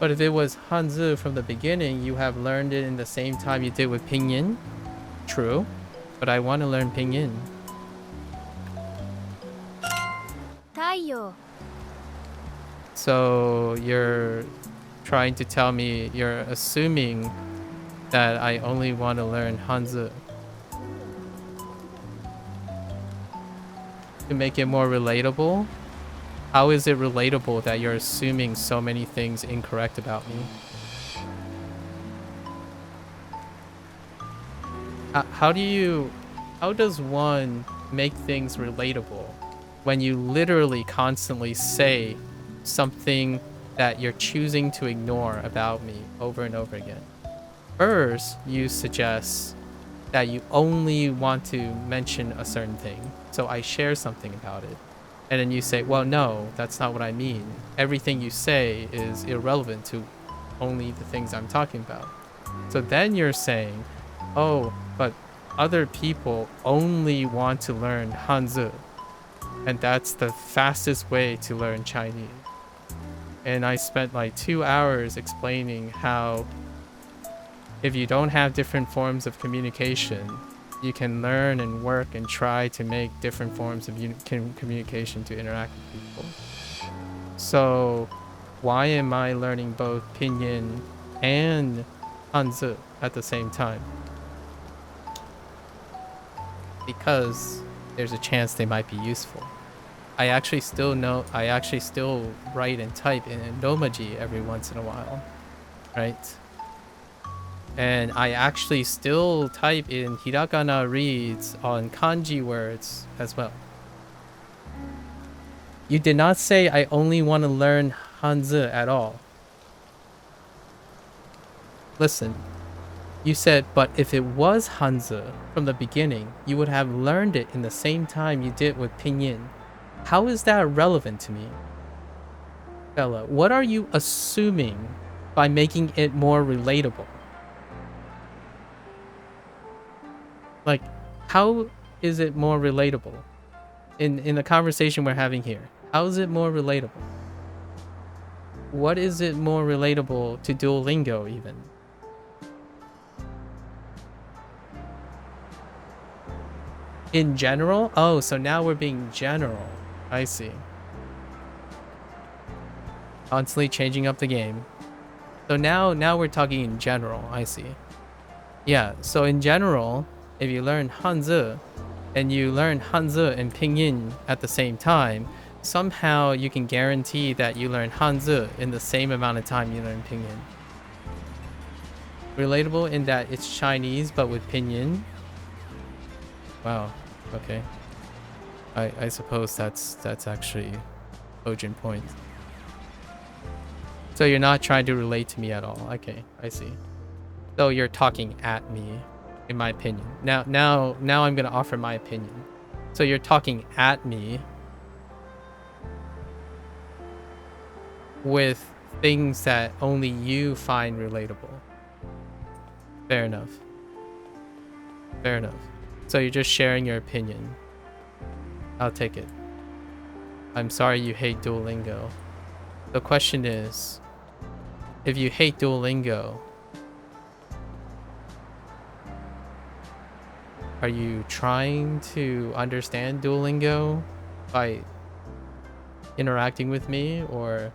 But if it was Hanzi from the beginning, you have learned it in the same time you did with Pinyin. True, but I want to learn Pinyin. 太陽 So you're trying to tell me, you're assuming that I only want to learn Hanzi to make it more relatable? How is it relatable that you're assuming so many things incorrect about me? How does one make things relatable when you literally constantly say something that you're choosing to ignore about me over and over again? First, you suggest that you only want to mention a certain thing, so I share something about it. And then you say, well, no, that's not what I mean. Everything you say is irrelevant to only the things I'm talking about. So then you're saying, oh, but other people only want to learn Hanzi, and that's the fastest way to learn Chinese. And I spent like 2 hours explaining how if you don't have different forms of communication, you can learn and work and try to make different forms of communication to interact with people. So why am I learning both Pinyin and Hanzi at the same time? Because there's a chance they might be useful. I actually still write and type in Endomaji every once in a while, right? And I actually still type in hiragana reads on kanji words as well. You did not say I only want to learn Hanzi at all. Listen, you said, but if it was Hanzi from the beginning, you would have learned it in the same time you did with Pinyin. How is that relevant to me? Bella, what are you assuming by making it more relatable? Like, how is it more relatable? In the conversation we're having here, how is it more relatable? What is it more relatable to Duolingo even? In general? Oh, so now we're being general. I see. Constantly changing up the game. So now we're talking in general. I see. Yeah, so in general, if you learn Hanzi and you learn Hanzi and Pinyin at the same time, somehow you can guarantee that you learn Hanzi in the same amount of time you learn Pinyin. Relatable in that it's Chinese but with Pinyin. Wow. Okay. I suppose that's actually a cogent point. So you're not trying to relate to me at all. Okay, I see. So you're talking at me, in my opinion. Now I'm gonna offer my opinion. So you're talking at me with things that only you find relatable. Fair enough. Fair enough. So you're just sharing your opinion. I'll take it. I'm sorry you hate Duolingo. The question is, if you hate Duolingo, are you trying to understand Duolingo by interacting with me, or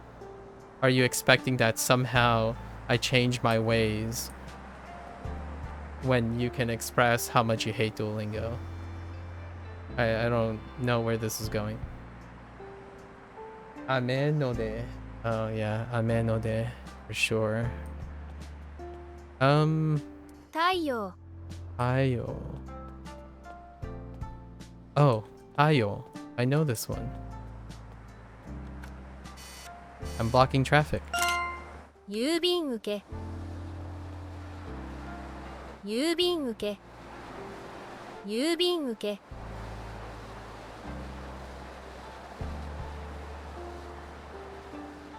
are you expecting that somehow I change my ways when you can express how much you hate Duolingo? I don't know where this is going. Ame no de. Oh yeah, ame no de for sure. Taiyo. Ayo. Oh, Ayo. I know this one. I'm blocking traffic. 郵便受け。郵便受け。郵便受け。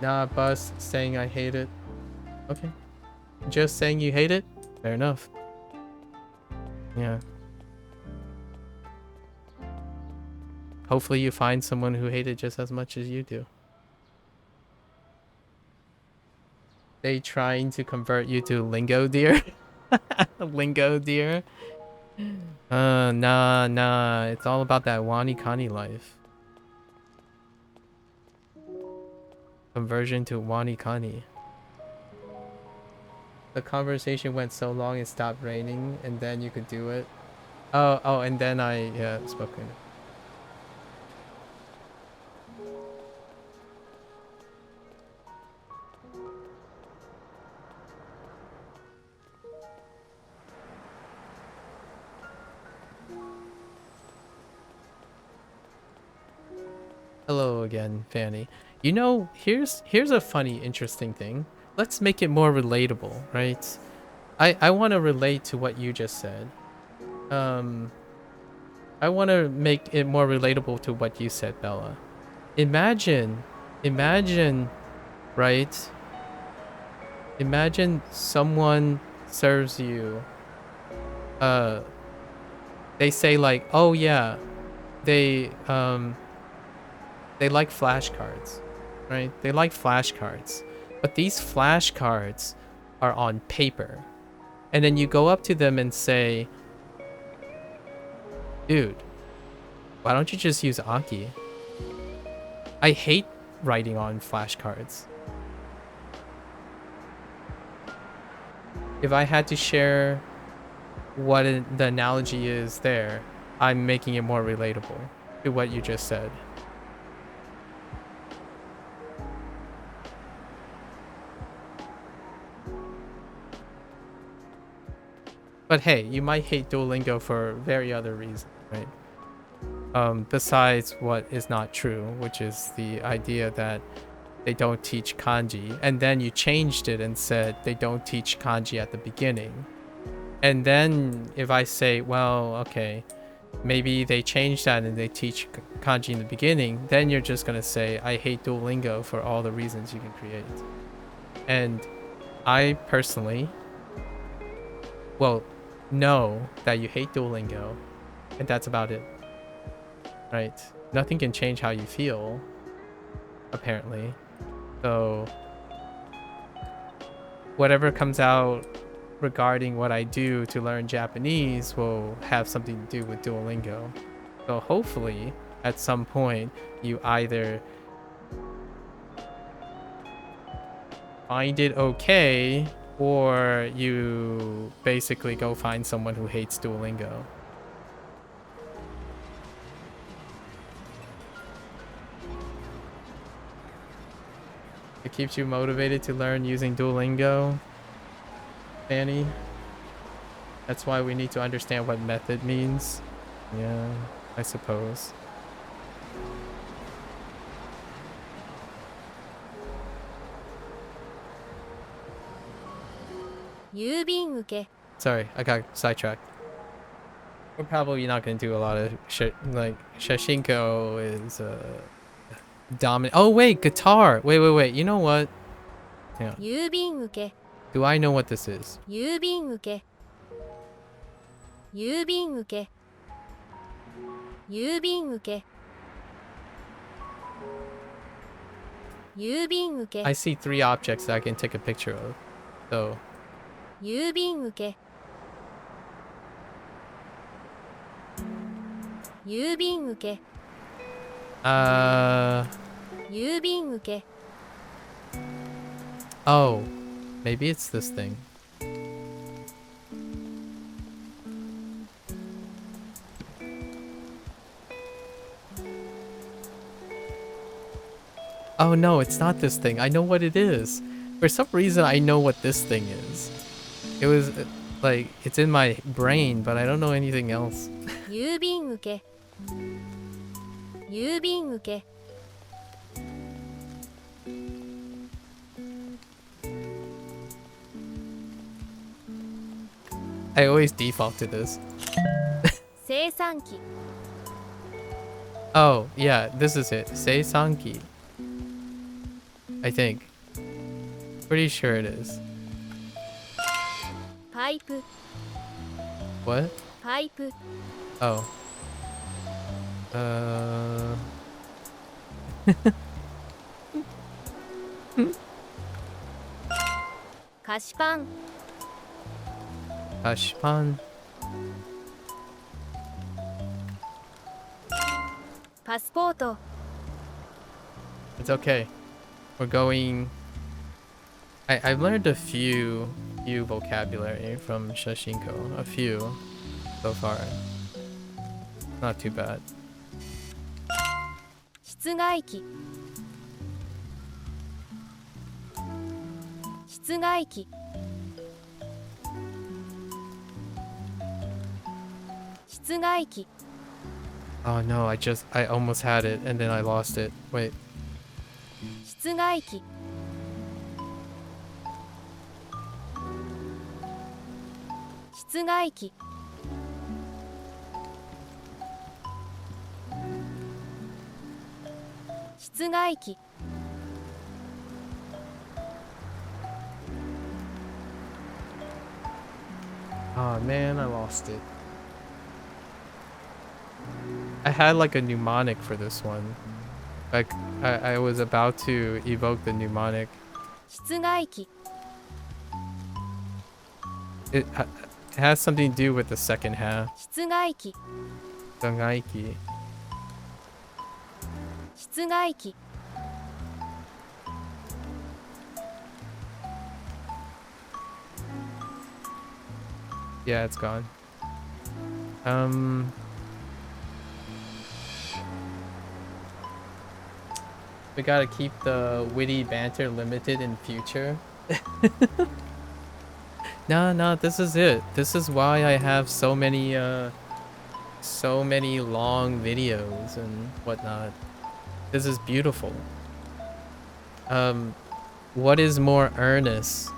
Nah, bus saying I hate it. Okay. Just saying you hate it? Fair enough. Yeah. Hopefully you find someone who hate it just as much as you do. They trying to convert you to lingo deer? Lingo deer? Nah. It's all about that Wani Kani life. Conversion to Wani Kani. The conversation went so long it stopped raining, and then you could do it. Oh, and then I spoken. Hello again, Fanny. You know, here's a funny, interesting thing. Let's make it more relatable, right? I want to relate to what you just said. I want to make it more relatable to what you said, Bella. Imagine, right? Imagine someone serves you. They say like, oh yeah, they like flashcards, right? They like flashcards, but these flashcards are on paper. And then you go up to them and say, dude, why don't you just use Anki? I hate writing on flashcards. If I had to share what the analogy is there, I'm making it more relatable to what you just said. But hey, you might hate Duolingo for very other reasons, right? Besides what is not true, which is the idea that they don't teach kanji, and then you changed it and said they don't teach kanji at the beginning. And then if I say, well, okay, maybe they changed that and they teach kanji in the beginning, then you're just gonna say, I hate Duolingo for all the reasons you can create. And I personally, well, know that you hate Duolingo, and that's about it, right? Nothing can change how you feel, apparently. So whatever comes out regarding what I do to learn Japanese will have something to do with Duolingo. So hopefully at some point you either find it okay, or you basically go find someone who hates Duolingo. It keeps you motivated to learn using Duolingo, Fanny. That's why we need to understand what method means. Yeah, I suppose. Sorry, I got sidetracked. We're probably not going to do a lot of shit. Like, Shashingo is dominant. Oh, wait, guitar. Wait. You know what? Hang on. Do I know what this is? I see 3 objects that I can take a picture of. So. Oh, maybe it's this thing. Oh no, it's not this thing. I know what it is. For some reason, I know what this thing is. It was like, it's in my brain, but I don't know anything else. I always default to this. Oh, yeah, this is it. Seisanki. I think. Pretty sure it is. What? Oh. 菓子パン パスポート It's okay. We're going... I've learned a few vocabulary from Shashingo. A few so far. Not too bad. 室外機 室外機 室外機 Oh no, I almost had it and then I lost it. Wait. 室外機 室外機 室外機 Oh man, I lost it. I had like a mnemonic for this one. Like I was about to evoke the mnemonic. 室外機 It has something to do with the second half. 室外機 室外機 室外機 Yeah, it's gone. We gotta keep the witty banter limited in future. No, this is it. This is why I have so many long videos and whatnot. This is beautiful. What is more earnest?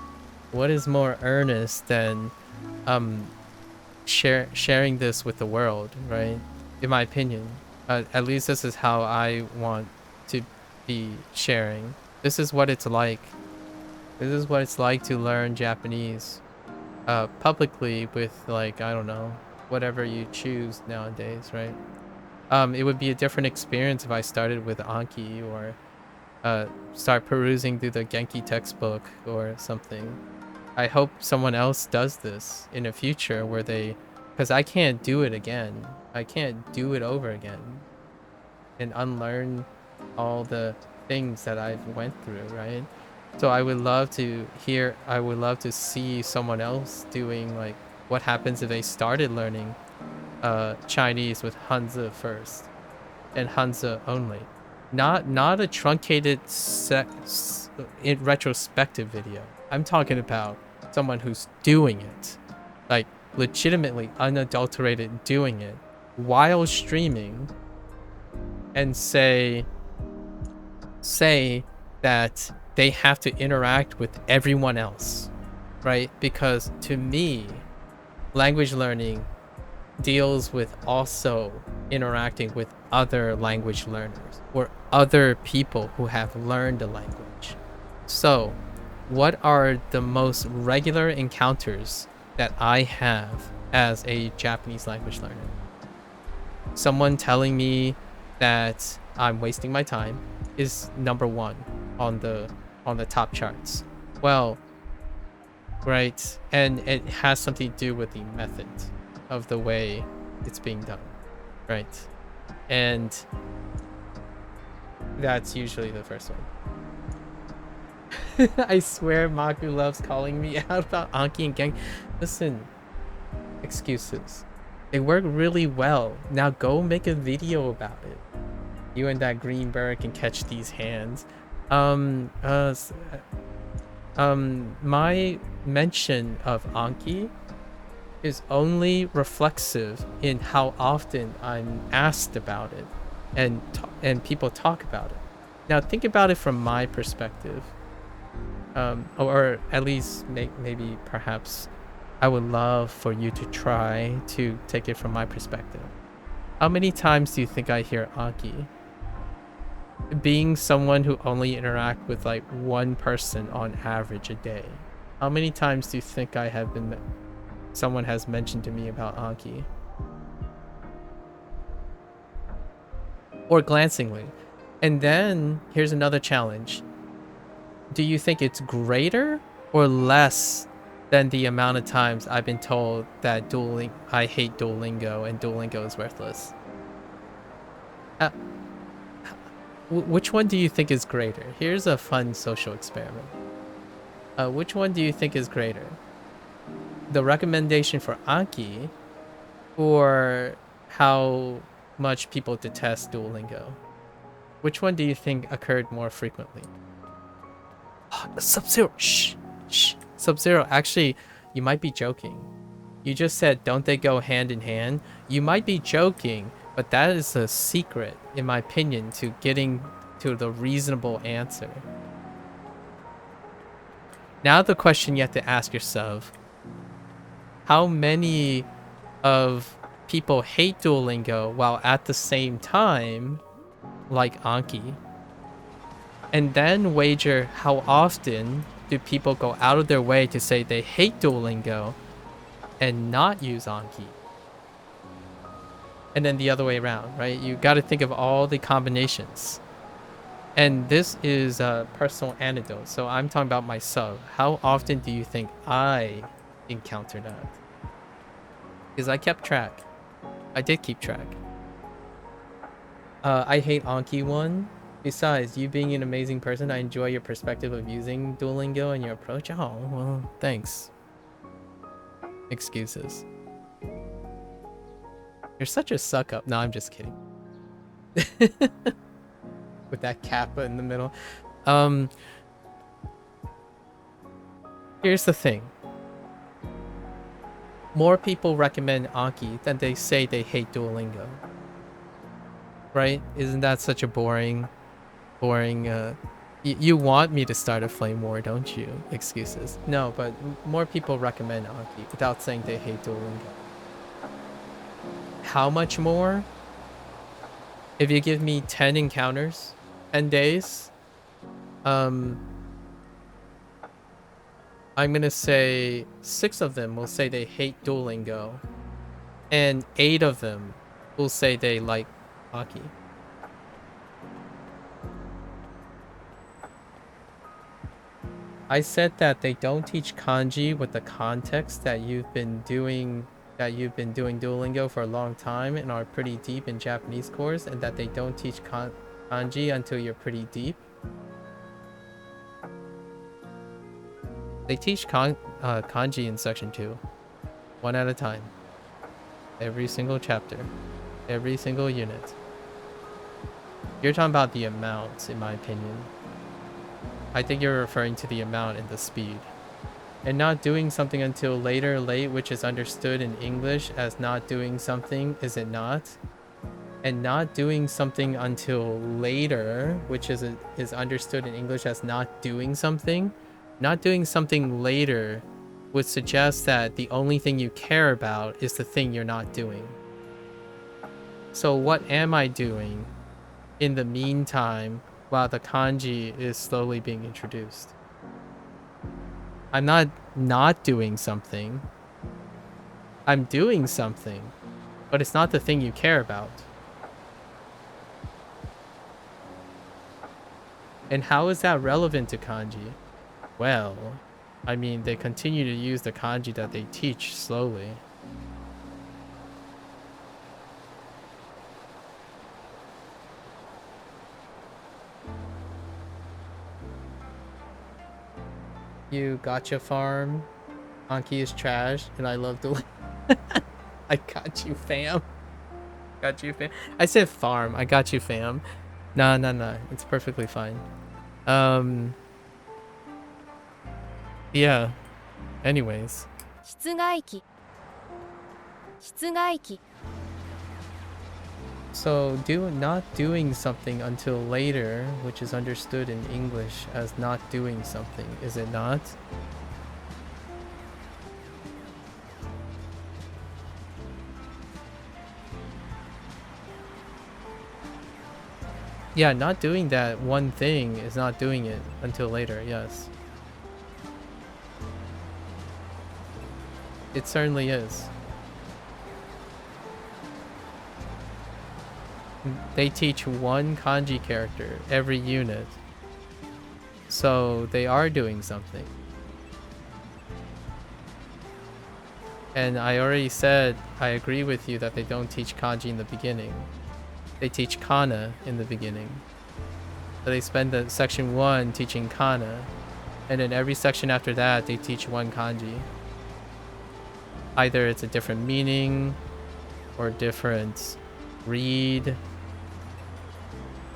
What is more earnest than sharing this with the world, right? In my opinion, at least this is how I want to be sharing. This is what it's like. This is what it's like to learn Japanese publicly with, like, I don't know, whatever you choose nowadays, right? It would be a different experience if I started with Anki or start perusing through the Genki textbook or something. I hope someone else does this in the future where they... Because I can't do it again. I can't do it over again. And unlearn all the things that I've went through, right? So I would love to hear, I would love to see someone else doing like what happens if they started learning Chinese with Hanzi first and Hanzi only. Not a truncated in retrospective video. I'm talking about someone who's doing it. Like legitimately unadulterated doing it while streaming and say that they have to interact with everyone else, right? Because to me, language learning deals with also interacting with other language learners or other people who have learned the language. So, what are the most regular encounters that I have as a Japanese language learner? Someone telling me that I'm wasting my time is number one on the top charts. Well, right, and it has something to do with the method of the way it's being done, right? And that's usually the first one. I swear Maku loves calling me out about Anki and Gang. Listen, excuses. They work really well. Now go make a video about it. You and that green bird can catch these hands. My mention of Anki is only reflexive in how often I'm asked about it and people talk about it. Now think about it from my perspective. Or at least maybe perhaps I would love for you to try to take it from my perspective. How many times do you think I hear Anki? Being someone who only interact with like one person on average a day, how many times do you think I have been someone has mentioned to me about Anki? Or glancingly. And then here's another challenge. Do you think it's greater or less than the amount of times I've been told that I hate Duolingo and Duolingo is worthless? Which one do you think is greater? Here's a fun social experiment. Which one do you think is greater? The recommendation for Anki or how much people detest Duolingo? Which one do you think occurred more frequently? Sub-Zero, shh. Sub-Zero, actually, you might be joking. You just said, don't they go hand in hand? You might be joking, but that is a secret, in my opinion, to getting to the reasonable answer. Now the question you have to ask yourself, how many of people hate Duolingo while at the same time like Anki? And then wager how often do people go out of their way to say they hate Duolingo and not use Anki? And then the other way around, right? You got to think of all the combinations. And this is a personal anecdote, so I'm talking about myself. How often do you think I encounter that? Because I kept track. I did keep track. I hate Anki one. Besides, you being an amazing person, I enjoy your perspective of using Duolingo and your approach. Oh, well, thanks. Excuses. You're such a suck up. No, I'm just kidding. With that kappa in the middle. Here's the thing. More people recommend Anki than they say they hate Duolingo. Right? Isn't that such a boring... you want me to start a flame war, don't you? Excuses. No, but more people recommend Anki without saying they hate Duolingo. How much more? If you give me 10 encounters, 10 days, I'm gonna say 6 of them will say they hate Duolingo, and 8 of them will say they like Anki. I said that they don't teach kanji with the context that you've been doing Duolingo for a long time and are pretty deep in Japanese course, and that they don't teach kanji until you're pretty deep. They teach kanji in section 2. One at a time. Every single chapter. Every single unit. You're talking about the amount, in my opinion. I think you're referring to the amount and the speed. And not doing something until later late, which is understood in English as not doing something, is it not? And not doing something until later, which is understood in English as not doing something. Not doing something later would suggest that the only thing you care about is the thing you're not doing. So what am I doing in the meantime while the kanji is slowly being introduced? I'm not doing something. I'm doing something, but it's not the thing you care about. And how is that relevant to kanji? Well, I mean, they continue to use the kanji that they teach slowly. You gotcha farm. Anki is trash, and I love the. I got you, fam. Got you, fam. I said farm. I got you, fam. Nah. It's perfectly fine. Yeah. Anyways. 室外機室外機 So not doing something until later, which is understood in English as not doing something, is it not? Yeah, not doing that one thing is not doing it until later, yes. It certainly is. They teach one kanji character every unit. So they are doing something. And I already said I agree with you that they don't teach kanji in the beginning. They teach kana in the beginning. So they spend the section 1 teaching kana, and then every section after that they teach one kanji. Either it's a different meaning or different read,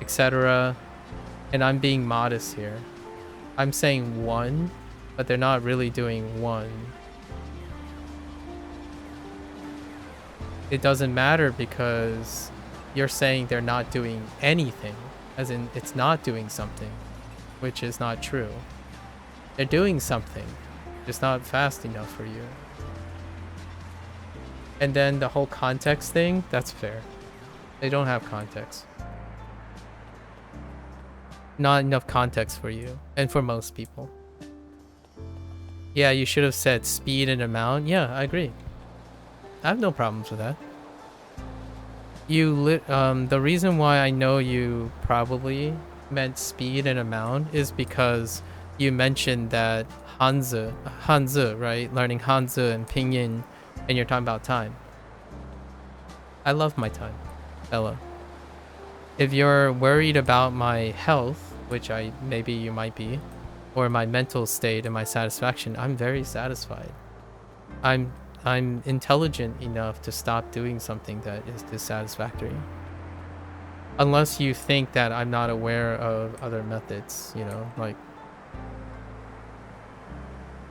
etc. And I'm being modest here. I'm saying one, but they're not really doing one. It doesn't matter because you're saying they're not doing anything, as in it's not doing something, which is not true. They're doing something, just not fast enough for you. And then the whole context thing, that's fair. They don't have context. Not enough context for you, and for most people. Yeah, you should have said speed and amount. Yeah, I agree. I have no problems with that. The reason why I know you probably meant speed and amount is because you mentioned that Hanzi, right? Learning Hanzi and Pinyin, and you're talking about time. I love my time, Ella. If you're worried about my health, which maybe you might be, or my mental state and my satisfaction, I'm very satisfied. I'm intelligent enough to stop doing something that is dissatisfactory. Unless you think that I'm not aware of other methods, you know, like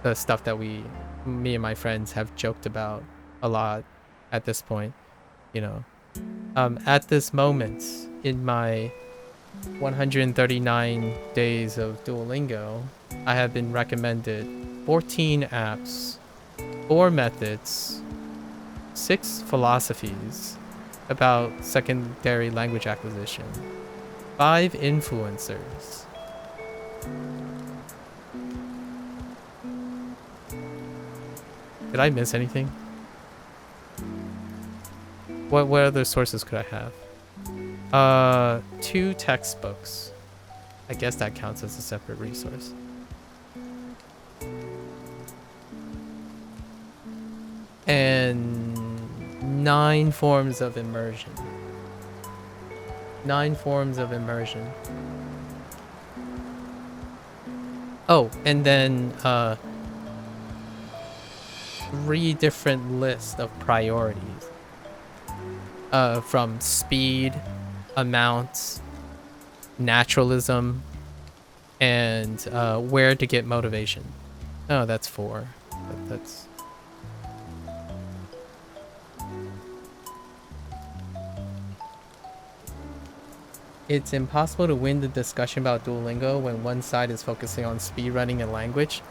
the stuff that me and my friends have joked about a lot at this point, you know. At this moment in my 139 days of Duolingo, I have been recommended 14 apps, 4 methods, 6 philosophies about secondary language acquisition, 5 influencers. Did I miss anything? What other sources could I have? 2 textbooks. I guess that counts as a separate resource. And 9 forms of immersion. 9 forms of immersion. Oh, and then 3 different lists of priorities. From speed, amount, naturalism, and where to get motivation. Oh, that's 4. That's... It's impossible to win the discussion about Duolingo when one side is focusing on speedrunning and language.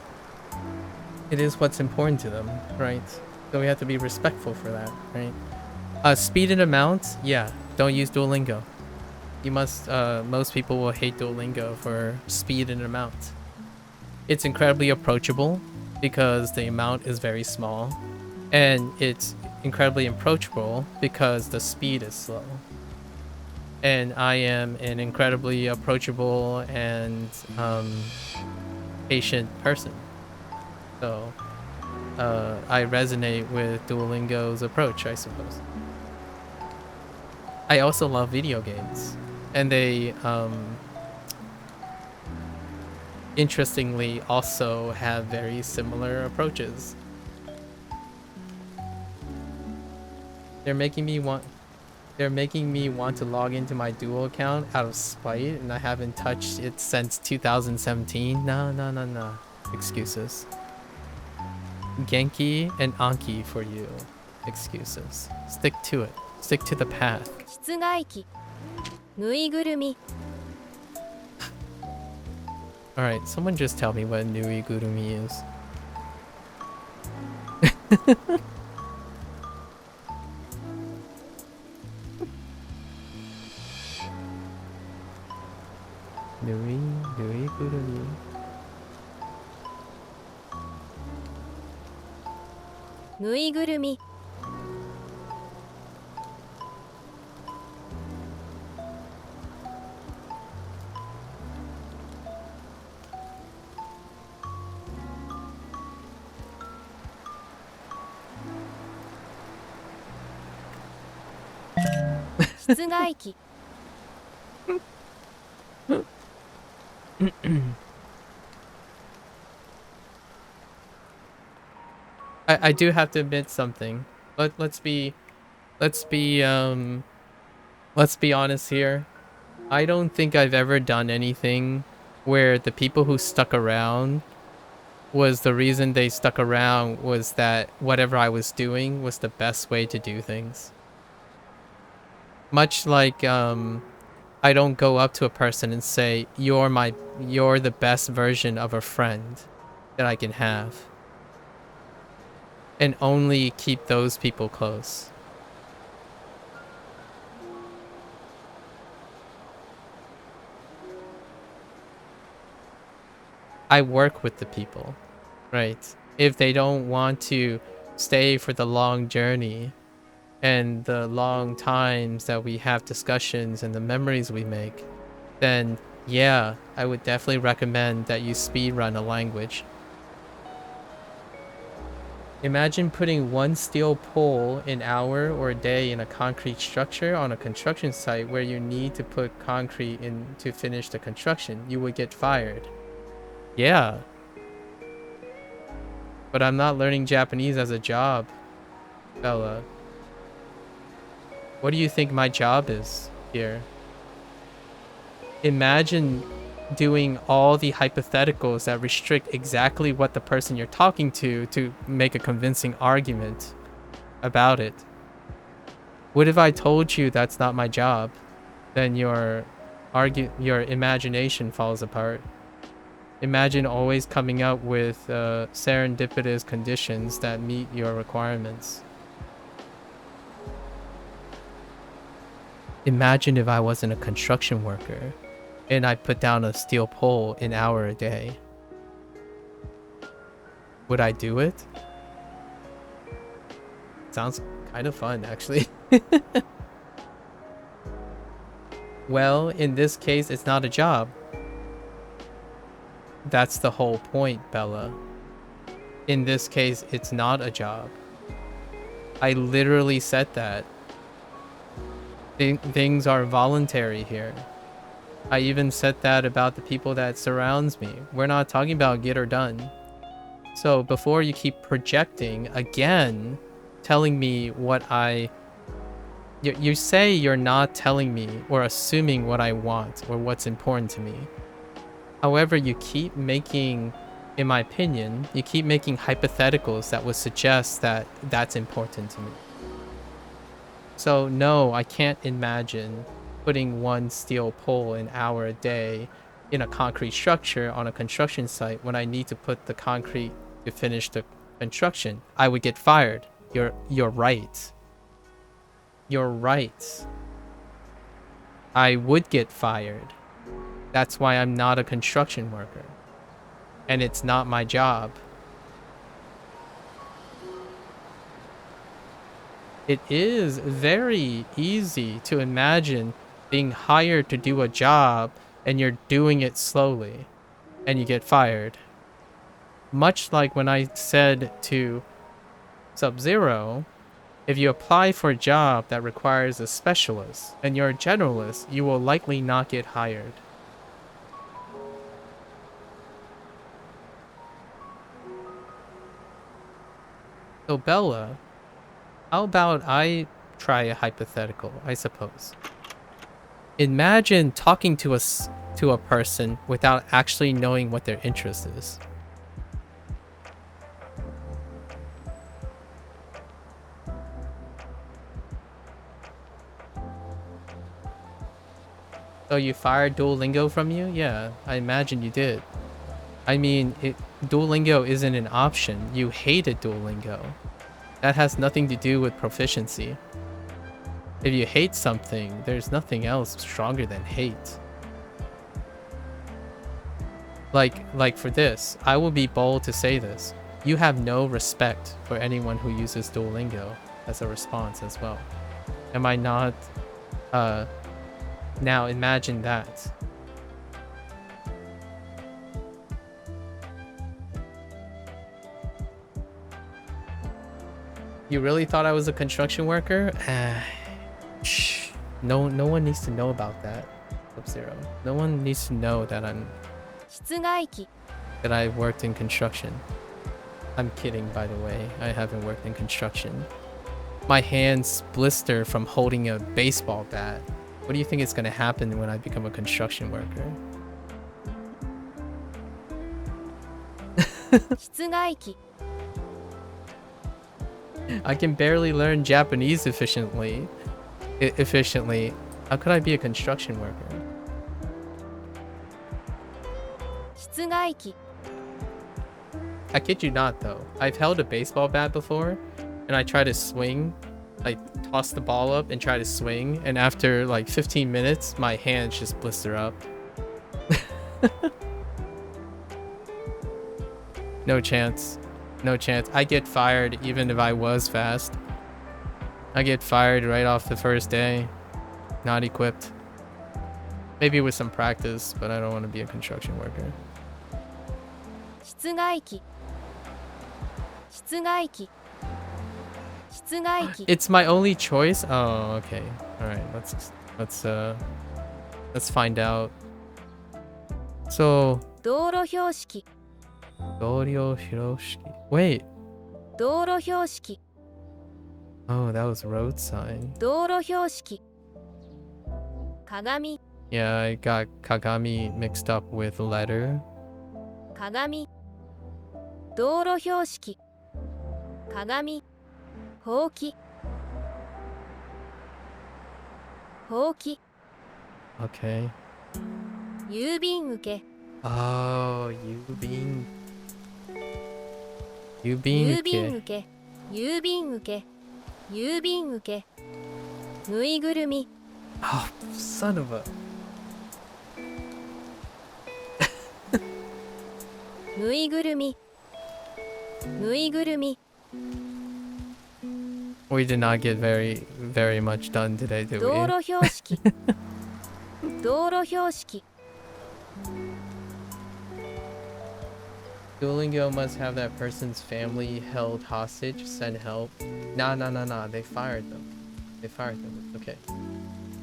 It is what's important to them, right? So we have to be respectful for that, right? Speed and amount, yeah, don't use Duolingo. You must, most people will hate Duolingo for speed and amount. It's incredibly approachable because the amount is very small, and it's incredibly approachable because the speed is slow. And I am an incredibly approachable and patient person. So I resonate with Duolingo's approach, I suppose. I also love video games, and they interestingly also have very similar approaches. They're making me want to log into my Duo account out of spite, and I haven't touched it since 2017. No. Excuses. Genki and Anki for you. Excuses. Stick to it. Stick to the path. 室外機ぬいぐるみ Alright, someone just tell me what Nuigurumi is. Nuigurumi. ぬいぐるみ 室外機 I do have to admit something. Let's be honest here. I don't think I've ever done anything where the people who stuck around was the reason they stuck around was that whatever I was doing was the best way to do things. Much like I don't go up to a person and say, you're the best version of a friend that I can have. And only keep those people close. I work with the people, right? If they don't want to stay for the long journey and the long times that we have discussions and the memories we make, then yeah, I would definitely recommend that you speedrun a language. Imagine putting one steel pole an hour or a day in a concrete structure on a construction site where you need to put concrete in to finish the construction. You would get fired. Yeah. But I'm not learning Japanese as a job, Bella. What do you think my job is here? Imagine doing all the hypotheticals that restrict exactly what the person you're talking to make a convincing argument about it. What if I told you that's not my job? Then your imagination falls apart. Imagine always coming up with serendipitous conditions that meet your requirements. Imagine if I wasn't a construction worker and I put down a steel pole an hour a day. Would I do it? Sounds kind of fun, actually. Well, in this case, it's not a job. That's the whole point, Bella. In this case, it's not a job. I literally said that. Things are voluntary here. I even said that about the people that surrounds me. We're not talking about get or done. So before you keep projecting again, telling me what you say you're not telling me or assuming what I want or what's important to me. However, you keep making, in my opinion, you keep making hypotheticals that would suggest that that's important to me. So no, I can't imagine putting one steel pole an hour a day in a concrete structure on a construction site when I need to put the concrete to finish the construction. I would get fired. You're right. You're right. I would get fired. That's why I'm not a construction worker. And it's not my job. It is very easy to imagine being hired to do a job and you're doing it slowly and you get fired. Much like when I said to Sub-Zero, if you apply for a job that requires a specialist and you're a generalist, you will likely not get hired. So Bella, how about I try a hypothetical, I suppose. Imagine talking to a person without actually knowing what their interest is. So you fired Duolingo from you? Yeah, I imagine you did. I mean, Duolingo isn't an option. You hated Duolingo. That has nothing to do with proficiency. If you hate something, there's nothing else stronger than hate. Like for this, I will be bold to say this. You have no respect for anyone who uses Duolingo as a response as well. Am I not? Now imagine that. You really thought I was a construction worker? Shh. No one needs to know about that. Sub-Zero. No one needs to know that I worked in construction. I'm kidding, by the way. I haven't worked in construction. My hands blister from holding a baseball bat. What do you think is going to happen when I become a construction worker? I can barely learn Japanese efficiently. How could I be a construction worker? I kid you not though. I've held a baseball bat before and I try to swing. I toss the ball up and try to swing, and after like 15 minutes my hands just blister up. No chance. No chance. I get fired even if I was fast. I get fired right off the first day. Not equipped. Maybe with some practice, but I don't want to be a construction worker. It's my only choice? Oh, okay. Alright, let's find out. So wait. Oh, that was road sign. Yeah, I got Kagami mixed up with letter. Okay. Oh, Oh, son of a... We did not get very much done today, did we? Duolingo must have that person's family held hostage. Send help. Nah. They fired them. Okay.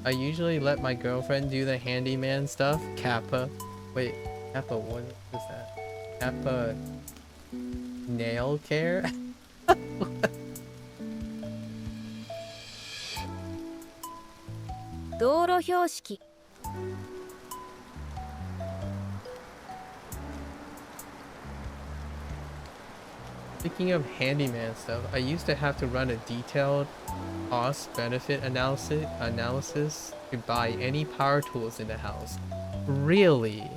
I usually let my girlfriend do the handyman stuff. Kappa. Wait, Kappa, what is that? Kappa. Nail care? Douro hyoshiki. Speaking of handyman stuff, I used to have to run a detailed cost-benefit analysis to buy any power tools in the house. Really?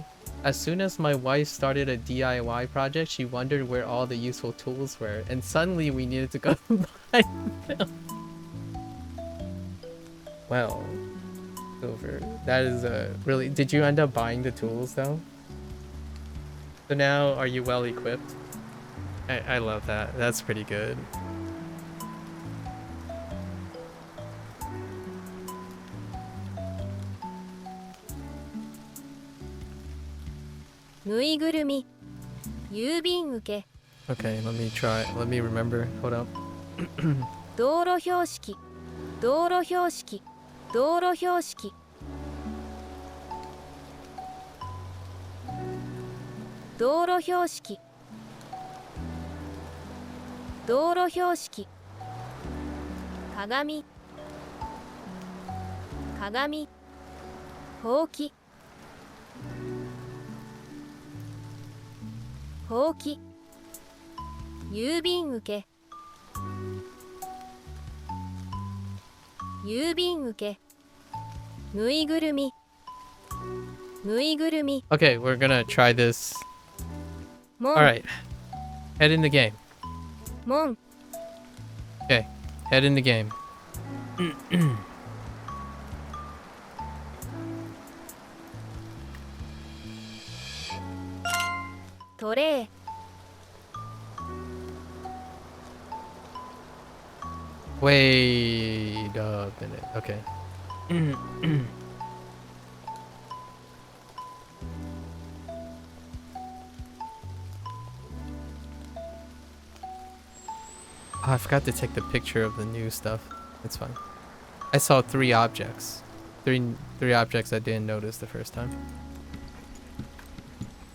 As soon as my wife started a DIY project, she wondered where all the useful tools were, and suddenly we needed to go buy them. Well, Silver, that is really... Did you end up buying the tools though? So now, are you well equipped? I love that. That's pretty good. Nuigurumi. Yubin uke. Okay, let me try. Let me remember. Hold up. Douro hyoshiki. Douro hyoshiki. Douro hyoshiki. Douro hyoshiki. Douro hyoshiki. Kagami. Kagami. Houki. Houki. Yubin uke. Yubin uke. Nuigurumi. Nuigurumi. Okay, we're gonna try this. Mon. Alright. Head in the game. Mon. Okay, head in the game. Tore. Wait a minute. Okay. Oh, I forgot to take the picture of the new stuff. It's fine. I saw three objects. Three objects I didn't notice the first time.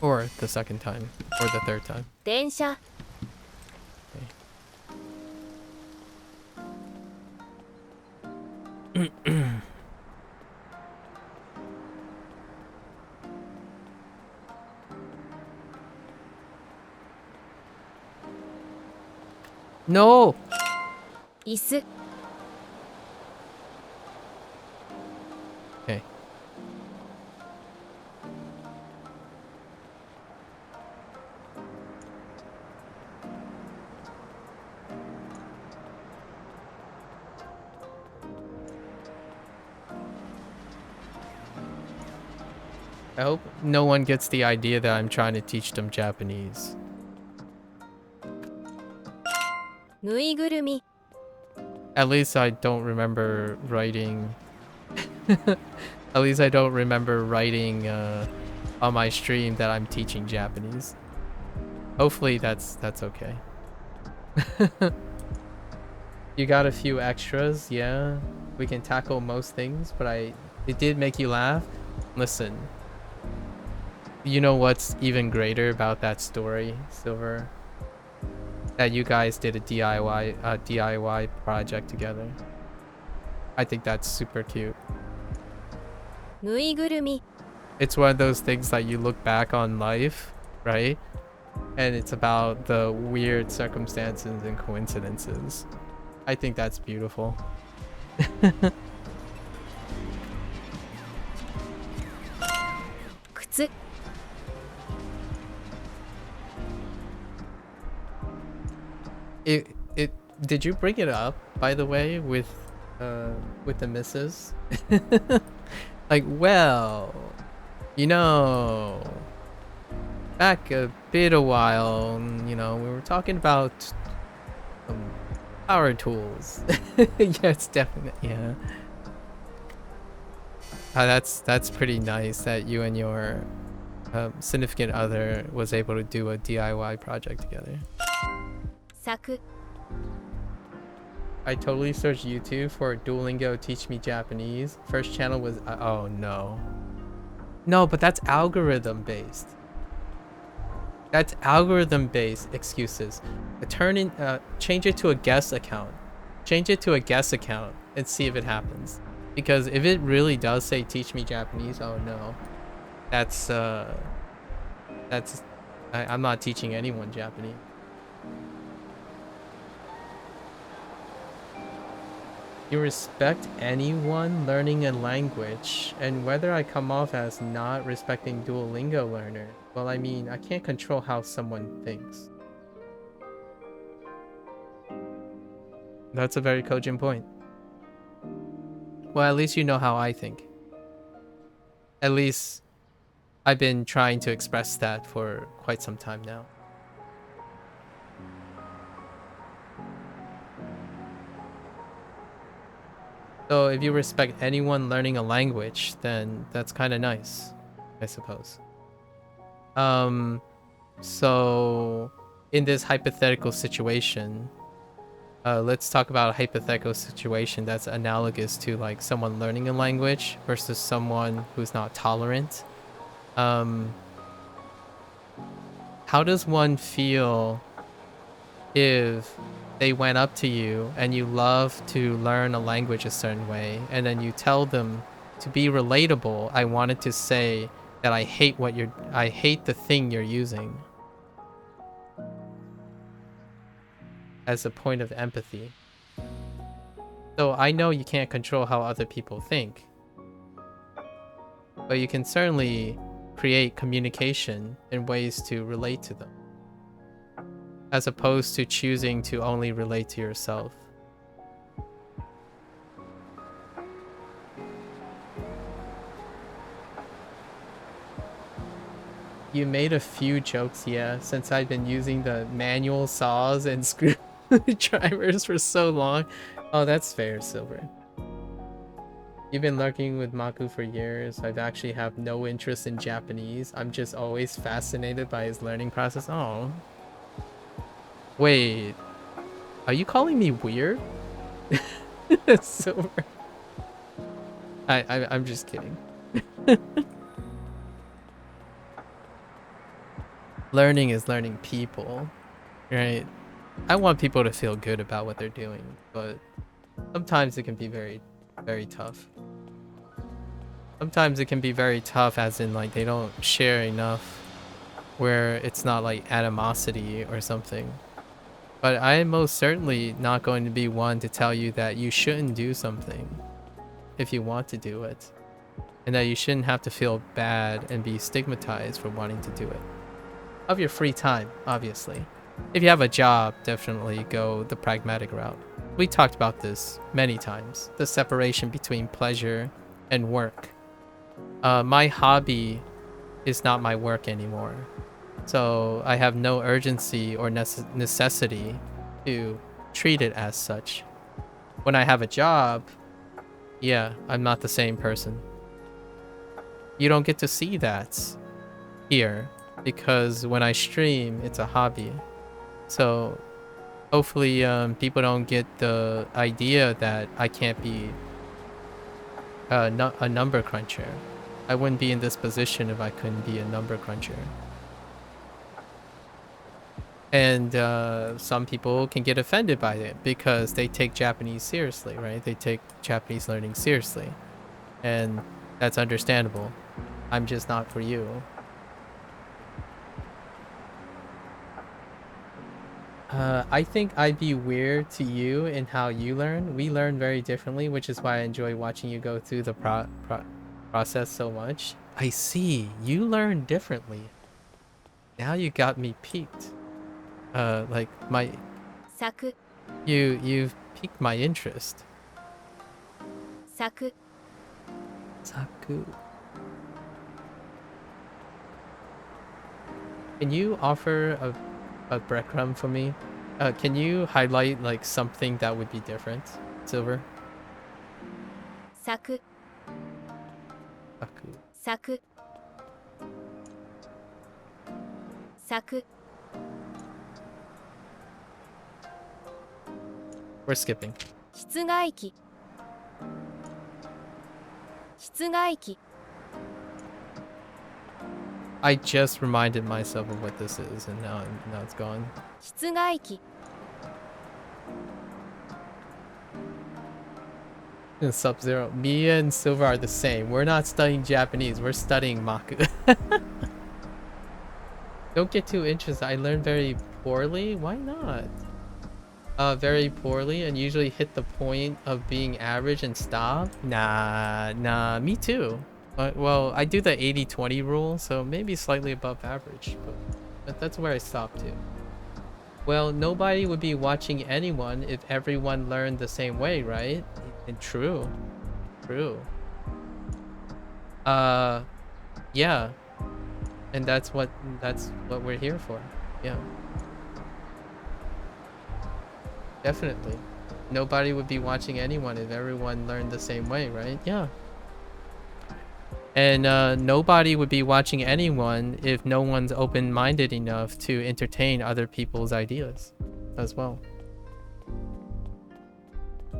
Or the second time. Or the third time. 電車 No! 椅子 Okay. I hope no one gets the idea that I'm trying to teach them Japanese. ぬいぐるみ At least I don't remember writing... At least I don't remember writing on my stream that I'm teaching Japanese. Hopefully that's okay. You got a few extras, yeah. We can tackle most things, but it did make you laugh. Listen. You know what's even greater about that story, Silver? That you guys did a DIY project together. I think that's super cute. ぬいぐるみ It's one of those things that you look back on life, right? And it's about the weird circumstances and coincidences. I think that's beautiful. Kutsu Did you bring it up, by the way, with the missus? Like, well, you know, back a while, you know, we were talking about power tools. Yeah, it's definite, yeah. That's pretty nice that you and your significant other was able to do a DIY project together. 咲く I totally searched YouTube for Duolingo Teach Me Japanese. First channel was oh no. No, but that's algorithm based. That's algorithm-based excuses. Change it to a guest account. Change it to a guest account and see if it happens. Because if it really does say teach me Japanese, oh no. That's I'm not teaching anyone Japanese. You respect anyone learning a language, and whether I come off as not respecting Duolingo learner, well, I mean, I can't control how someone thinks. That's a very cogent point. Well, at least you know how I think. At least I've been trying to express that for quite some time now. So if you respect anyone learning a language, then that's kind of nice, I suppose. So in this hypothetical situation, let's talk about a hypothetical situation that's analogous to like someone learning a language versus someone who's not tolerant. How does one feel if they went up to you and you love to learn a language a certain way, and then you tell them to be relatable, I wanted to say that I hate the thing you're using as a point of empathy. So I know you can't control how other people think, but you can certainly create communication in ways to relate to them, as opposed to choosing to only relate to yourself. You made a few jokes, yeah, since I've been using the manual saws and screwdrivers for so long. Oh, that's fair, Silver. You've been lurking with MAKU for years. I've actually have no interest in Japanese. I'm just always fascinated by his learning process. Oh. Wait. Are you calling me weird? Silver. I'm just kidding. Learning is learning people, right? I want people to feel good about what they're doing, but sometimes it can be very, very tough. Sometimes it can be very tough as in like they don't share enough where it's not like animosity or something. But I am most certainly not going to be one to tell you that you shouldn't do something if you want to do it, and that you shouldn't have to feel bad and be stigmatized for wanting to do it. Of your free time, obviously. If you have a job, definitely go the pragmatic route. We talked about this many times, the separation between pleasure and work. My hobby is not my work anymore, so I have no urgency or necessity to treat it as such. When I have a job, yeah, I'm not the same person. You don't get to see that here, because when I stream, it's a hobby. So hopefully people don't get the idea that I can't be a number cruncher. I wouldn't be in this position if I couldn't be a number cruncher. And some people can get offended by it because they take Japanese seriously, right? They take Japanese learning seriously. And that's understandable. I'm just not for you. I think I'd be weird to you in how you learn. We learn very differently, which is why I enjoy watching you go through the process so much. I see. You learn differently. Now you got me piqued. Like my... Saku. You've piqued my interest. Saku. Saku. Can you offer a breadcrumb for me? Can you highlight like something that would be different, Silver? Saku. Saku. Saku. Saku. We're skipping. 室外機。室外機。I just reminded myself of what this is, and now it's gone. 室外機 Sub-Zero. Me and Silver are the same. We're not studying Japanese. We're studying MAKU. Don't get too interested. I learn very poorly. Why not? Very poorly and usually hit the point of being average and stop. Nah. Me too. Well, I do the 80-20 rule, so maybe slightly above average, but that's where I stop too. Well, nobody would be watching anyone if everyone learned the same way, right? And true. Yeah. And that's what we're here for. Yeah. Definitely. Nobody would be watching anyone if everyone learned the same way, right? Yeah. And nobody would be watching anyone if no one's open-minded enough to entertain other people's ideas as well.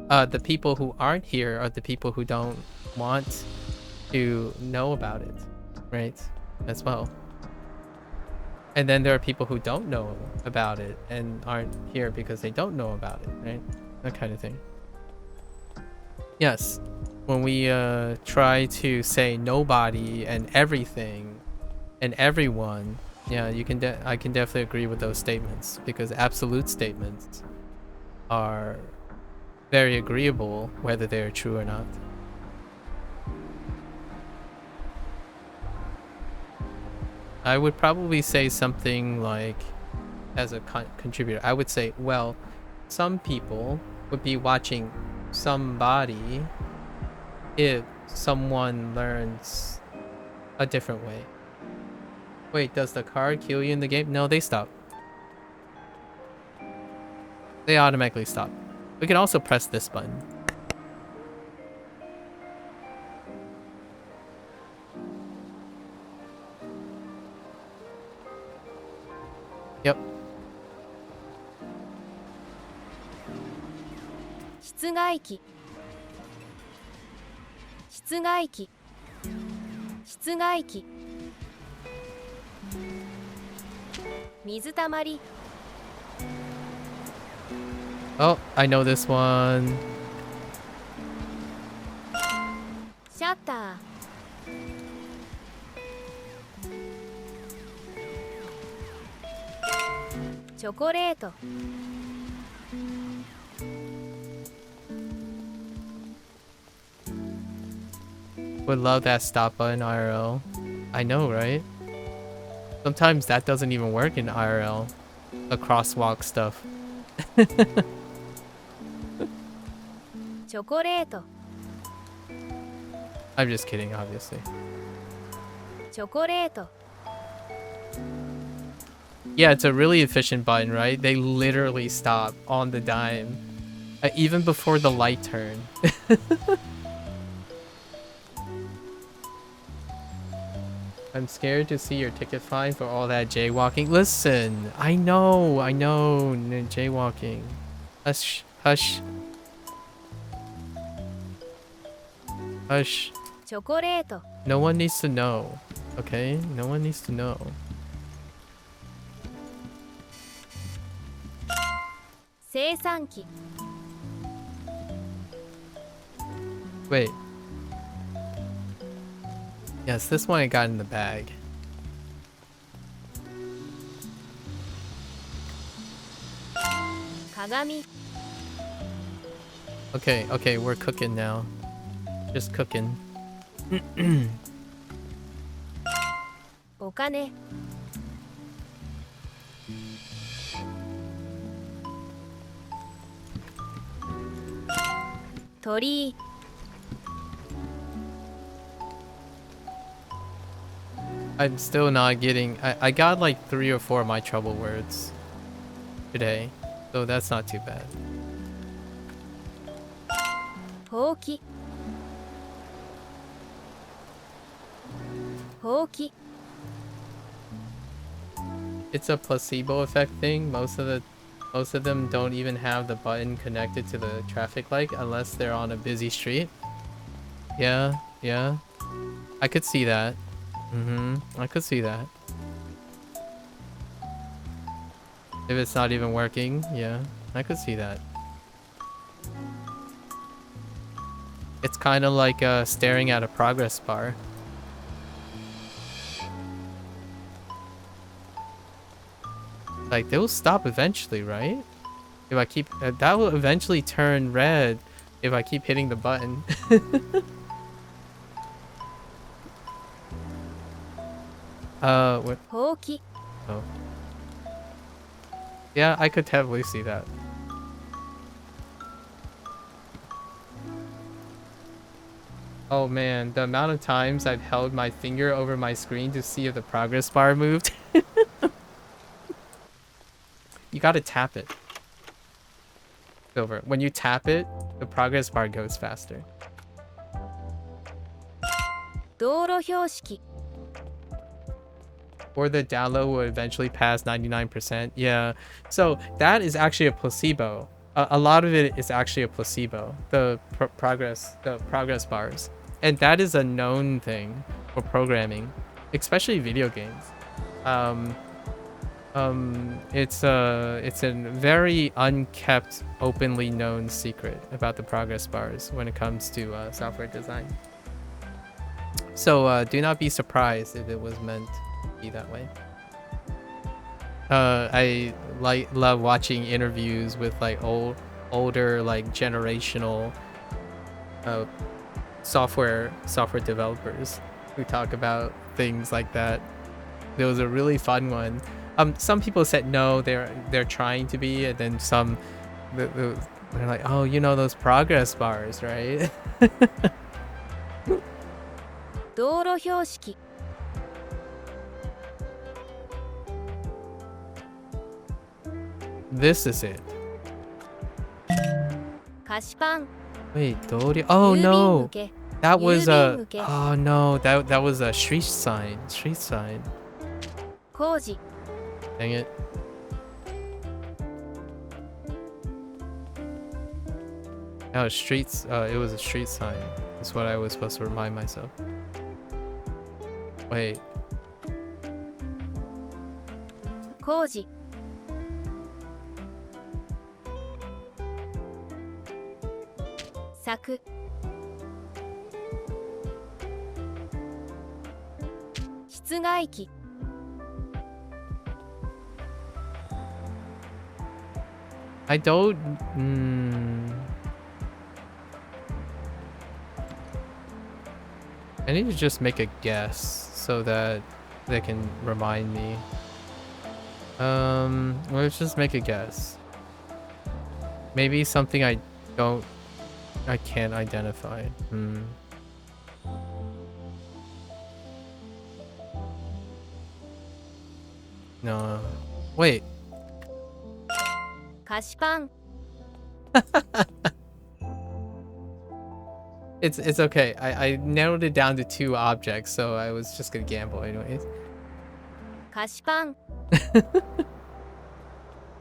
The people who aren't here are the people who don't want to know about it, right? As well. And then there are people who don't know about it and aren't here because they don't know about it, right? That kind of thing. Yes. When we try to say nobody and everything and everyone, yeah, I can definitely agree with those statements, because absolute statements are very agreeable whether they're true or not. I would probably say something like, as a contributor, I would say, well, some people would be watching somebody if someone learns a different way. Wait, does the car kill you in the game? No, they stop. They automatically stop. We can also press this button. Yep. 室外機室外機室外機水たまり Oh, I know this one. シャッターチョコレート Would love that stop button IRL. I know, right? Sometimes that doesn't even work in IRL. The crosswalk stuff. チョコレート I'm just kidding, obviously. チョコレート Yeah, it's a really efficient button, right? They literally stop on the dime. Even before the light turn. I'm scared to see your ticket fine for all that jaywalking. Listen, I know, jaywalking. Hush, hush. Hush. チョコレート No one needs to know, okay? No one needs to know. 生産機 Wait. Yes, this one I got in the bag. Kagami. Okay, we're cooking now. Just cooking. お金 鳥居 I'm still not getting... I got like 3 or 4 of my trouble words today, so that's not too bad. ほうきほうき It's a placebo effect thing. Most of them don't even have the button connected to the traffic light unless they're on a busy street. Yeah. I could see that. I could see that. If it's not even working, yeah, I could see that. It's kind of like staring at a progress bar. Like, they will stop eventually, right? If I keep... that will eventually turn red if I keep hitting the button. What? Oh. Yeah, I could totally see that. Oh man, the amount of times I've held my finger over my screen to see if the progress bar moved. You gotta tap it. Silver. When you tap it, the progress bar goes faster. Or the download will eventually pass 99%. Yeah. So that is actually a placebo. A lot of it is actually a placebo. The progress bars. And that is a known thing for programming, especially video games. It's a very unkept, openly known secret about the progress bars when it comes to software design. So do not be surprised if it was meant to be that way. I love watching interviews with like older like generational software developers who talk about things like that. There was a really fun one. Some people said no, they're trying to be, and then some they're like, oh, you know those progress bars, right? This is it. Wait, oh no, that was a oh no, that was a street sign. Dang it. No, streets. It was a street sign. That's what I was supposed to remind myself. Wait. Koji. Saku. Shitsugaiki. I don't... I need to just make a guess so that they can remind me. Let's just make a guess. Maybe something I can't identify. No. Wait. Kashipan. It's okay. I narrowed it down to 2 objects, so I was just gonna gamble anyways. Kashipan.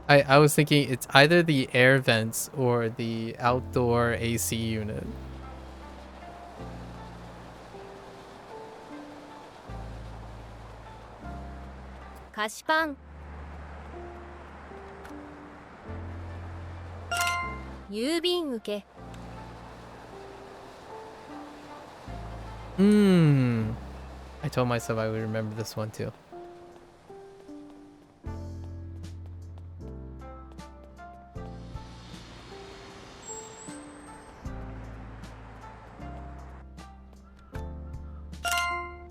I was thinking it's either the air vents or the outdoor AC unit. Kashipan. Yubin uke. I told myself I would remember this one too.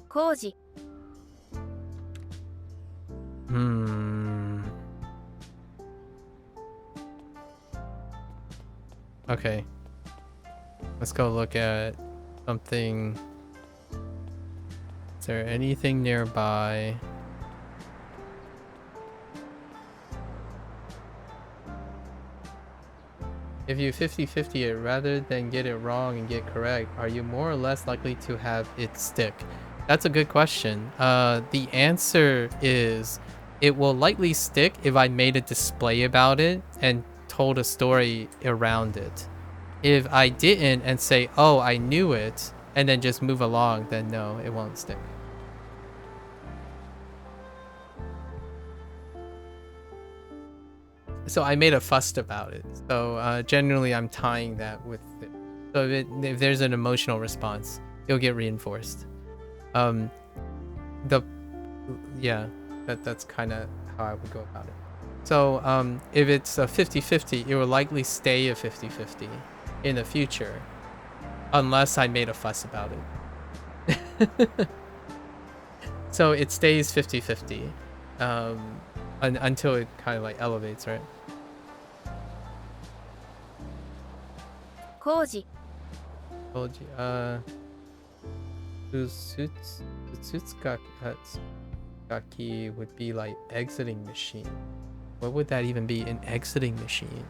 Koji. Okay. Let's go look at something. Is there anything nearby? If you 50-50 it rather than get it wrong and get correct, are you more or less likely to have it stick? That's a good question. The answer is it will likely stick if I made a display about it and told a story around it. If I didn't and say, oh, I knew it, and then just move along, then no, it won't stick. So I made a fuss about it. So generally I'm tying that with it. So if there's an emotional response, it'll get reinforced. The yeah, that's kind of how I would go about it. So if it's a 50-50, it will likely stay a 50-50 in the future, unless I made a fuss about it. So it stays 50-50 until it kind of like elevates, right? 工事 Told you. Tsutsukaki would be like exiting machine. What would that even be? An exiting machine?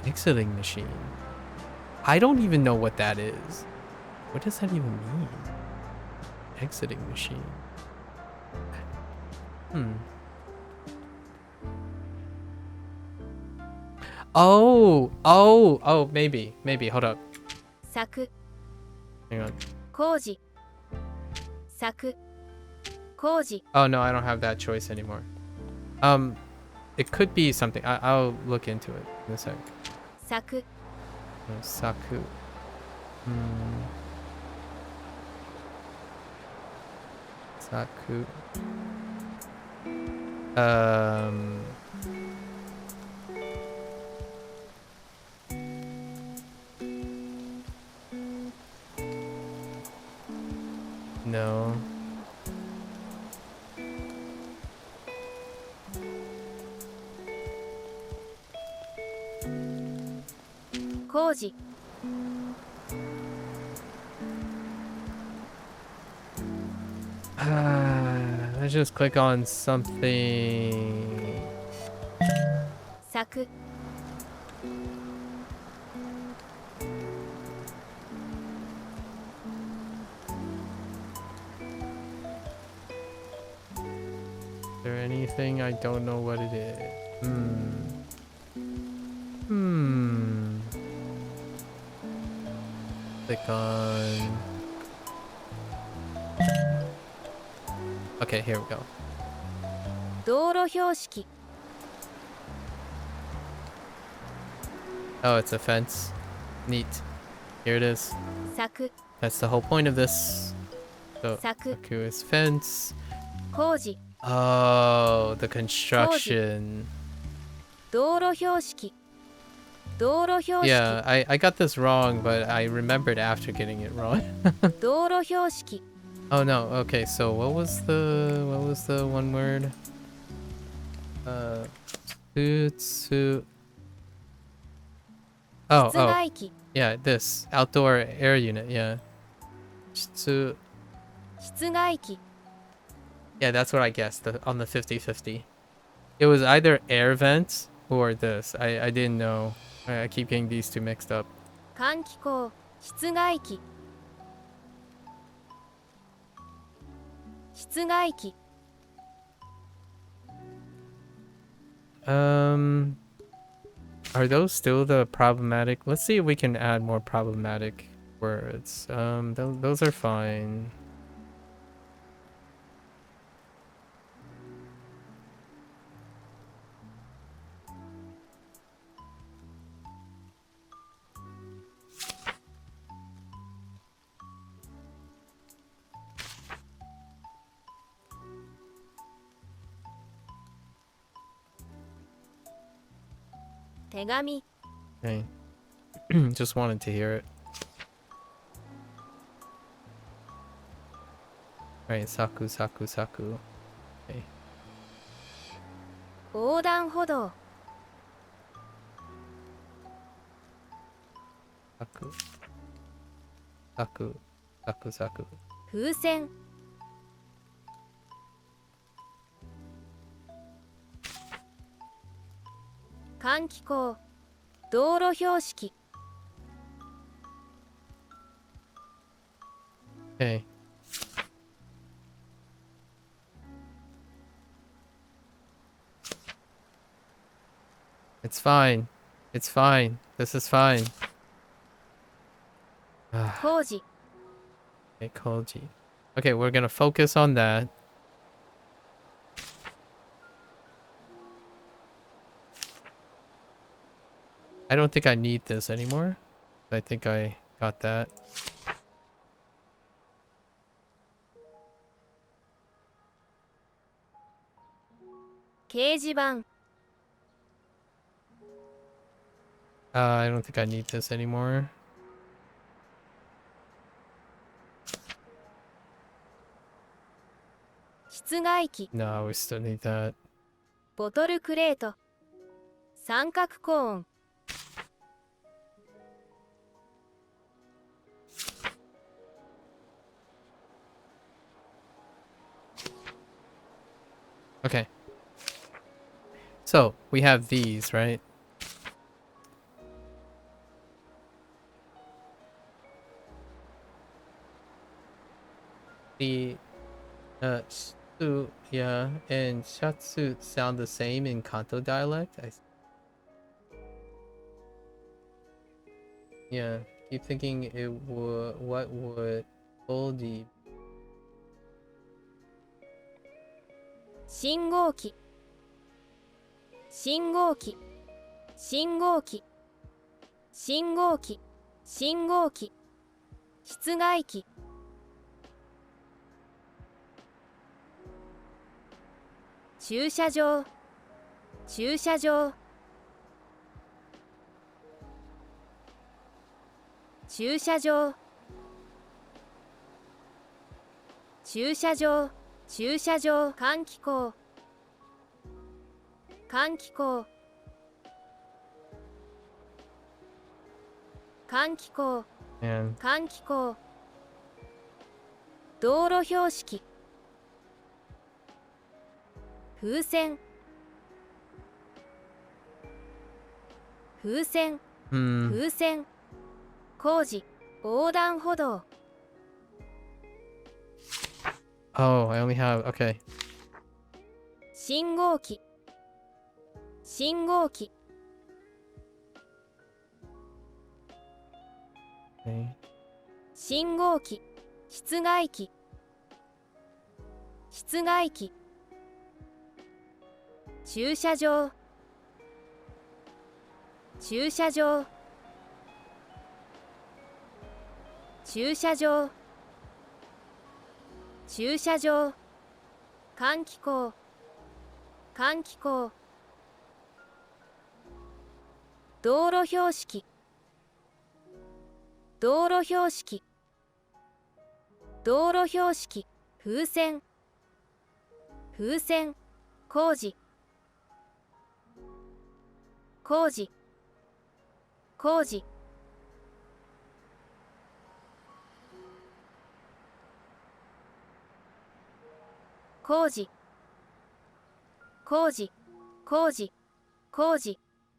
Exiting machine. I don't even know what that is. What does that even mean? Exiting machine. Oh, maybe. Hold up. 作 Hang on. 工事作工事 Oh no, I don't have that choice anymore. It could be something. I'll look into it in a sec. 作 No, Saku. Saku. No. 工事 Let's just click on something. 作 Is there anything I don't know what it is? Click on. Okay, here we go. 道路標識 Oh, it's a fence. Neat. Here it is. 作 That's the whole point of this. So, 作 MAKU is fence. 工事 Oh, the construction. 道路標識道路標識 Yeah, I got this wrong, but I remembered after getting it wrong. 道路標識 Oh no. Okay, so what was the one word? Tutsu. Oh, 室外機 yeah, this outdoor air unit. Yeah. Tutsu. 室外機 Yeah, that's what I guessed on the 50-50. It was either air vents or this. I didn't know. I keep getting these two mixed up. 換気口室外機室外機 Are those still the problematic? Let's see if we can add more problematic words. Those are fine. – 手紙 Okay. Just wanted to hear it. Alright, Saku. Okay. 横断歩道 Saku. 風船 換気口道路標識 Okay. It's fine. This is fine. 工事 Okay, Koji. Okay, we're gonna focus on that. I don't think I need this anymore. I think I got that. 掲示板 I don't think I need this anymore. 室外機 No, we still need that. ボトルクレート三角コーン Okay. So, we have these, right? The Su, yeah, and Shatsu sound the same in Kanto dialect. Yeah, keep thinking it would. What would Oldie? 信号機信号機信号機信号機信号機室外機駐車場駐車場駐車場駐車場駐車場換気口換気口換気口 And 換気口道路標識風船風船 風船工事横断歩道 Oh, I only have, okay. 信号機信号機 Okay. 信号機室外機室外機駐車場駐車場駐車場駐車場換気口換気口道路標識道路標識道路標識風船風船工事工事工事工事工事工事工事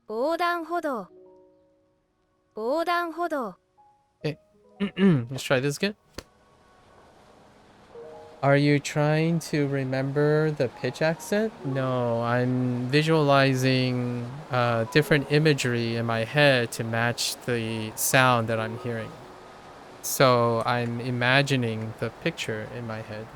横断歩道横断歩道 Let's try this again. Are you trying to remember the pitch accent? No, I'm visualizing different imagery in my head to match the sound that I'm hearing. So I'm imagining the picture in my head.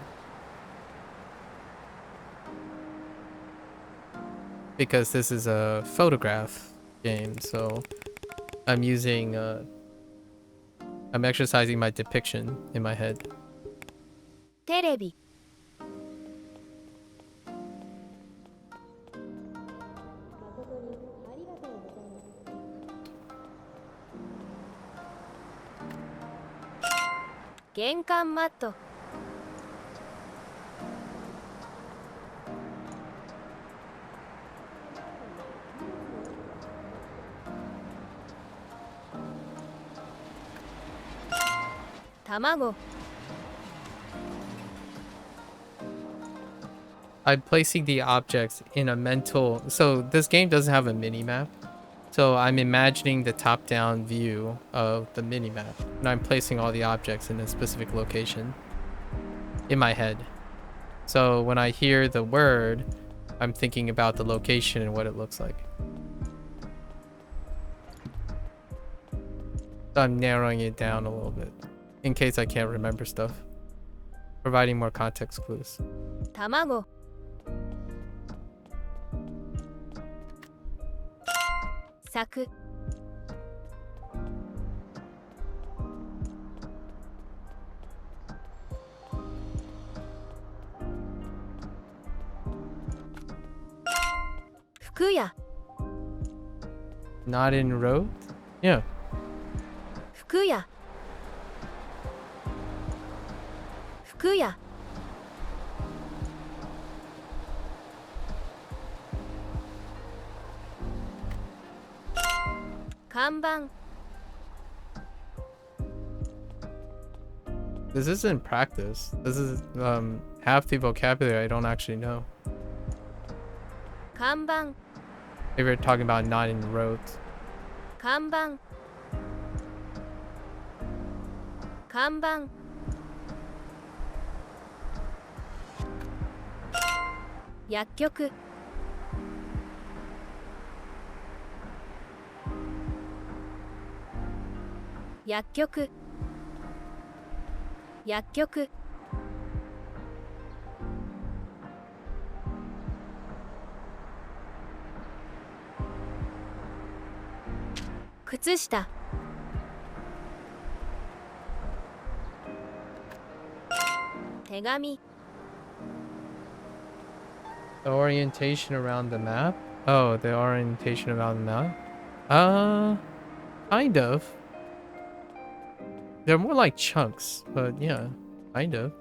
Because this is a photograph game, so I'm using I'm exercising my depiction in my head. テレビ玄関マット卵 I'm placing the objects in a mental... So this game doesn't have a mini-map. So I'm imagining the top-down view of the mini-map. And I'm placing all the objects in a specific location in my head. So when I hear the word, I'm thinking about the location and what it looks like. So I'm narrowing it down a little bit in case I can't remember stuff. Providing more context clues. 卵柵服屋 Not in road? Yeah. 服屋服屋看板 This isn't practice. This is half the vocabulary I don't actually know. 看板 If you're talking about not in roads. 看板看板薬局薬局薬局靴下手紙 The orientation around the map? Oh, the orientation around the map? Kind of. They're more like chunks, but yeah, kind of.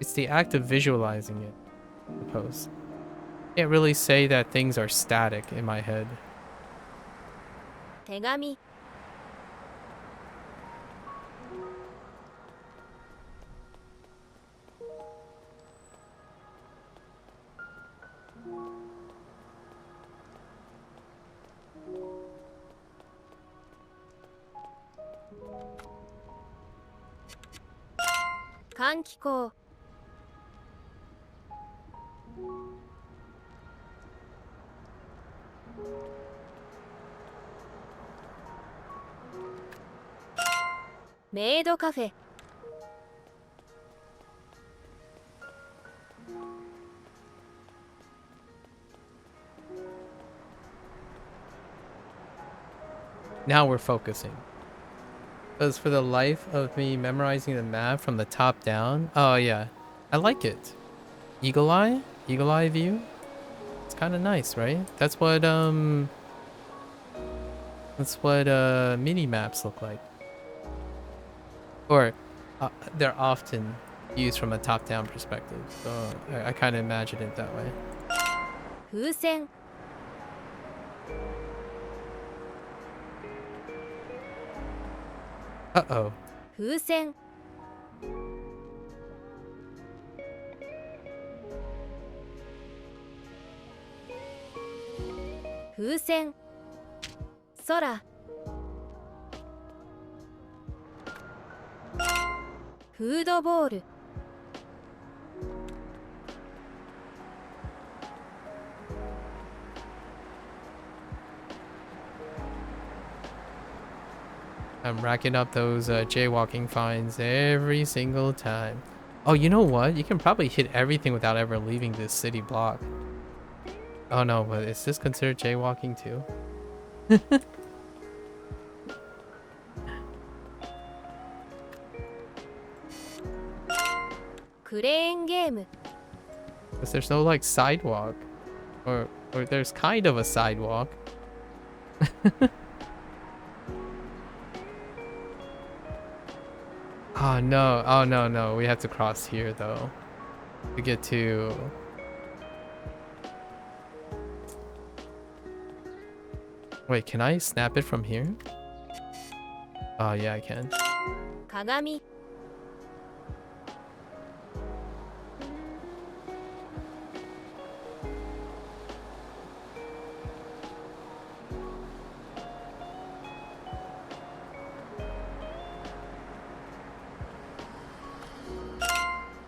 It's the act of visualizing it, I suppose. Can't really say that things are static in my head. 手紙 換気口メイドカフェ Now we're focusing. Because for the life of me memorizing the map from the top down, oh yeah, I like it. Eagle eye view. It's kind of nice, right? That's what mini maps look like. Or they're often used from a top-down perspective, so I kind of imagine it that way. 風船 Uh-oh. 風船風船空フードボール I'm racking up those jaywalking fines every single time. Oh, you know what? You can probably hit everything without ever leaving this city block. Oh no, but is this considered jaywalking too? クレーンゲーム Because there's no like sidewalk. Or there's kind of a sidewalk. Oh no, oh no, we have to cross here though. To get to... Wait, can I snap it from here? Oh yeah, I can. 鏡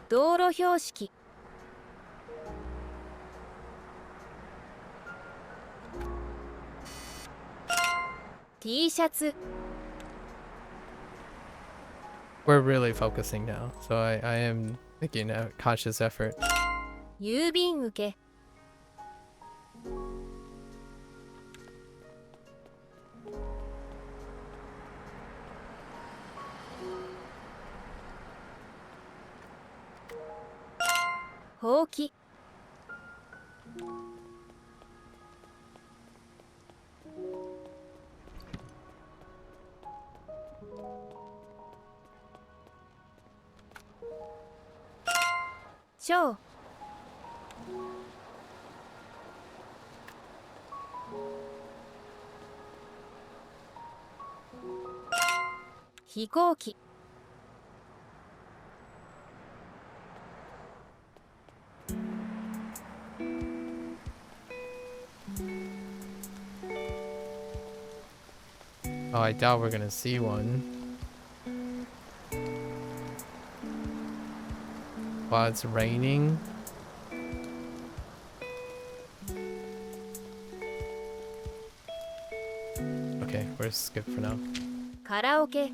道路標識 T シャツ We're really focusing now, so I am making a conscious effort. 郵便受けほうきしょう飛行機 Oh, I doubt we're gonna see one. While it's raining. Okay, we're skip for now. カラオケ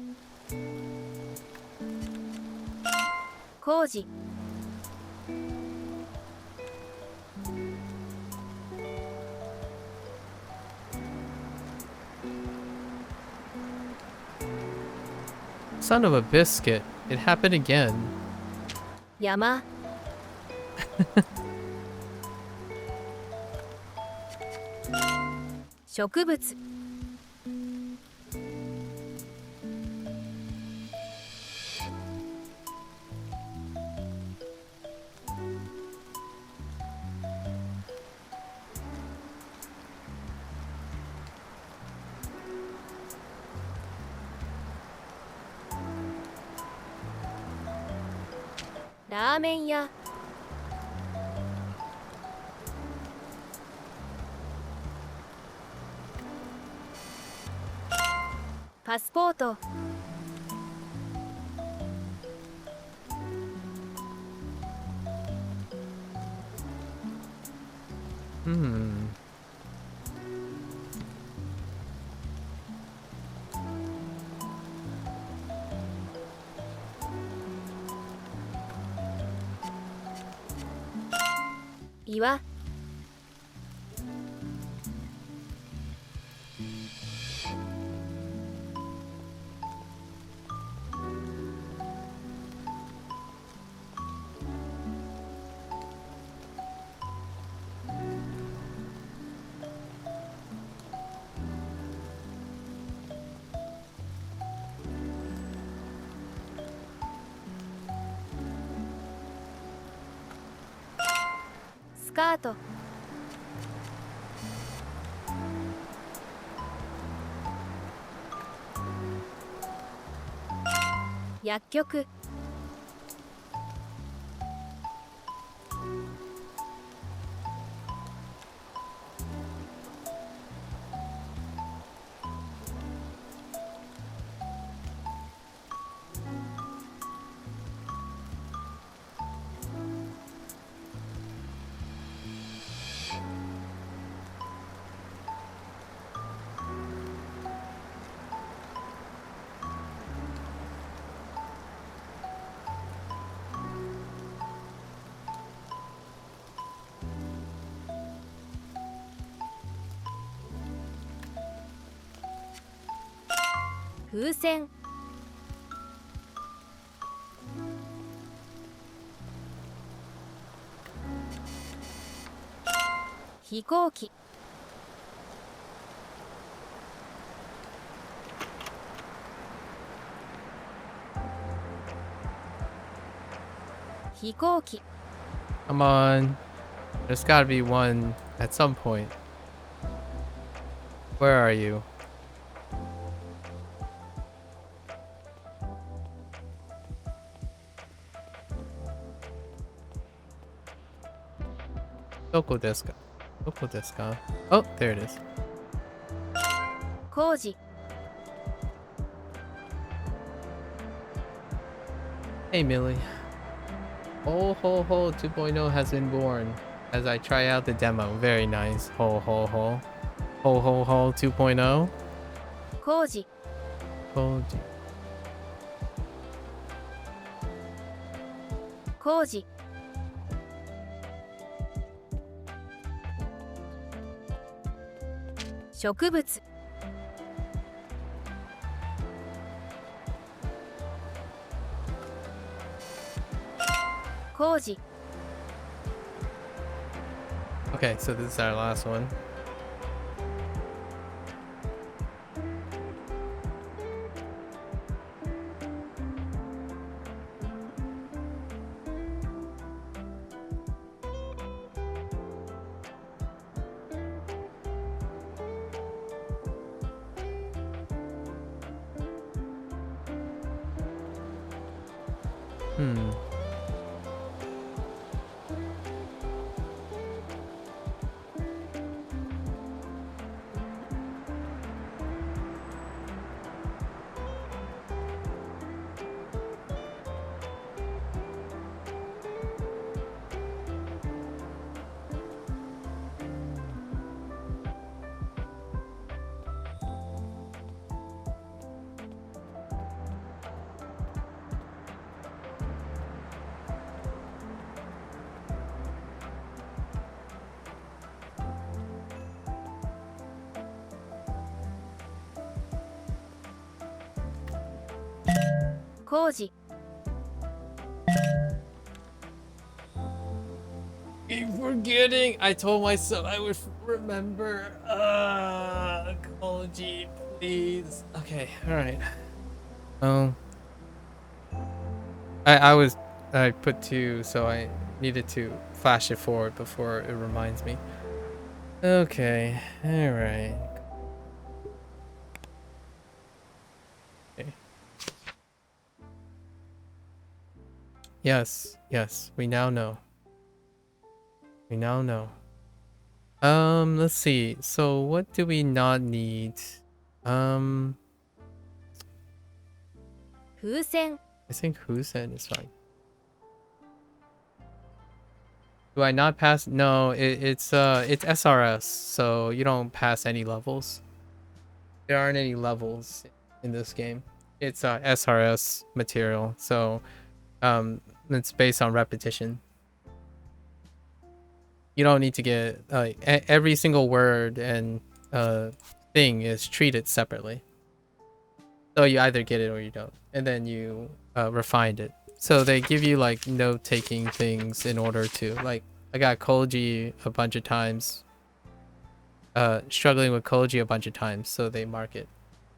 工事 Son of a biscuit. It happened again. 山植物 ラーメン屋 パスポート Hmm.「岩」スカート 薬局 風船 飛行機 飛行機 Come on. There's gotta be one at some point. Where are you? Doko desu ka? Doko desu ka? Oh, there it is. 工事 Hey, Millie. Ho ho ho 2.0 has been born as I try out the demo. Very nice. Ho ho ho. Ho ho ho 2.0. 工事 Koji. 工事植物 工事 Okay, so this is our last one. Hmm. Koji. Keep forgetting. I told myself I would remember. Ecology, please. Okay, all right. I put 2, so I needed to flash it forward before it reminds me. Okay, all right. Okay. Yes, we now know. We now know. Let's see. So what do we not need? 風船 I think Husen is fine. Do I not pass? No, it's SRS, so you don't pass any levels. There aren't any levels in this game. It's SRS material, so it's based on repetition. You don't need to get every single word and thing is treated separately. So you either get it or you don't, and then you refine it. So they give you like note-taking things in order to like. I got Koji a bunch of times. Struggling with Koji a bunch of times, so they mark it.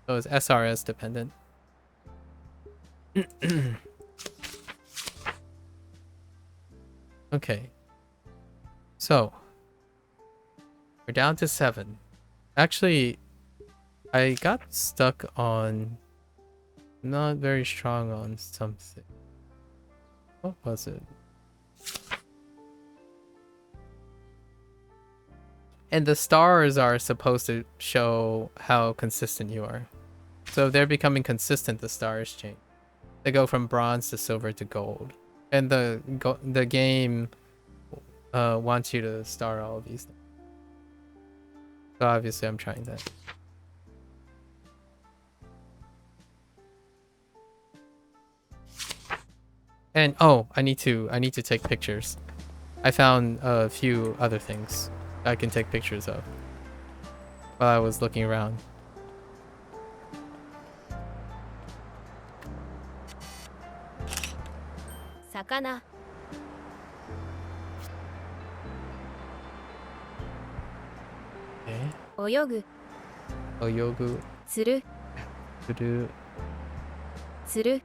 So it's SRS dependent. Okay. So we're down to 7. Actually, I got stuck on not very strong on something. What was it? And the stars are supposed to show how consistent you are. So if they're becoming consistent, the stars change. They go from bronze to silver to gold. And the game wants you to star all of these things. So obviously I'm trying that. And oh, I need to take pictures. I found a few other things I can take pictures of while I was looking around. Sakana. Okay. Oyogu. Oyogu. Tsuru. Tsuru. Tsuru.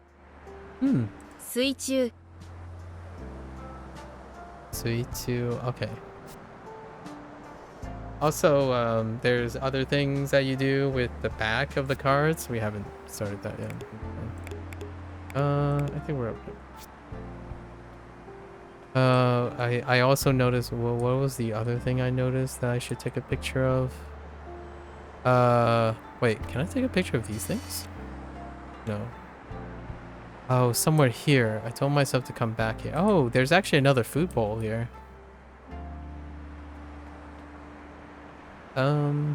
Suichu. Suichu. Okay. Also, there's other things that you do with the back of the cards. We haven't started that yet. I think we're okay. I also noticed, well, what was the other thing I noticed that I should take a picture of? Wait, can I take a picture of these things? No. Oh, somewhere here. I told myself to come back here. Oh, there's actually another food bowl here. I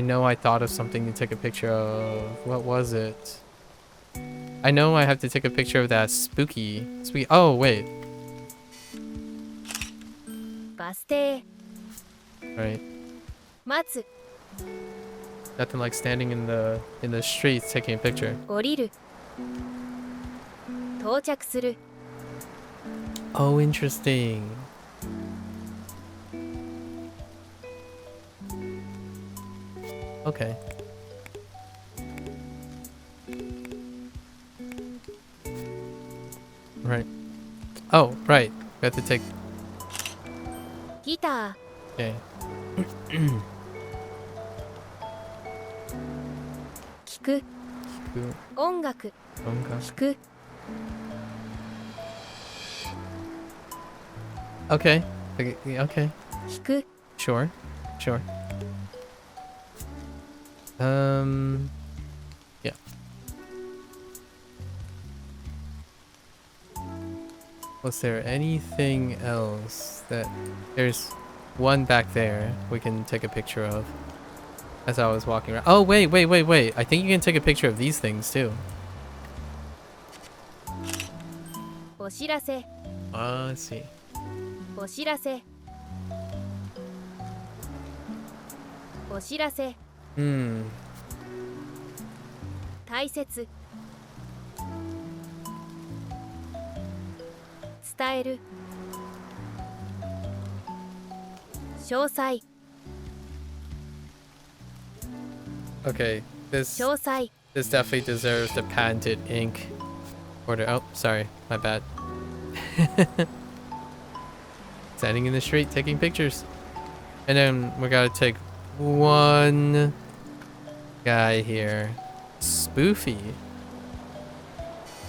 know I thought of something to take a picture of. What was it? I know I have to take a picture of that spooky. Oh, wait. Baste. Right. Matsu. Nothing like standing in the streets taking a picture. 降りる。到着する。Oh, interesting. Okay. Right. Oh, right. We have to take... ギター Okay. 聴く音楽聴く Okay. Okay. 聴く Sure. Sure. Yeah. Was there anything else that... There's one back there we can take a picture of as I was walking around. Oh, wait. I think you can take a picture of these things too. お知らせ Ah, I see. お知らせお知らせ Hmm. 大切伝える詳細 Okay. This 詳細 definitely deserves the patented ink order. Oh, sorry. My bad. Standing in the street taking pictures. And then we gotta take one guy here. Spoofy.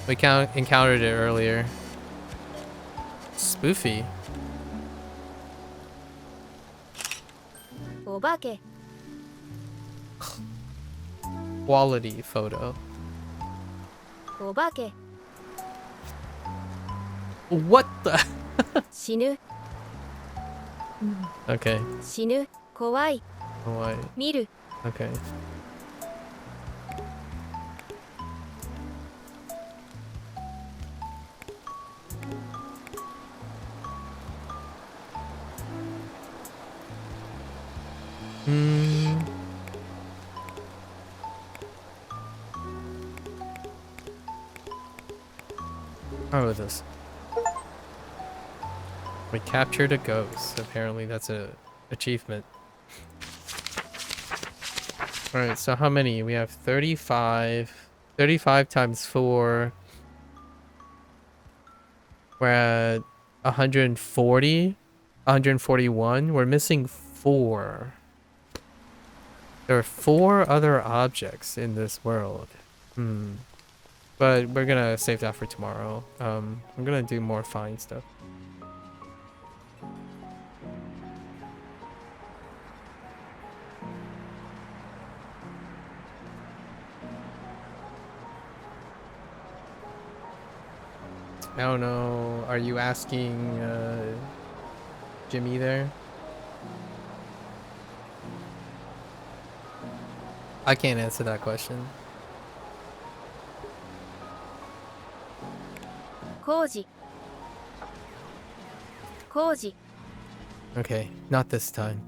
We encountered it earlier. Spoofy. お化け Quality photo. お化け What the? 死ぬ Okay. 死ぬ怖い Oh, I... 見る Okay. Hmm. How about this? We captured a ghost. Apparently that's a achievement. Alright, so how many? We have 35. 35 times 4. We're at 140. 141. We're missing 4. There are 4 other objects in this world. But we're gonna save that for tomorrow. I'm gonna do more fine stuff. I don't know. Are you asking Jimmy there? I can't answer that question. 工事工事 Okay, not this time.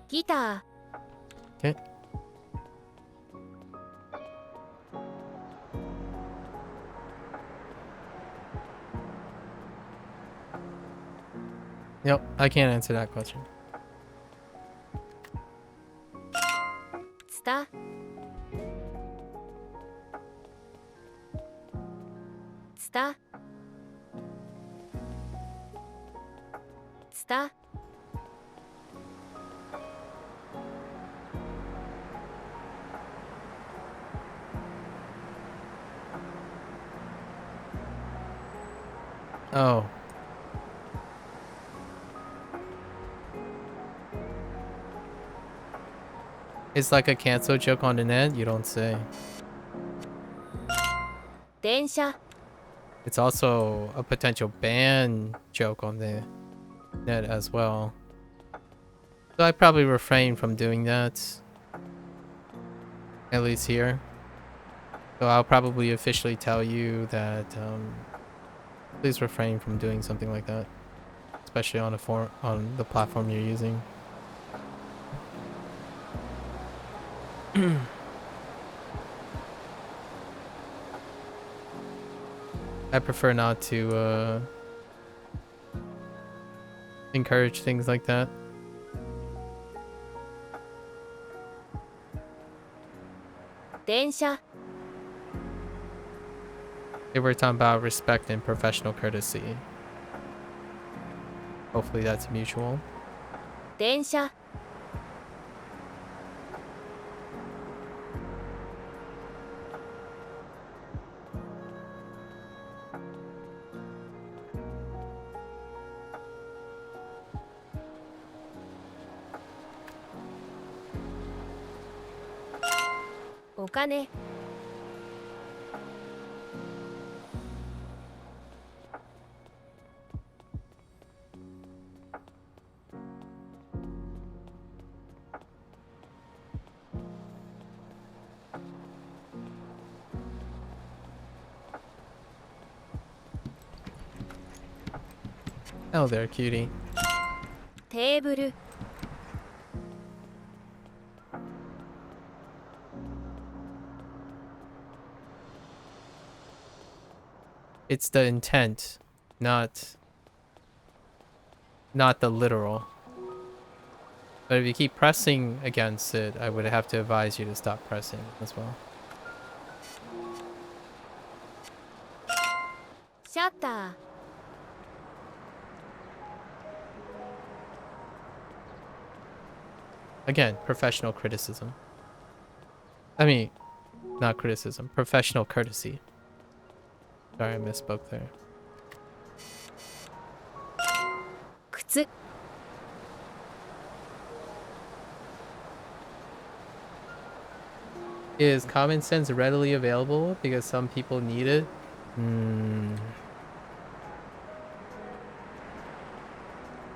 ギター Okay. Yep, I can't answer that question. ツタツタツタ Oh. It's like a cancel joke on the net? You don't say. 電車 It's also a potential ban joke on the net as well. So I probably refrain from doing that. At least here. So I'll probably officially tell you that please refrain from doing something like that. especially on the platform you're using. I prefer not to encourage things like that. Densha. They were talking about respect and professional courtesy. Hopefully that's mutual. 電車 お金 Oh, there, cutie. テーブル It's the intent, not the literal. But if you keep pressing against it, I would have to advise you to stop pressing as well. シャッター Again, professional criticism. I mean, not criticism, professional courtesy. Sorry, I misspoke there. 靴 Is common sense readily available because some people need it?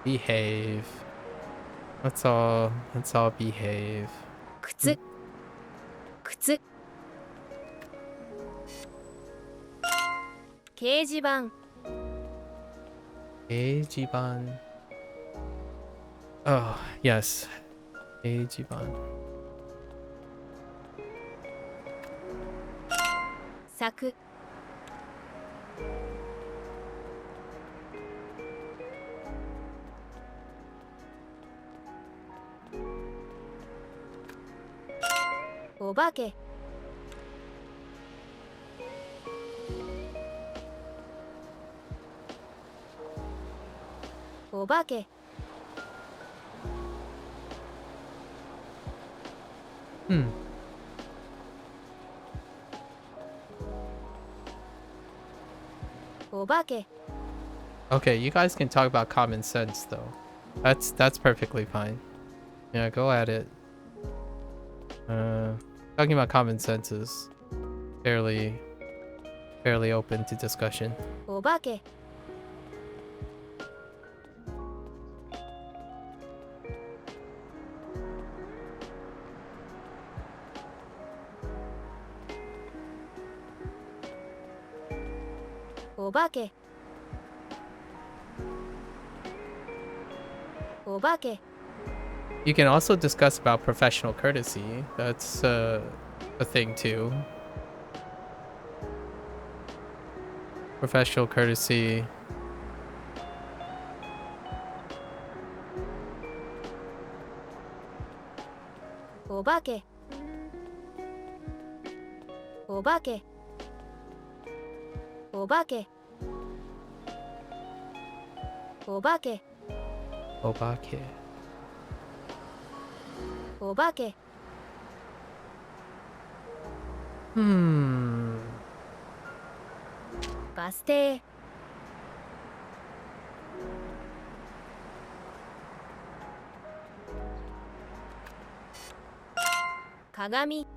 Behave. Let's all behave. 靴靴掲示板 Eijiban. Oh, yes. Eijiban. 柵 お化け お化け お化け Okay, you guys can talk about common sense though. That's perfectly fine. Yeah, go at it. Talking about common sense is fairly open to discussion. お化け お化け お化け You can also discuss about professional courtesy. That's a thing too. Professional courtesy. お化けお化けお化けお化け Obake. お化け バス停 鏡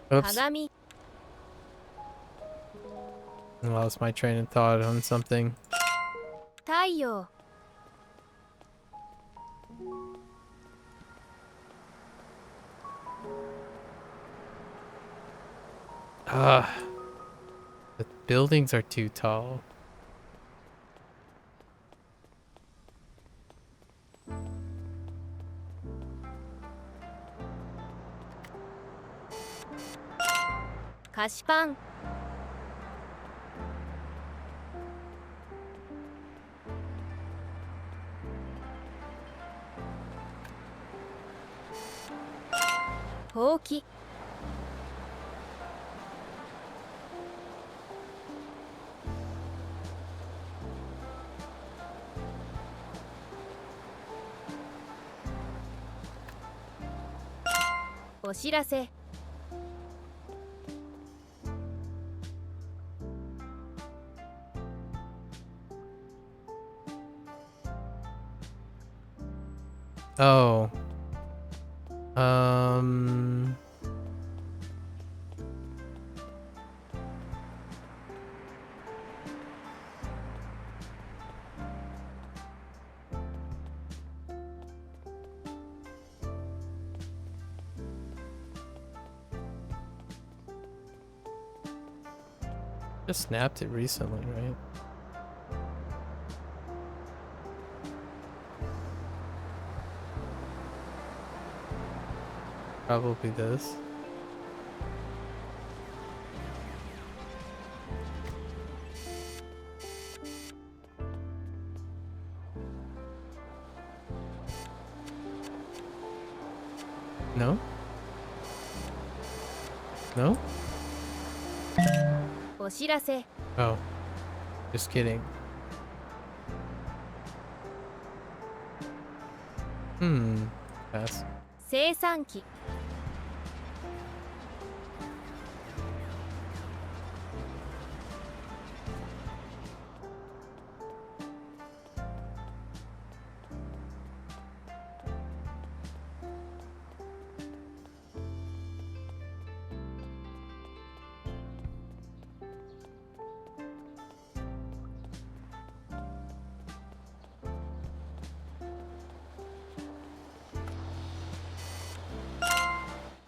Oops. 鏡 I lost my train of thought on something. 太陽 The buildings are too tall. 菓子パン ほうき お知らせ Oh. Just snapped it recently, right? Probably this. No? No? お知らせ Oh. Just kidding. Pass. 生産機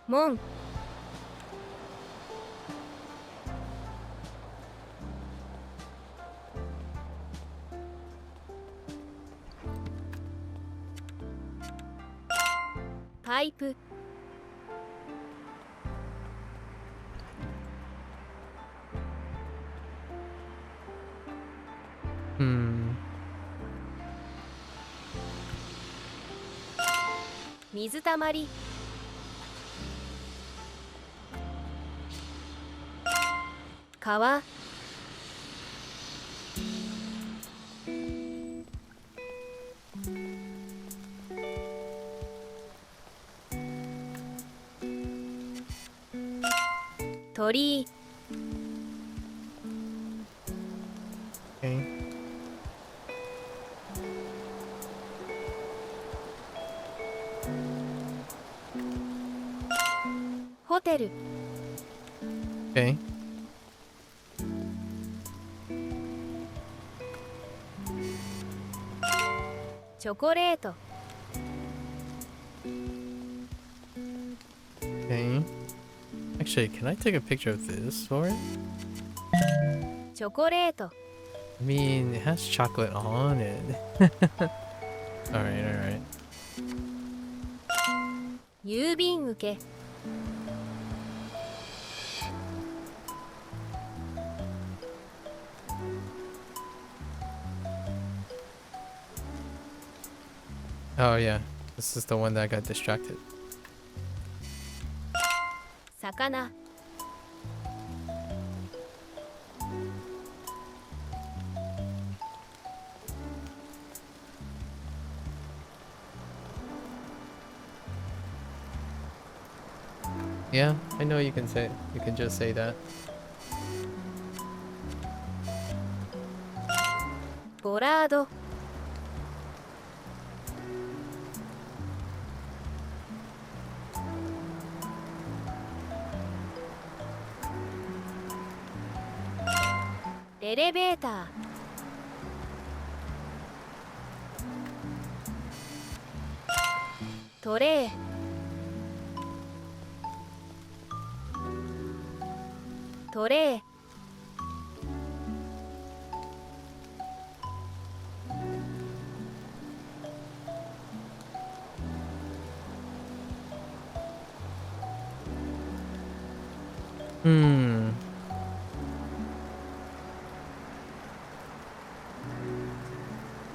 門 パイプ 水たまり 川 鳥居 Okay. ホテル Okay. チョコレート Okay. Actually, can I take a picture of this for it? チョコレート I mean, it has chocolate on it. Alright, alright. 郵便受け Oh, yeah. This is the one that got distracted. 魚 Yeah, I know you can say, you can just say that. ボラードエレベータートレイトレイHmm.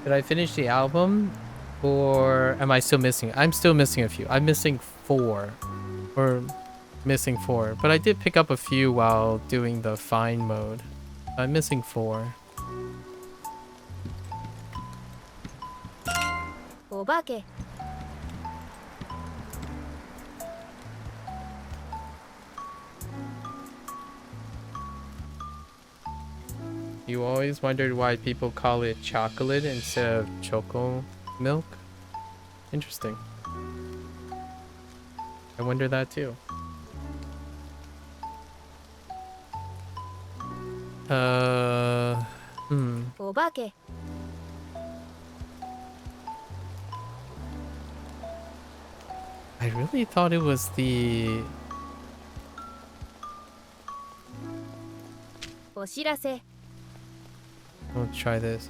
Did I finish the album? Or am I still missing? I'm still missing a few. I'm missing 4. Or missing 4. But I did pick up a few while doing the fine mode. I'm missing 4. お化け You always wondered why people call it chocolate instead of choco milk? Interesting. I wonder that too. Hmm. お化け I really thought it was the... お知らせ We'll try this.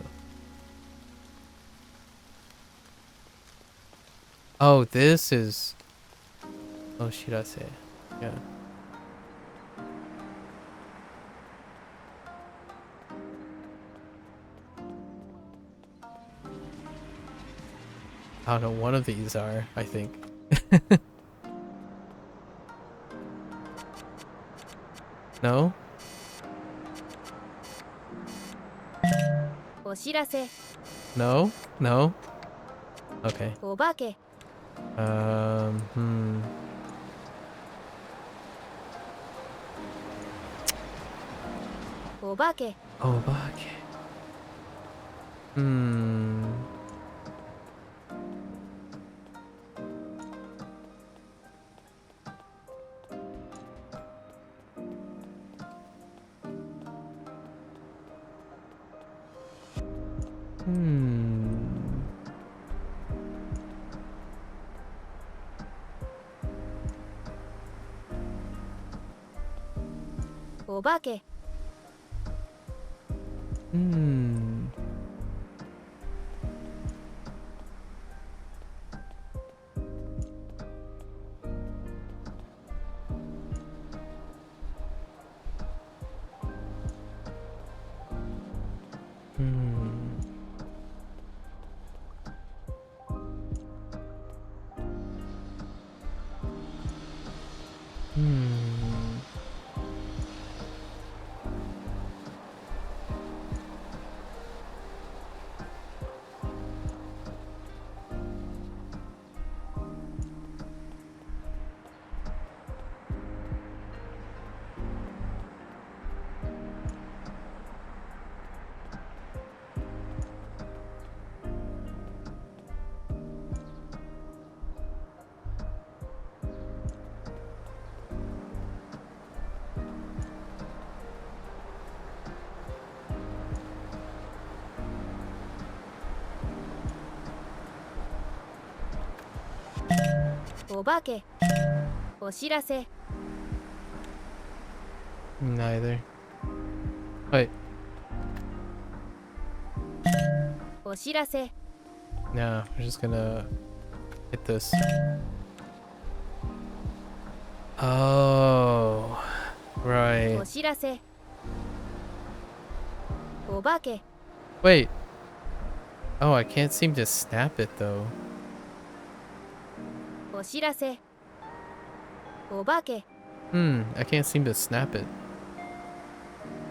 Oh, this is... Oh, shirase. Yeah. I don't know, one of these are, I think. No? お知らせ No? No? Okay. お化け Hmm. Oh, お化け Obake. Hmm. Hmm. お化け Hmm. Hmm. Hmm. Oh, お化けお知らせ Neither. Wait. お知らせ No, we're just gonna hit this. Oh, お right. 知らせお化け Wait. Oh, I can't seem to snap it though. お知らせお化け I can't seem to snap it.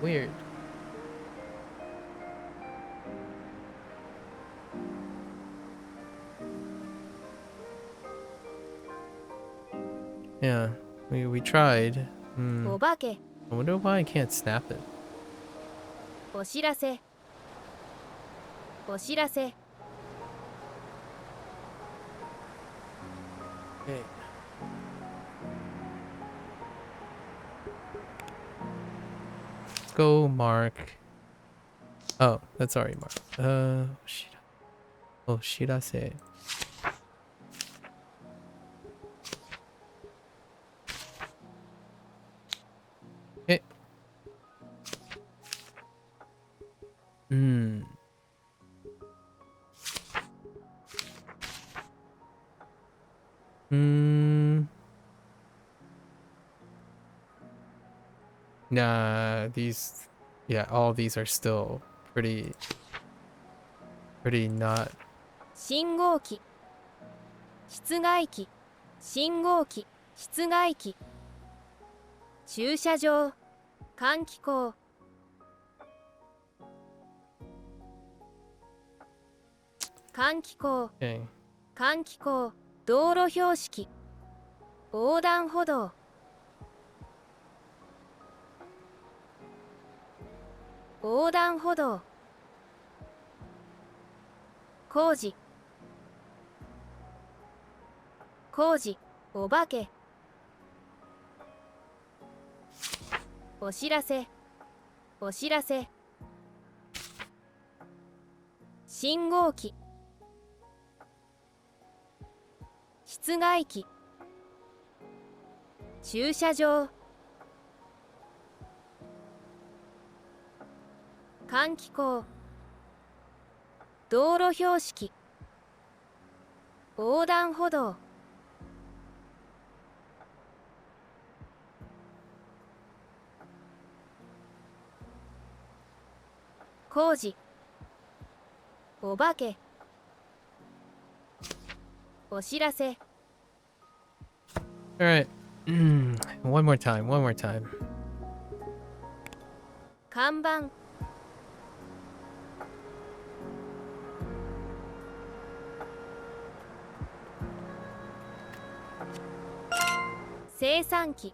Weird. Yeah, we tried. お化け I wonder why I can't snap it. お知らせお知らせ Okay. Let's go, Mark. That's already marked. Oshirase. Okay. Nah, these, yeah, all these are still pretty not. 信号機室外機信号機室外機駐車場換気口換気口 Okay. 換気口道路標識横断歩道横断歩道工事工事お化けお知らせお知らせ信号機室外機駐車場換気口道路標識横断歩道工事お化けお知らせ All right. One more time. One more time. 看板生産機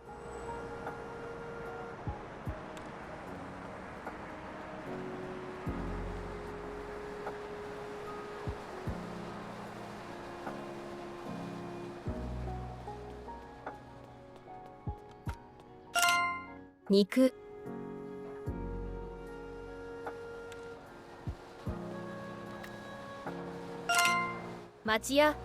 肉町屋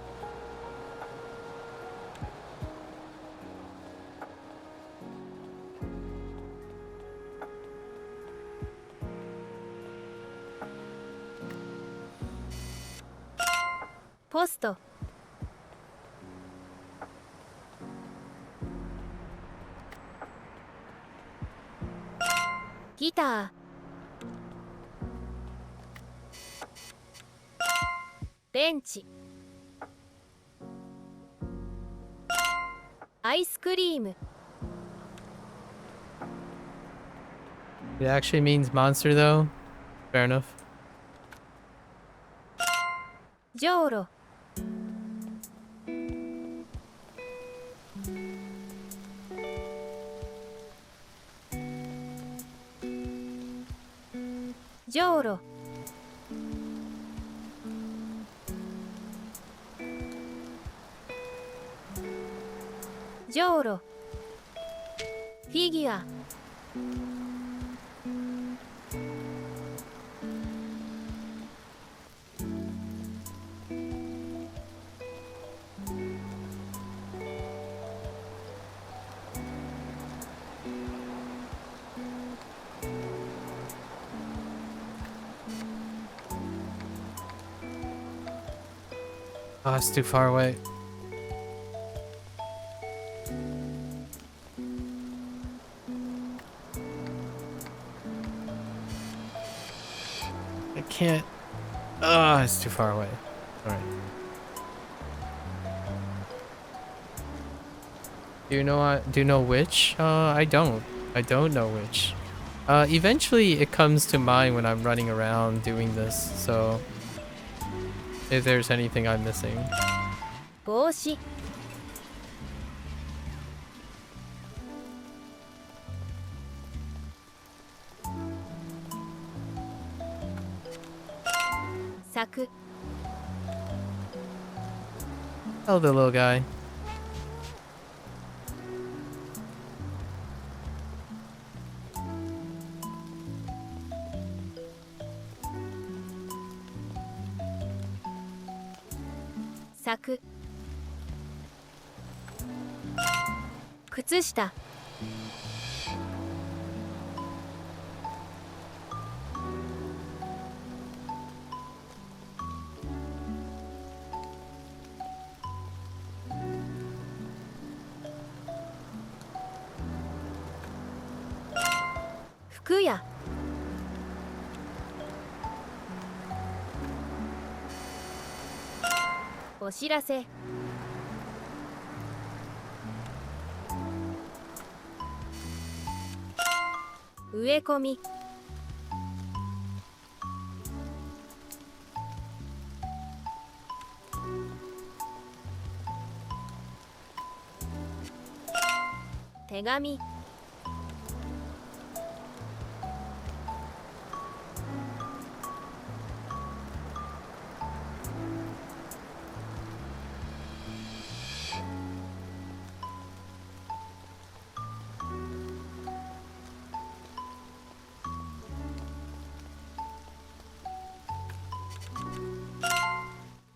ポストギターベンチアイスクリーム It actually means monster, though. Fair enough. じょうろじょうろじょうろフィギュアOh, it's too far away. I can't. Oh, it's too far away. Alright. Do you know which? I don't. I don't know which. Eventually it comes to mind when I'm running around doing this, so if there's anything I'm missing. 帽子柵 Oh, the little guy. 咲く靴下服屋お知らせ植え込み手紙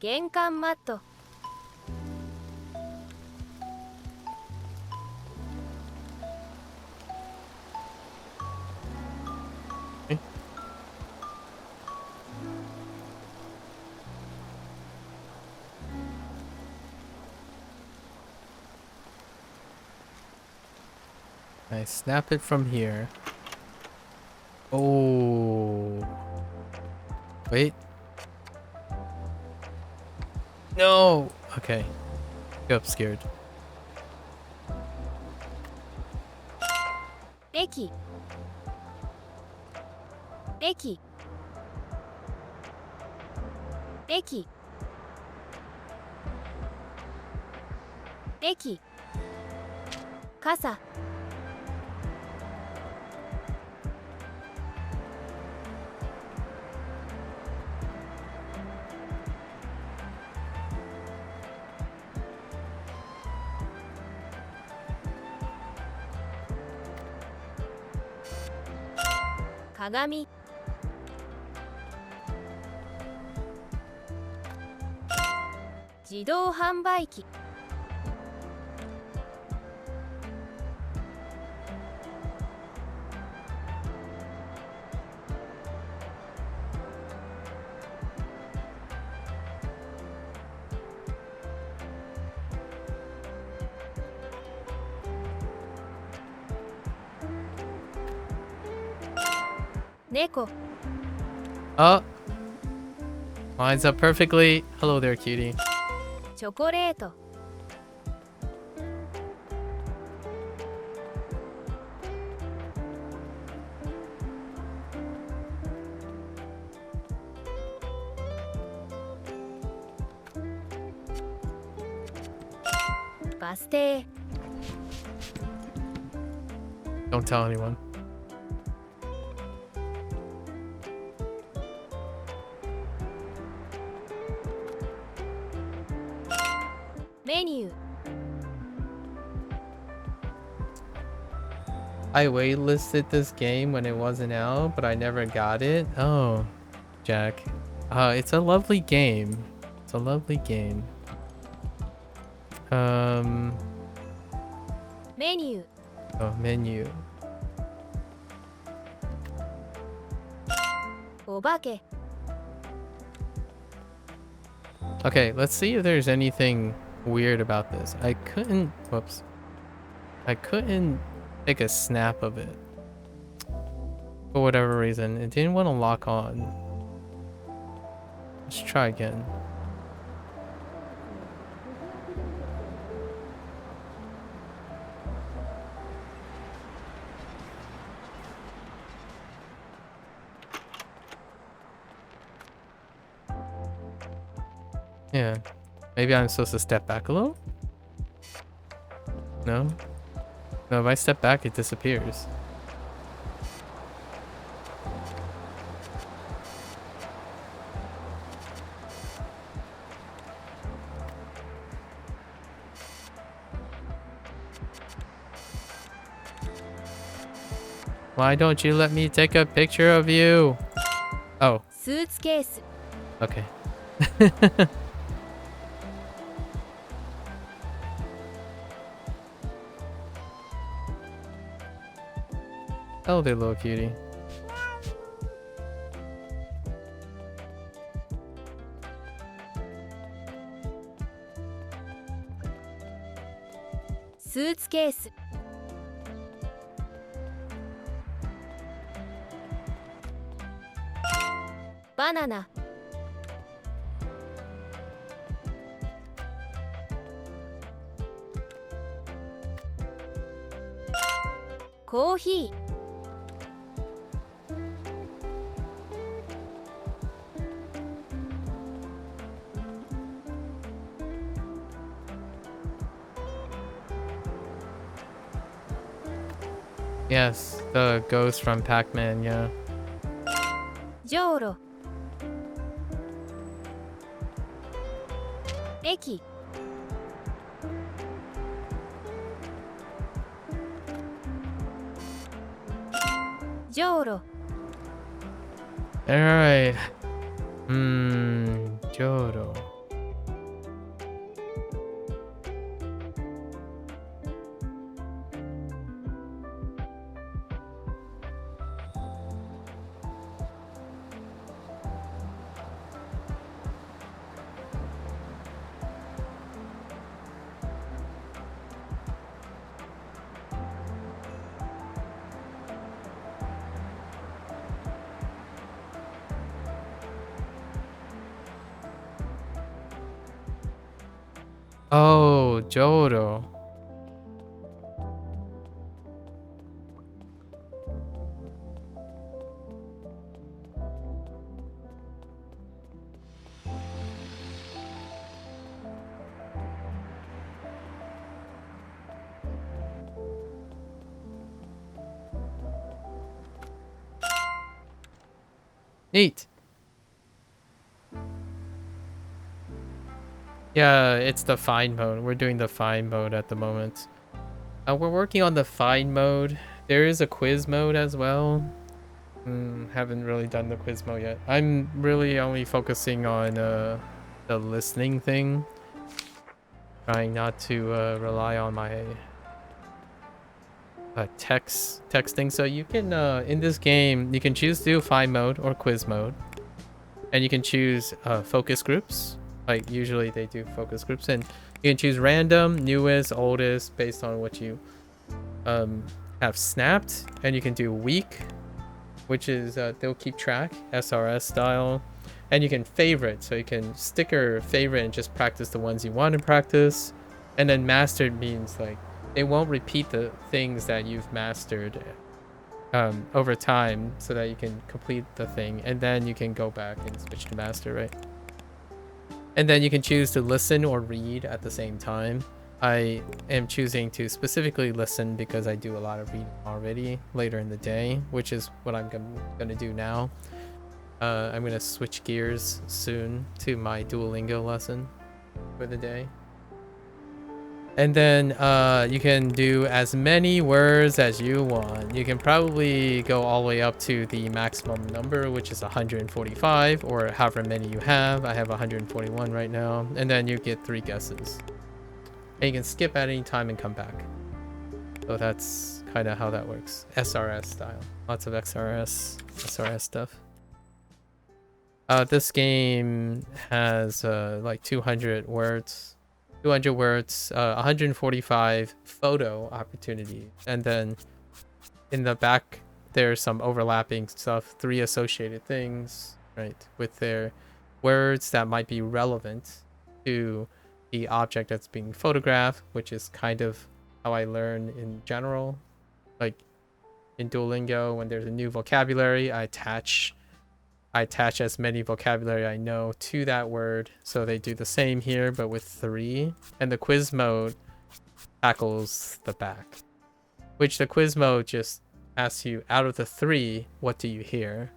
玄関マットI snap it from here. Oh. Wait. No. Okay. Got scared. 駅駅駅駅傘鏡自動販売機猫 Oh. Lines up perfectly. Hello there, cutie. チョコレートバス停 Don't tell anyone. メニュー I waitlisted this game when it wasn't out, but I never got it. Oh, Jack. It's a lovely game. It's a lovely game. メニュー Oh, menu. お化け Okay, let's see if there's anything weird about this. Whoops. I couldn't take a snap of it. For whatever reason, it didn't want to lock on. Let's try again. Yeah. Maybe I'm supposed to step back a little? No? No, if I step back, it disappears. Why don't you let me take a picture of you? Oh, スーツケース okay. Oh, there, little cutie. Suitcase. Banana. Coffee. Yes, the ghost from Pac-Man, yeah. じょうろ。駅。じょうろ。 Alright. Joro. Oh, Joro. Neat. Yeah, it's the find mode. We're doing the find mode at the moment. We're working on the find mode. There is a quiz mode as well. Haven't really done the quiz mode yet. I'm really only focusing on the listening thing. Trying not to rely on my texting. So you can in this game you can choose to do find mode or quiz mode, and you can choose focus groups. Like usually they do focus groups, and you can choose random, newest, oldest based on what you have snapped, and you can do week, which is they'll keep track SRS style, and you can favorite, so you can sticker favorite and just practice the ones you want to practice, and then mastered means like they won't repeat the things that you've mastered over time, so that you can complete the thing, and then you can go back and switch to master, right? And then you can choose to listen or read at the same time. I am choosing to specifically listen because I do a lot of reading already later in the day, which is what I'm gonna do now. I'm gonna switch gears soon to my Duolingo lesson for the day. And then you can do as many words as you want. You can probably go all the way up to the maximum number, which is 145, or however many you have. I have 141 right now. And then you get 3 guesses. And you can skip at any time and come back. So that's kind of how that works. SRS style. Lots of SRS stuff. This game has like 200 words. 200 words, 145 photo opportunities, and then in the back there's some overlapping stuff, 3 associated things, right, with their words that might be relevant to the object that's being photographed, which is kind of how I learn in general. Like in Duolingo, when there's a new vocabulary, I attach as many vocabulary I know to that word. So they do the same here, but with 3. And the quiz mode tackles the back, which the quiz mode just asks you, out of the 3, what do you hear?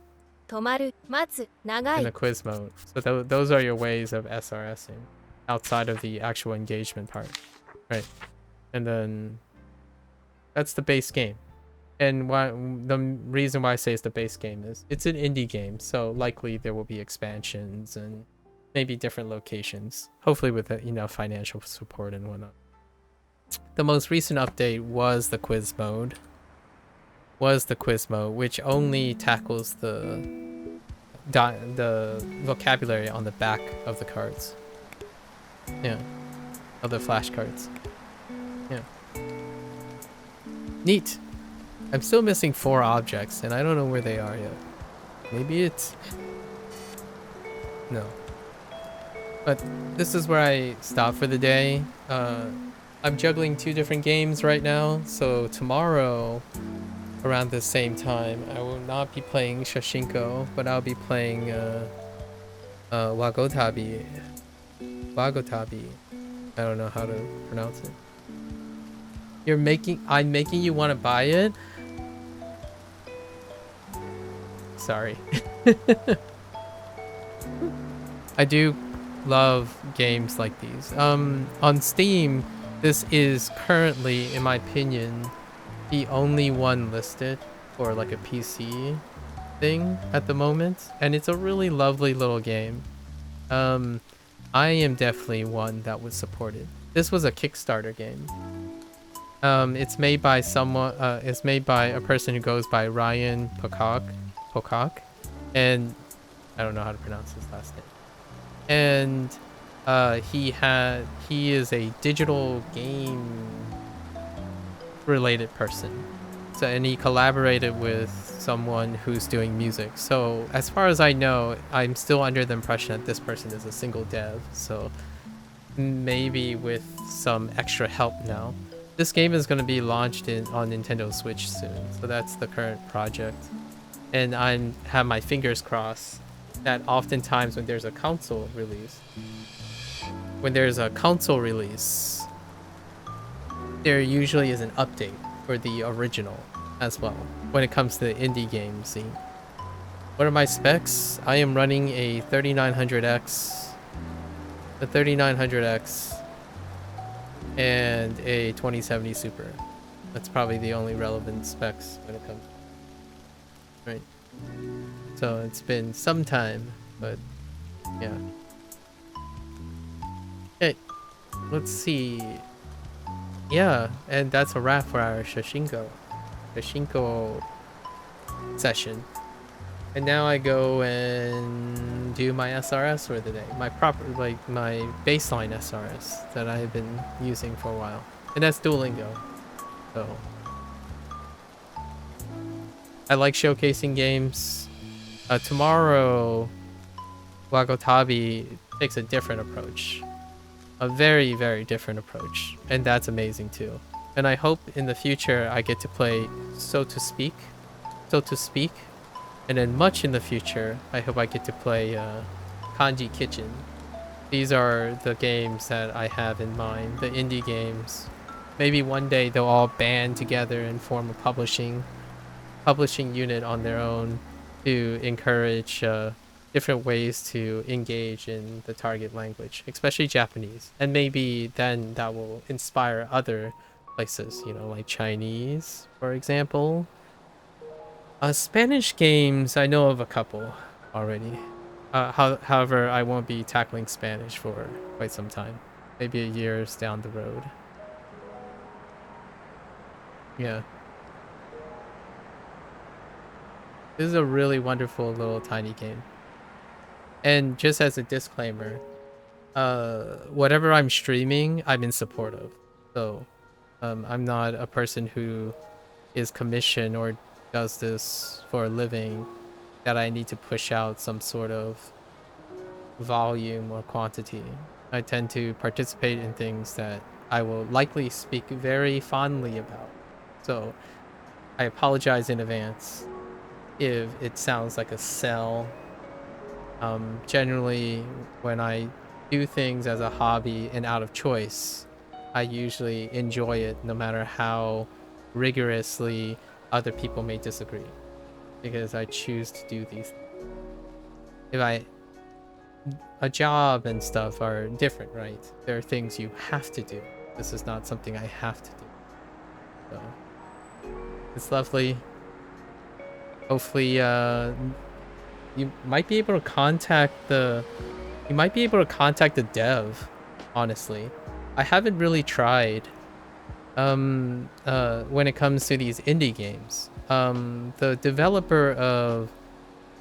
止まる、待つ、長 In い the。quiz mode. So those are your ways of SRSing outside of the actual engagement part, right? And then that's the base game. And the reason why I say it's the base game is it's an indie game, so likely there will be expansions and maybe different locations, hopefully with enough financial support and whatnot. The most recent update was the quiz mode. was the quiz mode, which only tackles the vocabulary on the back of the cards. Yeah, of the flashcards. Yeah. Neat. I'm still missing 4 objects, and I don't know where they are yet. Maybe it's... No. But this is where I stop for the day. I'm juggling 2 different games right now, so tomorrow, around the same time, I will not be playing Shashingo, but I'll be playing Wagotabi. Wagotabi. I don't know how to pronounce it. I'm making you want to buy it? Sorry. I do love games like these. On Steam, this is currently, in my opinion, the only one listed for like a PC thing at the moment, and it's a really lovely little game. I am definitely one that would support it. This was a Kickstarter game. It's made by someone. It's made by a person who goes by Ryan Pocock, and I don't know how to pronounce his last name. And he is a digital game related person. So, and he collaborated with someone who's doing music. So as far as I know, I'm still under the impression that this person is a single dev. So maybe with some extra help now. This game is going to be launched on Nintendo Switch soon. So that's the current project. And I have my fingers crossed that oftentimes when there's a console release, there usually is an update for the original as well when it comes to the indie game scene. What are my specs? I am running a 3900X, and a 2070 Super. That's probably the only relevant specs when it comes. Right. So it's been some time, but yeah. Okay, let's see. Yeah, and that's a wrap for our Shashingo session. And now I go and do my SRS for the day. My baseline SRS that I've been using for a while. And that's Duolingo. So I like showcasing games. Tomorrow, Wagotabi takes a different approach. A very, very different approach. And that's amazing too. And I hope in the future I get to play So to Speak. And then much in the future, I hope I get to play Kanji Kitchen. These are the games that I have in mind, the indie games. Maybe one day they'll all band together and form a publishing unit on their own to encourage different ways to engage in the target language, especially Japanese. And maybe then that will inspire other places, you know, like Chinese, for example. Spanish games, I know of a couple already. However, I won't be tackling Spanish for quite some time. Maybe a years down the road. Yeah. This is a really wonderful little tiny game. And just as a disclaimer, whatever I'm streaming, I'm in support of. So, I'm not a person who is commissioned or does this for a living that I need to push out some sort of volume or quantity. I tend to participate in things that I will likely speak very fondly about. So I apologize in advance if it sounds like a sell. Generally, when I do things as a hobby and out of choice, I usually enjoy it no matter how rigorously other people may disagree, because I choose to do these. A job and stuff are different, right? There are things you have to do. This is not something I have to do. So it's lovely. Hopefully, you might be able to contact the dev. Honestly, I haven't really tried when it comes to these indie games. The developer of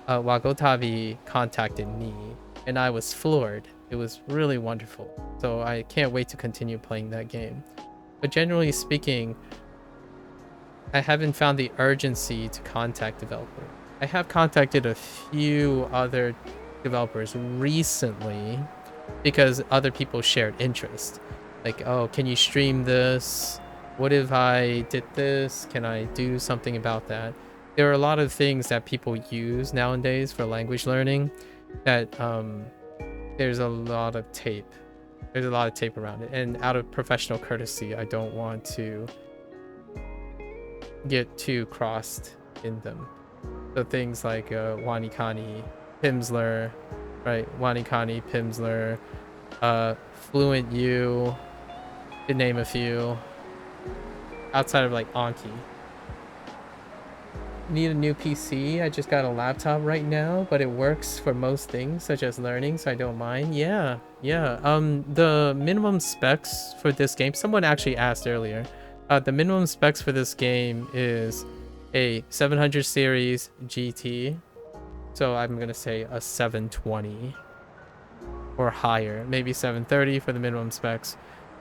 Wagotabi contacted me, and I was floored. It was really wonderful. So I can't wait to continue playing that game. But generally speaking, I haven't found the urgency to contact developers. I have contacted a few other developers recently because other people shared interest. Like, oh, can you stream this? What if I did this? Can I do something about that? There are a lot of things that people use nowadays for language learning that there's a lot of tape. There's a lot of tape around it. And out of professional courtesy, I don't want to get too crossed in them. So things like Wanikani, Pimsleur, right? Wanikani, Pimsleur, Fluent U, to name a few. Outside of like Anki. Need a new PC. I just got a laptop right now, but it works for most things, such as learning, so I don't mind. Yeah. The minimum specs for this game, someone actually asked earlier. The minimum specs for this game is a 700 series GT. So I'm gonna say a 720 or higher, maybe 730 for the minimum specs.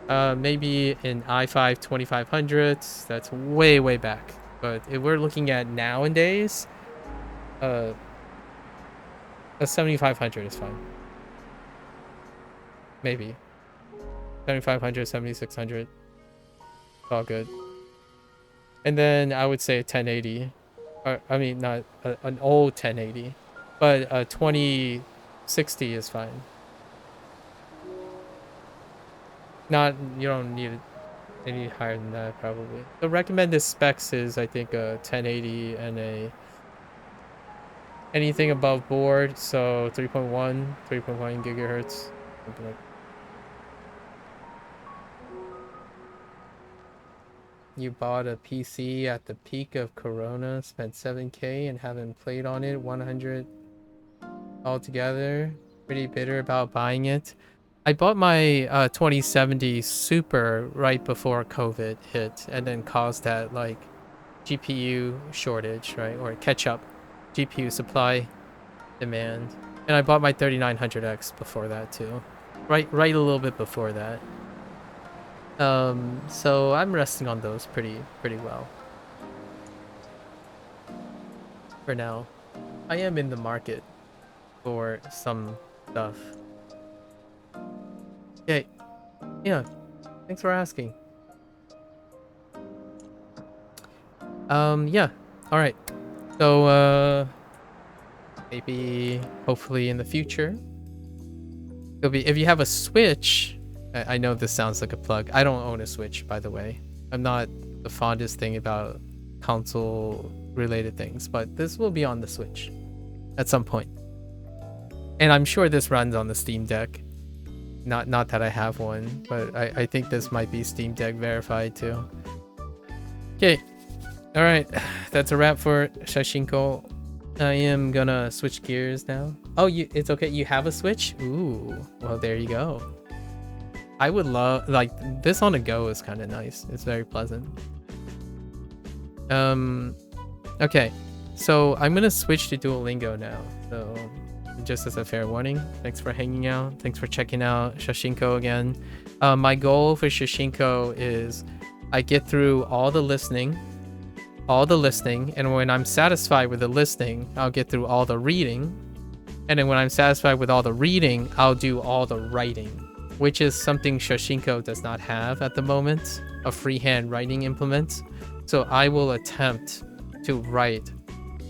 Maybe an i5 2500. That's way back. But if we're looking at nowadays, a 7500 is fine. Maybe 7500, 7600. All good. And then I would say a 1080. I mean, not an old 1080, but a 2060 is fine. Not, you don't need any higher than that probably. The recommended specs is I think a 1080 and anything above board, so 3.1 gigahertz, something like that. You bought a PC at the peak of Corona, spent 7K and haven't played on it 100 altogether. Pretty bitter about buying it. I bought my 2070 Super right before COVID hit and then caused that like GPU shortage, right? Or catch up GPU supply demand. And I bought my 3900X before that too. Right a little bit before that. So I'm resting on those pretty well. For now. I am in the market for some stuff. Okay. Yeah. Thanks for asking. Yeah. All right. So maybe hopefully in the future it'll be, if you have a Switch. I know this sounds like a plug. I don't own a Switch, by the way. I'm not the fondest thing about console related things, but this will be on the Switch at some point. And I'm sure this runs on the Steam Deck. Not that I have one, but I think this might be Steam Deck verified too. Okay. All right. That's a wrap for Shashingo. I am gonna switch gears now. Oh, it's okay. You have a Switch? Ooh. Well, there you go. I would love, like, this on the go is kind of nice. It's very pleasant. Okay. So I'm gonna switch to Duolingo now. So just as a fair warning, thanks for hanging out. Thanks for checking out Shashingo again. My goal for Shashingo is I get through all the listening, and when I'm satisfied with the listening, I'll get through all the reading. And then when I'm satisfied with all the reading, I'll do all the writing, which is something Shashingo does not have at the moment, a freehand writing implement. So I will attempt to write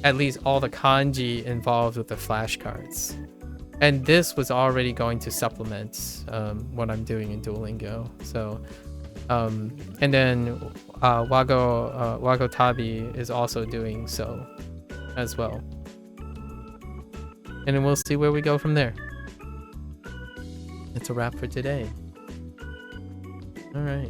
at least all the kanji involved with the flashcards. And this was already going to supplement what I'm doing in Duolingo. So, and then Wagotabi is also doing so as well. And then we'll see where we go from there. It's a wrap for today. All right.